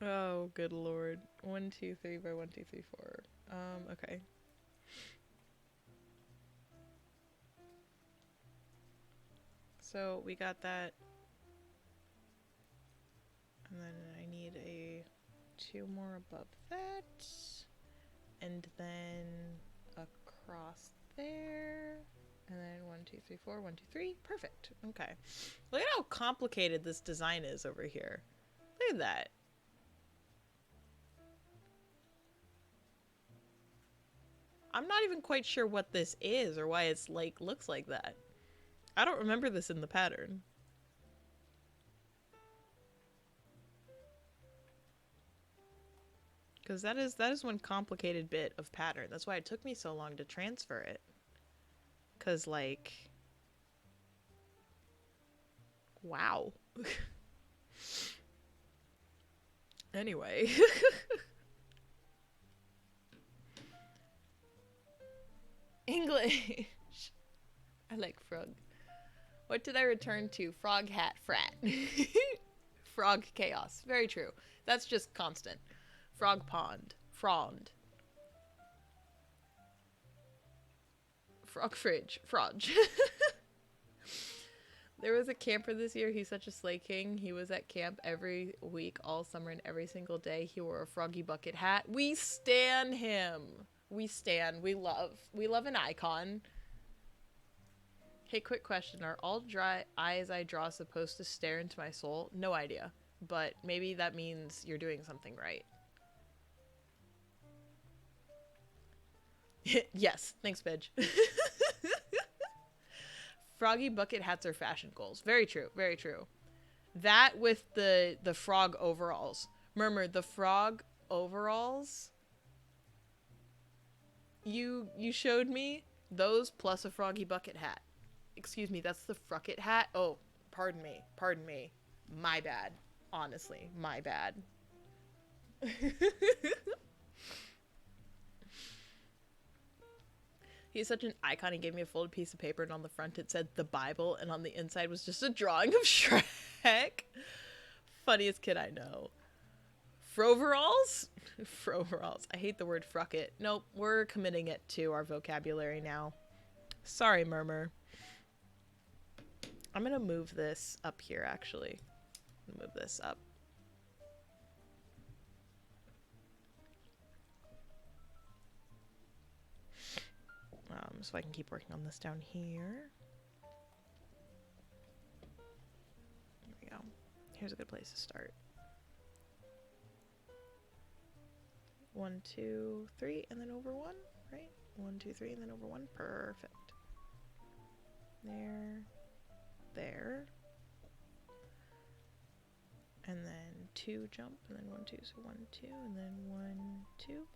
Oh, good lord. 1, 2, 3 by 1, 2, 3, 4. Okay. So we got that. And then I need 2 more above that. And then across there. And then 1, 2, 3, 4, 1, 2, 3. Perfect. Okay. Look at how complicated this design is over here. Look at that. I'm not even quite sure what this is or why it's like looks like that. I don't remember this in the pattern. Because that is one complicated bit of pattern. That's why it took me so long to transfer it. Because, like... Wow. Anyway. English. I like frog. What did I return to? Frog hat frat. Frog chaos. Very true. That's just constant. Frog pond. Frond. Frog fridge. Frog. There was a camper this year. He's such a slay king. He was at camp every week, all summer, and every single day. He wore a froggy bucket hat. We stan him. We stan. We love. We love an icon. Hey, quick question. Are all dry eyes I draw supposed to stare into my soul? No idea. But maybe that means you're doing something right. Yes. Thanks, Bidge. Froggy bucket hats are fashion goals. Very true. Very true. That with the frog overalls. Murmur, the frog overalls you showed me, those plus a froggy bucket hat. Excuse me, that's the frucket hat? Oh, pardon me. Pardon me. My bad. Honestly, my bad. He's such an icon. He gave me a folded piece of paper, and on the front it said the Bible, and on the inside was just a drawing of Shrek. Funniest kid I know. Froveralls? Froveralls. I hate the word frucket. Nope, we're committing it to our vocabulary now. Sorry, Murmur. I'm gonna move this up here, actually. Move this up. So I can keep working on this down here. There we go. Here's a good place to start. 1, 2, 3, and then over 1, right? 1, 2, 3, and then over 1. Perfect. There. There. And then 2 jump, and then 1, 2. So 1, 2, and then 1, 2.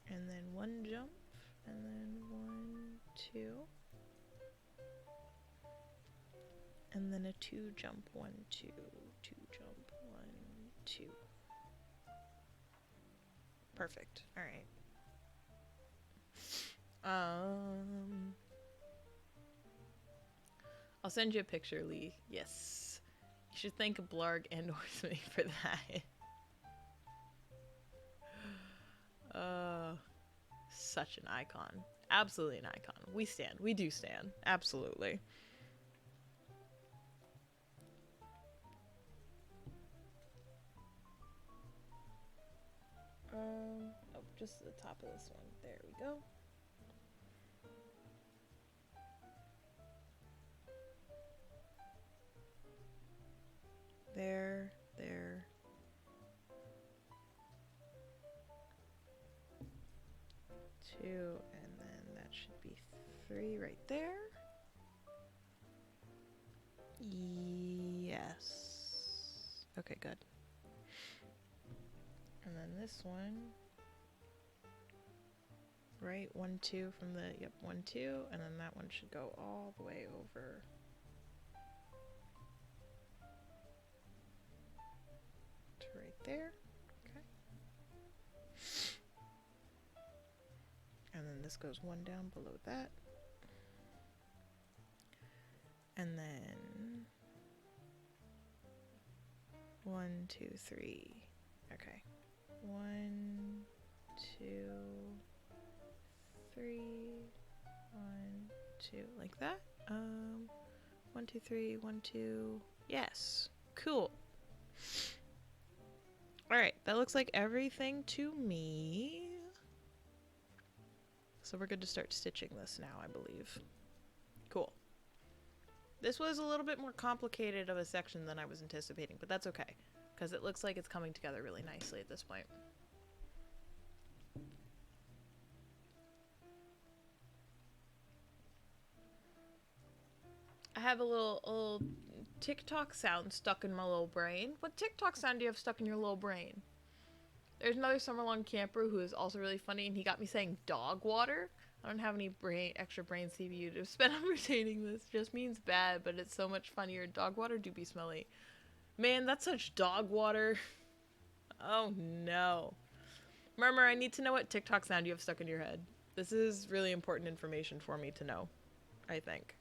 And then 1 jump, and then 1, 2. And then a 2 jump, 1, 2, 2 jump, 1, 2. Perfect. All right. I'll send you a picture, Lee. Yes. You should thank Blarg endorse me for that. Such an icon. Absolutely an icon. We stand. We do stand. Absolutely. Oh, just the top of this one. There we go. There, there. Two, and then that should be 3 right there. Yes. Okay, good. And then this one. Right, 1, 2 from the, yep, 1, 2, and then that one should go all the way over to right there. Okay. And then this goes 1 down below that. And then 1, 2, 3. Okay. 1, 2, 3, 1, 2, like that. 1, 2, 3, 1, 2. Yes. Cool. Alright, that looks like everything to me. So we're good to start stitching this now, I believe. Cool. This was a little bit more complicated of a section than I was anticipating, but that's okay, because it looks like it's coming together really nicely at this point. I have a little TikTok sound stuck in my little brain. What TikTok sound do you have stuck in your little brain? There's another summer-long camper who is also really funny, and he got me saying dog water. I don't have any extra brain CPU to spend on retaining this. Just means bad, but it's so much funnier. Dog water do be smelly. Man, that's such dog water. Oh no. Murmur, I need to know what TikTok sound you have stuck in your head. This is really important information for me to know, I think.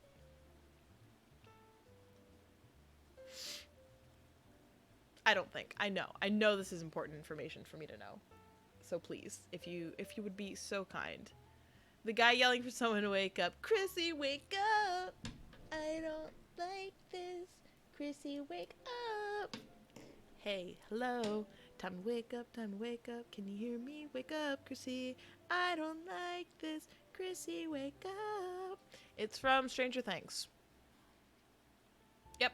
I don't think. I know. I know this is important information for me to know. So please, if you would be so kind. The guy yelling for someone to wake up. Chrissy, wake up! I don't like this. Chrissy, wake up! Hey, hello. Time to wake up, time to wake up. Can you hear me? Wake up, Chrissy. I don't like this. Chrissy, wake up. It's from Stranger Things. Yep.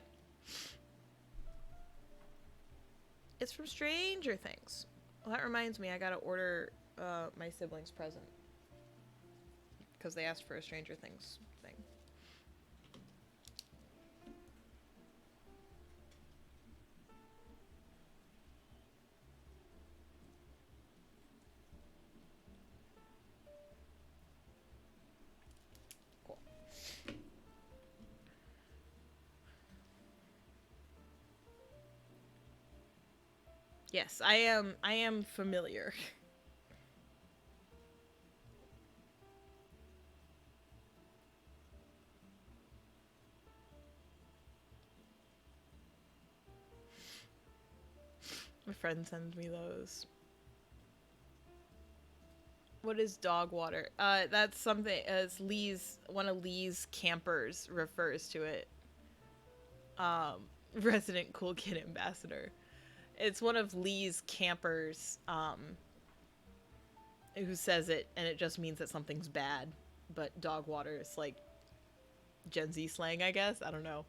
It's from Stranger Things. Well, that reminds me, I gotta order my siblings' present. Because they asked for a Stranger Things thing. Cool. Yes, I am familiar. My friend sends me those. What is dog water? That's something as one of Lee's campers refers to it. Resident Cool Kid Ambassador. It's one of Lee's campers, who says it, and it just means that something's bad. But dog water is like Gen Z slang, I guess. I don't know.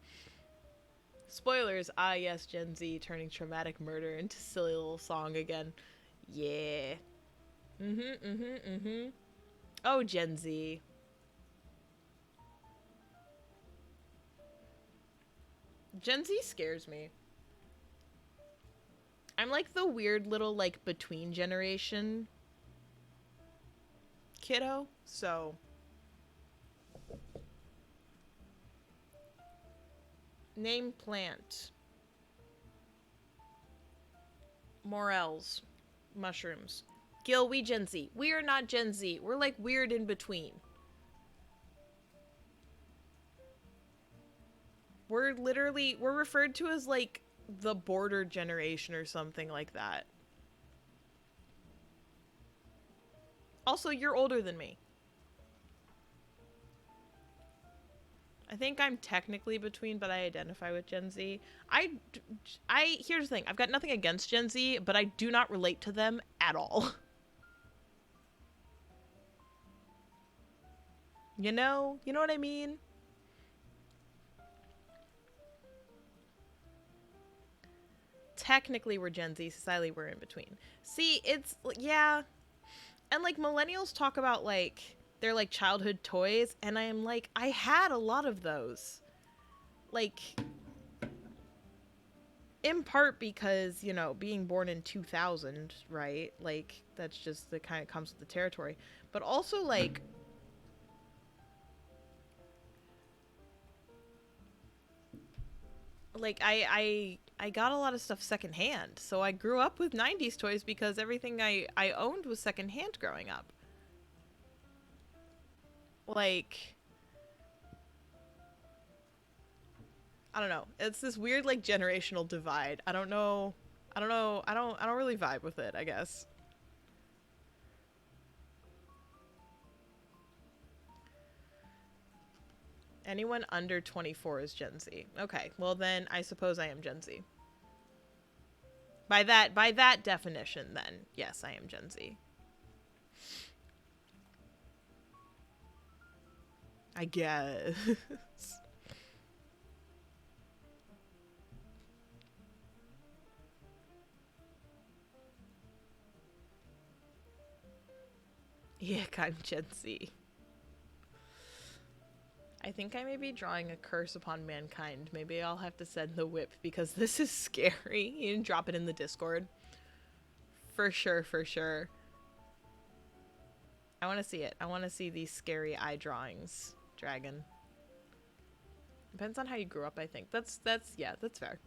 Spoilers, yes, Gen Z turning traumatic murder into silly little song again. Yeah. Oh, Gen Z. Gen Z scares me. I'm like the weird little, like, between generation kiddo, so... Name plant. Morels. Mushrooms. Gil, we Gen Z. We are not Gen Z. We're like weird in between. We're referred to as like the border generation or something like that. Also, you're older than me. I think I'm technically between, but I identify with Gen Z. Here's the thing. I've got nothing against Gen Z, but I do not relate to them at all. You know what I mean? Technically, we're Gen Z. Societally, we're in between. See, it's, yeah. And, like, millennials talk about, like, their, like, childhood toys, and I am like, I had a lot of those. Like, in part because, you know, being born in 2000, right? Like, that's just the kind of comes with the territory. But also, like... Like, I got a lot of stuff secondhand, so I grew up with 90s toys because everything I owned was secondhand growing up. Like, I don't know. It's this weird, like, generational divide. I don't really vibe with it, I guess. Anyone under 24 is Gen Z. Okay, well then I suppose I am Gen Z. By that definition, then, yes, I am Gen Z. I guess. Yeah, I'm Gen Z. I think I may be drawing a curse upon mankind. Maybe I'll have to send the whip because this is scary. You can drop it in the Discord. For sure, for sure. I want to see it. I want to see these scary eye drawings. Dragon. Depends on how you grew up, I think. That's fair.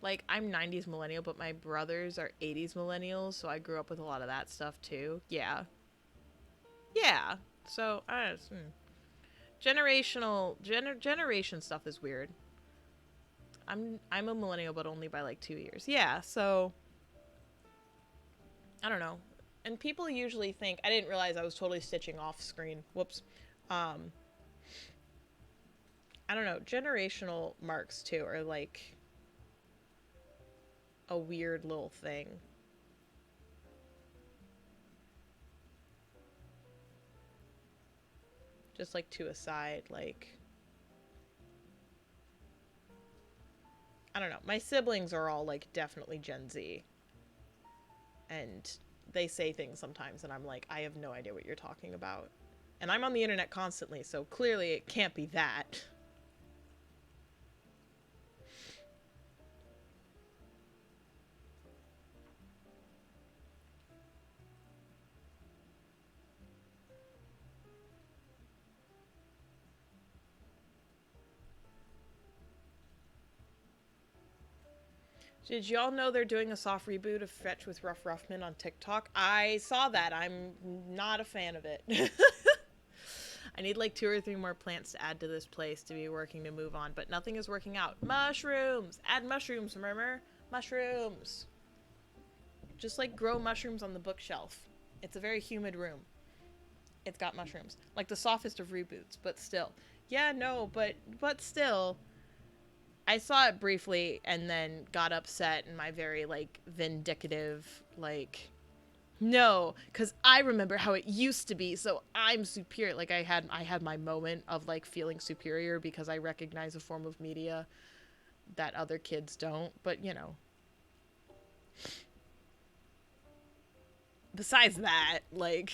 Like, I'm 90s millennial, but my brothers are 80s millennials, so I grew up with a lot of that stuff, too. Yeah. Yeah. So, generation stuff is weird. I'm a millennial, but only by, like, 2 years. Yeah, so... I don't know. And people usually think... I didn't realize I was totally stitching off screen. Whoops. I don't know. Generational marks, too, are, like... a weird little thing. Just, like, to a side, like... I don't know. My siblings are all, like, definitely Gen Z. And they say things sometimes, and I'm like, I have no idea what you're talking about. And I'm on the internet constantly, so clearly it can't be that. Did y'all know they're doing a soft reboot of Fetch with Rough Ruffman on TikTok? I saw that. I'm not a fan of it. I need like 2 or 3 more plants to add to this place to be working to move on, but nothing is working out. Mushrooms! Add mushrooms, remember? Mushrooms! Just like grow mushrooms on the bookshelf. It's a very humid room. It's got mushrooms. Like the softest of reboots, but still. Yeah, no, but still... I saw it briefly and then got upset in my very, like, vindicative, like, No, because I remember how it used to be, so I'm superior. Like I had my moment of like feeling superior because I recognize a form of media that other kids don't. But you know, besides that, like,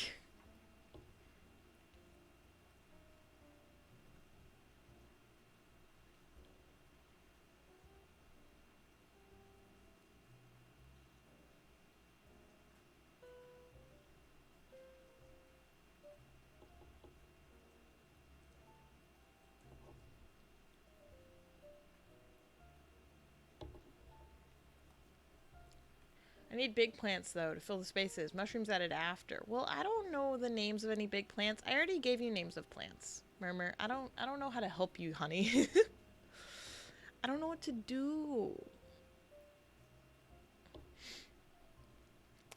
I need big plants though to fill the spaces. Mushrooms added after. Well, I don't know the names of any big plants. I already gave you names of plants. Murmur, I don't know how to help you, honey. I don't know what to do.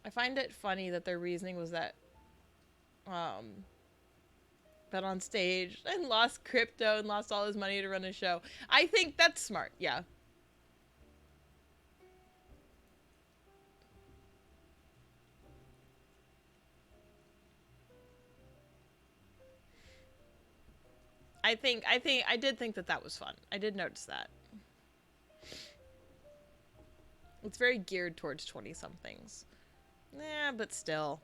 I find it funny that their reasoning was that bet on stage and lost crypto and lost all his money to run a show. I think that's smart. Yeah. I did think that that was fun. I did notice that. It's very geared towards 20 somethings. Yeah, but still.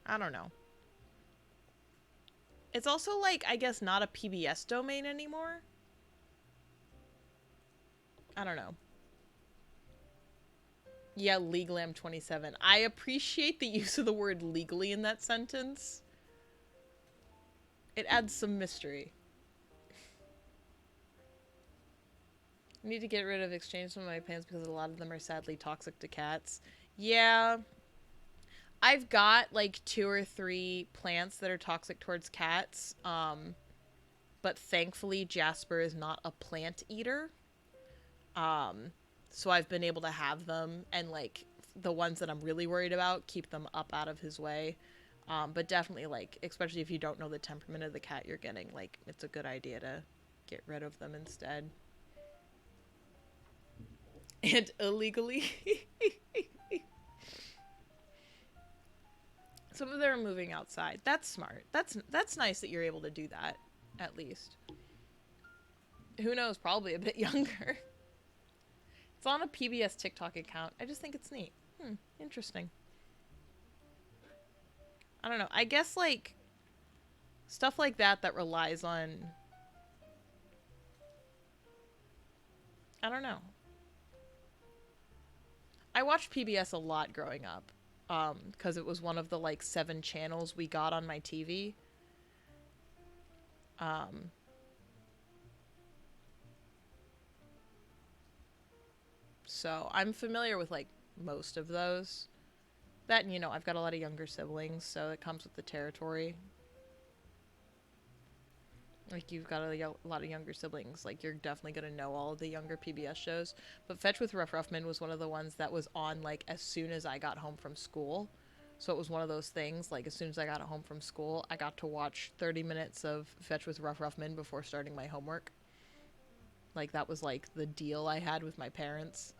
I don't know. It's also like, I guess, not a PBS domain anymore. I don't know. Yeah, Leglam 27. I appreciate the use of the word legally in that sentence. It adds some mystery. I need to get rid of exchange some of my plants because a lot of them are sadly toxic to cats. Yeah. I've got like 2 or 3 plants that are toxic towards cats. But thankfully Jasper is not a plant eater. So I've been able to have them, and like the ones that I'm really worried about, keep them up out of his way. But definitely, like, especially if you don't know the temperament of the cat you're getting, like, it's a good idea to get rid of them instead. And illegally. Some of them are moving outside. That's smart. That's nice that you're able to do that, at least. Who knows? Probably a bit younger. It's on a PBS TikTok account. I just think it's neat. Interesting. I don't know. I guess, like, stuff like that that relies on... I don't know. I watched PBS a lot growing up. Because it was one of the, like, 7 channels we got on my TV. So I'm familiar with, like, most of those. That, and, you know, I've got a lot of younger siblings, so it comes with the territory. Like, you've got a lot of younger siblings. Like, you're definitely going to know all of the younger PBS shows. But Fetch with Rough Ruffman was one of the ones that was on, like, as soon as I got home from school. So it was one of those things, like, as soon as I got home from school, I got to watch 30 minutes of Fetch with Rough Ruffman before starting my homework. Like, that was, like, the deal I had with my parents.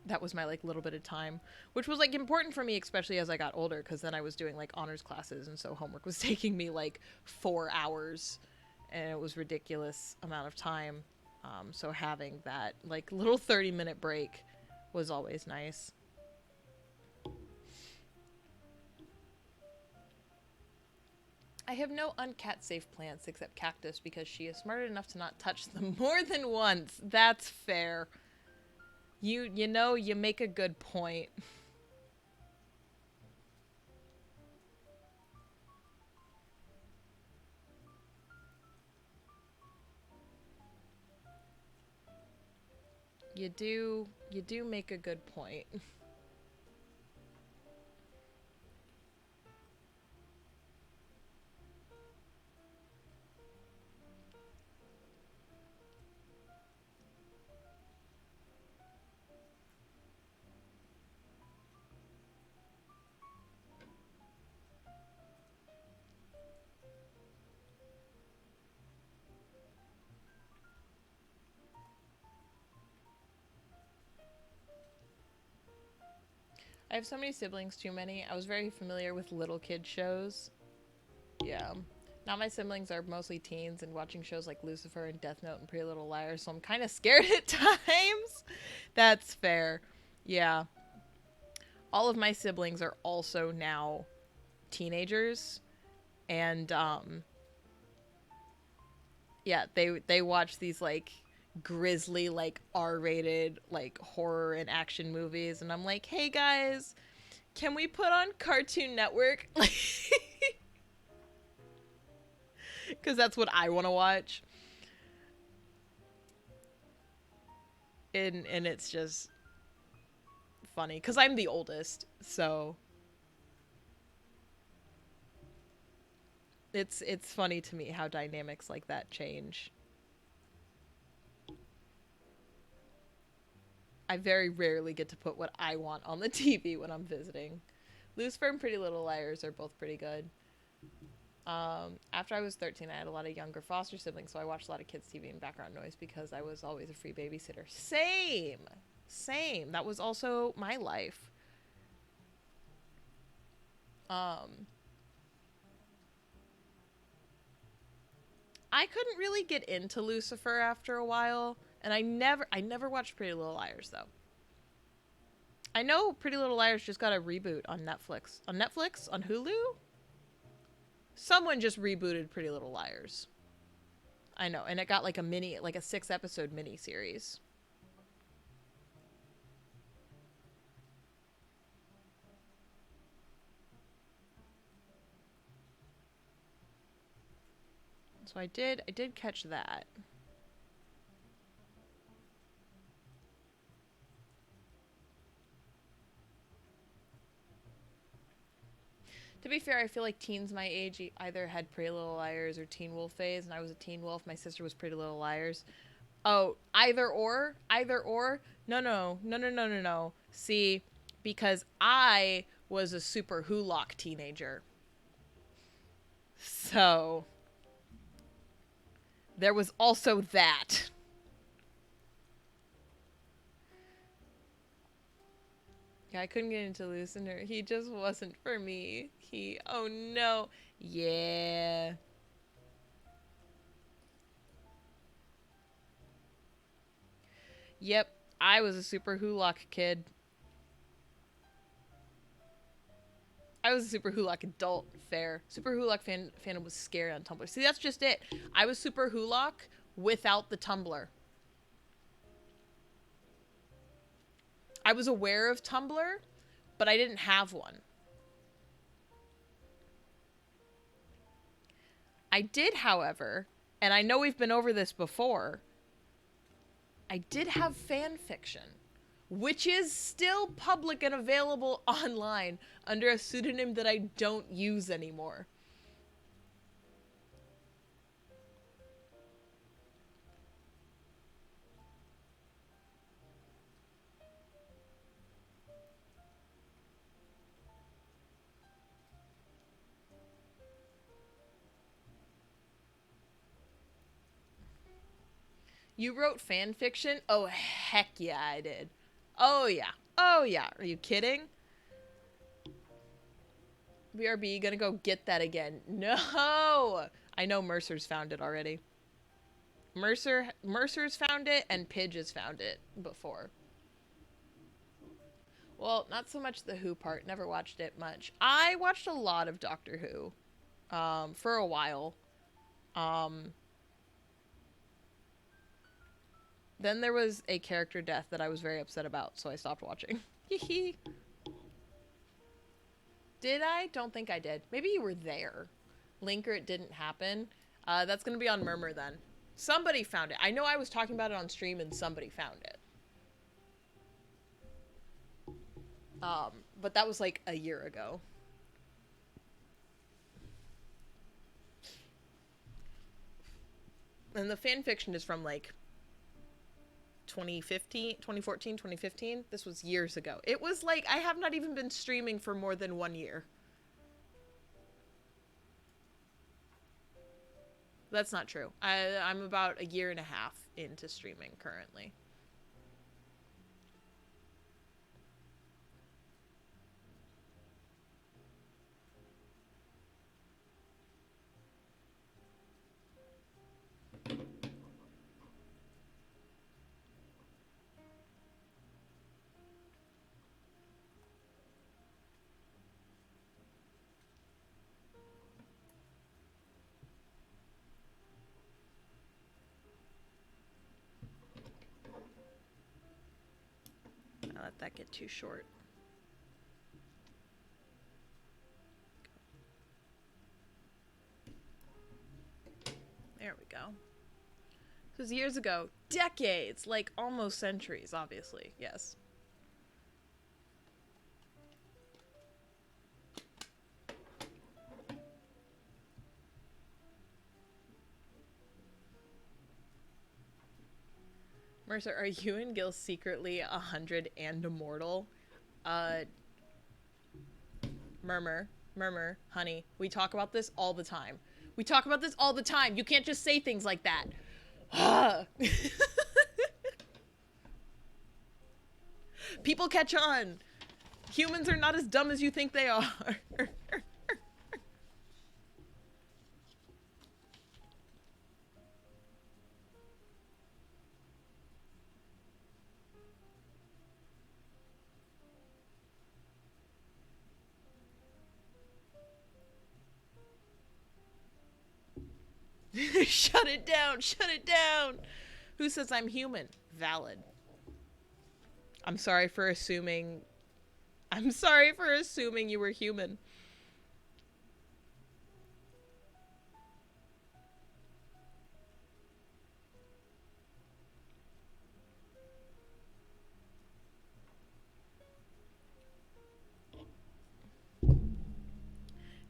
That was my, like, little bit of time, which was, like, important for me, especially as I got older, because then I was doing, like, honors classes, and so homework was taking me, like, 4 hours, and it was ridiculous amount of time. So having that, like, little 30-minute break was always nice. I have no uncat-safe plants except cactus because she is smart enough to not touch them more than once. That's fair. You know, you make a good point. You do make a good point. I have so many siblings, too many. I was very familiar with little kid shows. Yeah. Now my siblings are mostly teens and watching shows like Lucifer and Death Note and Pretty Little Liars, so I'm kind of scared at times. That's fair. Yeah. All of my siblings are also now teenagers, and yeah, they watch these like grisly like R-rated like horror and action movies, and I'm like, "Hey guys, can we put on Cartoon Network?" Cuz that's what I want to watch. And it's just funny cuz I'm the oldest, so it's funny to me how dynamics like that change. I very rarely get to put what I want on the TV when I'm visiting. Lucifer and Pretty Little Liars are both pretty good. After I was 13, I had a lot of younger foster siblings, so I watched a lot of kids' TV and background noise because I was always a free babysitter. Same. That was also my life. I couldn't really get into Lucifer after a while, and I never watched Pretty Little Liars though. I know Pretty Little Liars just got a reboot on Netflix. On Netflix? On Hulu? Someone just rebooted Pretty Little Liars. I know, and it got like a 6-episode mini series. So I did catch that. To be fair, I feel like teens my age either had Pretty Little Liars or Teen Wolf phase, and I was a Teen Wolf. My sister was Pretty Little Liars. Oh, either or? No. See, because I was a super Hulock teenager. So, there was also that. Yeah, I couldn't get into Luciner. He just wasn't for me. Oh no. Yeah. Yep, I was a super Hulock kid. I was a super Hulock adult. Fair. Super Hulock fandom was scary on Tumblr. See, that's just it. I was super Hulock without the Tumblr. I was aware of Tumblr, but I didn't have one. I did, however, and I know we've been over this before, I did have fan fiction, which is still public and available online under a pseudonym that I don't use anymore. You wrote fan fiction? Oh, heck yeah, I did. Oh, yeah. Oh, yeah. Are you kidding? BRB, gonna go get that again. No! I know Mercer's found it already. Mercer's found it, and Pidge has found it before. Well, not so much the Who part. Never watched it much. I watched a lot of Doctor Who. For a while. Then there was a character death that I was very upset about, so I stopped watching. Hee. Did I? Don't think I did. Maybe you were there. Linker, it didn't happen. That's gonna be on Murmur then. Somebody found it. I know I was talking about it on stream and somebody found it. But that was like a year ago. And the fan fiction is from like 2014, 2015. This was years ago. It was like, I have not even been streaming for more than 1 year. That's not true. I'm about a year and a half into streaming currently. let that get too short. There we go. This was years ago. Decades! Like, almost centuries, obviously. Yes. Mercer, are you and Gil secretly 100 and immortal? Murmur, honey, we talk about this all the time. We talk about this all the time. You can't just say things like that. People catch on. Humans are not as dumb as you think they are. Shut it down, shut it down. Who says I'm human? Valid. I'm sorry for assuming you were human.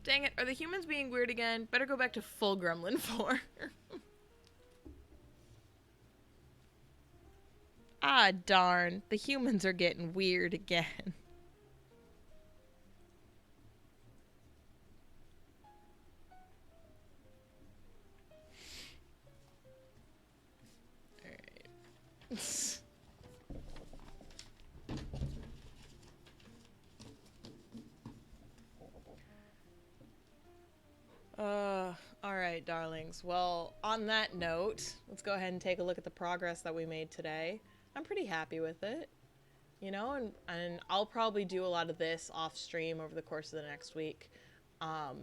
Dang it, are the humans being weird again? Better go back to full gremlin 4. Ah, darn. The humans are getting weird again. Alright. Alright, darlings. Well, on that note, let's go ahead and take a look at the progress that we made today. I'm pretty happy with it. You know, and I'll probably do a lot of this off stream over the course of the next week. But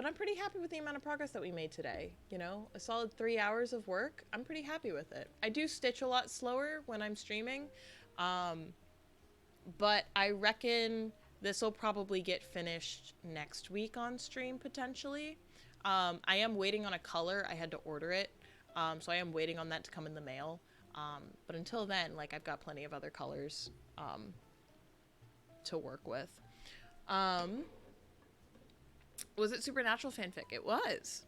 I'm pretty happy with the amount of progress that we made today. You know, a solid 3 hours of work. I'm pretty happy with it. I do stitch a lot slower when I'm streaming. But I reckon this will probably get finished next week on stream, potentially. I am waiting on a color. I had to order it. So I am waiting on that to come in the mail. But until then, like, I've got plenty of other colors to work with. Was it Supernatural fanfic? It was.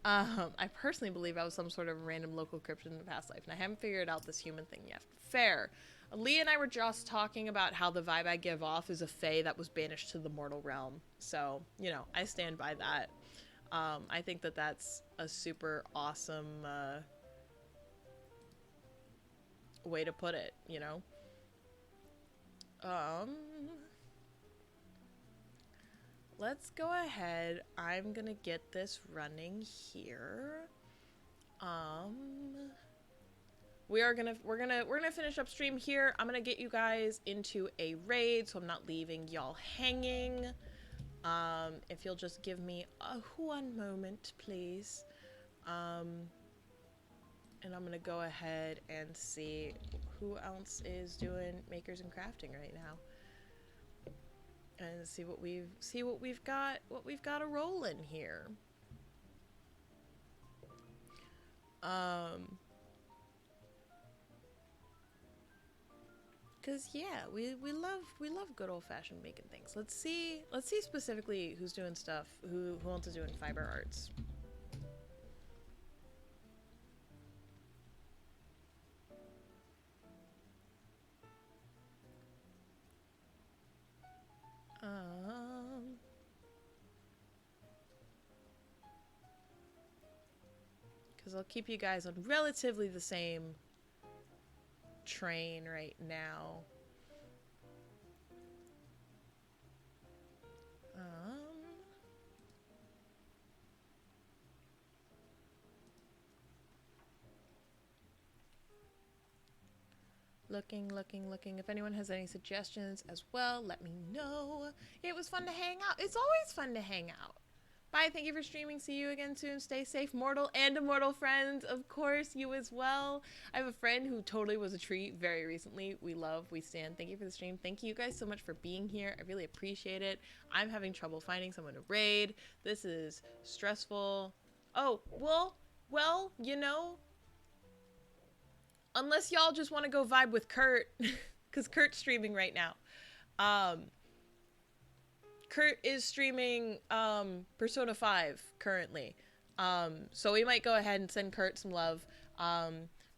I personally believe I was some sort of random local cryptid in the past life, and I haven't figured out this human thing yet. Fair. Leah and I were just talking about how the vibe I give off is a fae that was banished to the mortal realm. So, you know, I stand by that. I think that that's a super awesome way to put it, you know? Let's go ahead. I'm gonna get this running here. We're gonna finish up stream here. I'm gonna get you guys into a raid, so I'm not leaving y'all hanging. If you'll just give me one moment, please. And I'm gonna go ahead and see who else is doing makers and crafting right now, and see what we've got a roll in here. Cause yeah, we love good old-fashioned making things. Let's see specifically who's doing stuff, who wants to do in fiber arts. Because I'll keep you guys on relatively the same train right now. Looking. If anyone has any suggestions as well, let me know. It was fun to hang out. It's always fun to hang out. Bye. Thank you for streaming. See you again soon. Stay safe, mortal and immortal friends. Of course, you as well. I have a friend who totally was a treat very recently. We love, we stand. Thank you for the stream. Thank you guys so much for being here. I really appreciate it. I'm having trouble finding someone to raid. This is stressful. Oh, well, you know, unless y'all just want to go vibe with Kurt, because Kurt's streaming right now. Kurt is streaming Persona 5 currently. So we might go ahead and send Kurt some love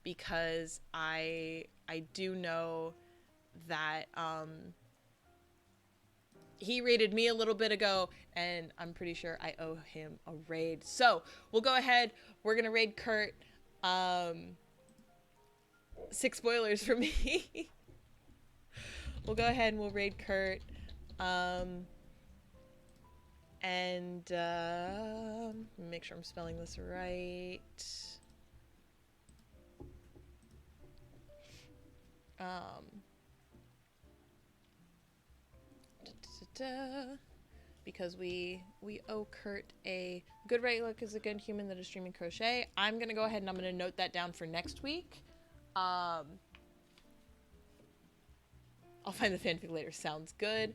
because I do know that he raided me a little bit ago, and I'm pretty sure I owe him a raid. So we'll go ahead. We're going to raid Kurt. 6 spoilers for me. We'll go ahead and we'll raid Kurt. And make sure I'm spelling this right. Because we owe Kurt a good right look as a good human that is streaming crochet. I'm gonna go ahead and I'm gonna note that down for next week. I'll find the fanfic later. Sounds good.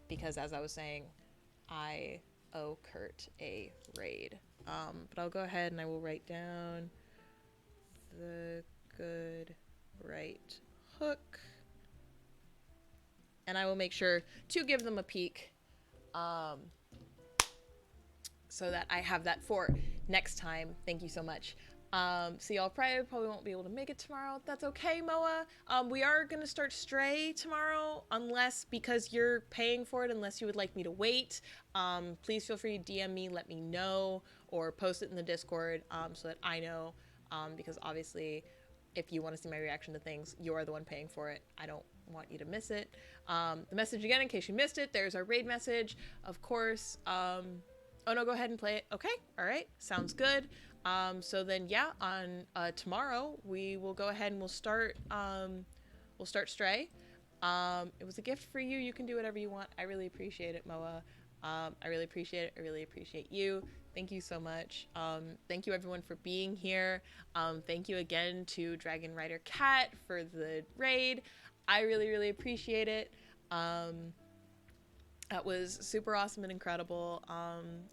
Because as I was saying, I owe Kurt a raid. But I'll go ahead and I will write down the good right hook. And I will make sure to give them a peek. So that I have that for next time. Thank you so much. So y'all probably won't be able to make it tomorrow. That's okay, Moa. We are gonna start Stray tomorrow, unless, because you're paying for it, unless you would like me to wait. Please feel free to DM me, let me know, or post it in the Discord, so that I know, because obviously, if you want to see my reaction to things, you're the one paying for it. I don't want you to miss it. The message again, in case you missed it, there's our raid message, of course. Oh no, go ahead and play it. Okay, all right, sounds good. So then, yeah, on tomorrow we will go ahead and we'll start Stray. It was a gift for you. You can do whatever you want. I really appreciate it, Moa. I really appreciate it. I really appreciate you. Thank you so much. Thank you everyone for being here. Thank you again to Dragon Rider Cat for the raid. I really, really appreciate it. That was super awesome and incredible.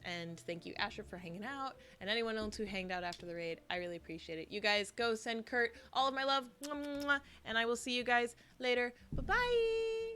And thank you, Asher, for hanging out. And anyone else who hanged out after the raid, I really appreciate it. You guys go send Kurt all of my love. And I will see you guys later. Bye-bye.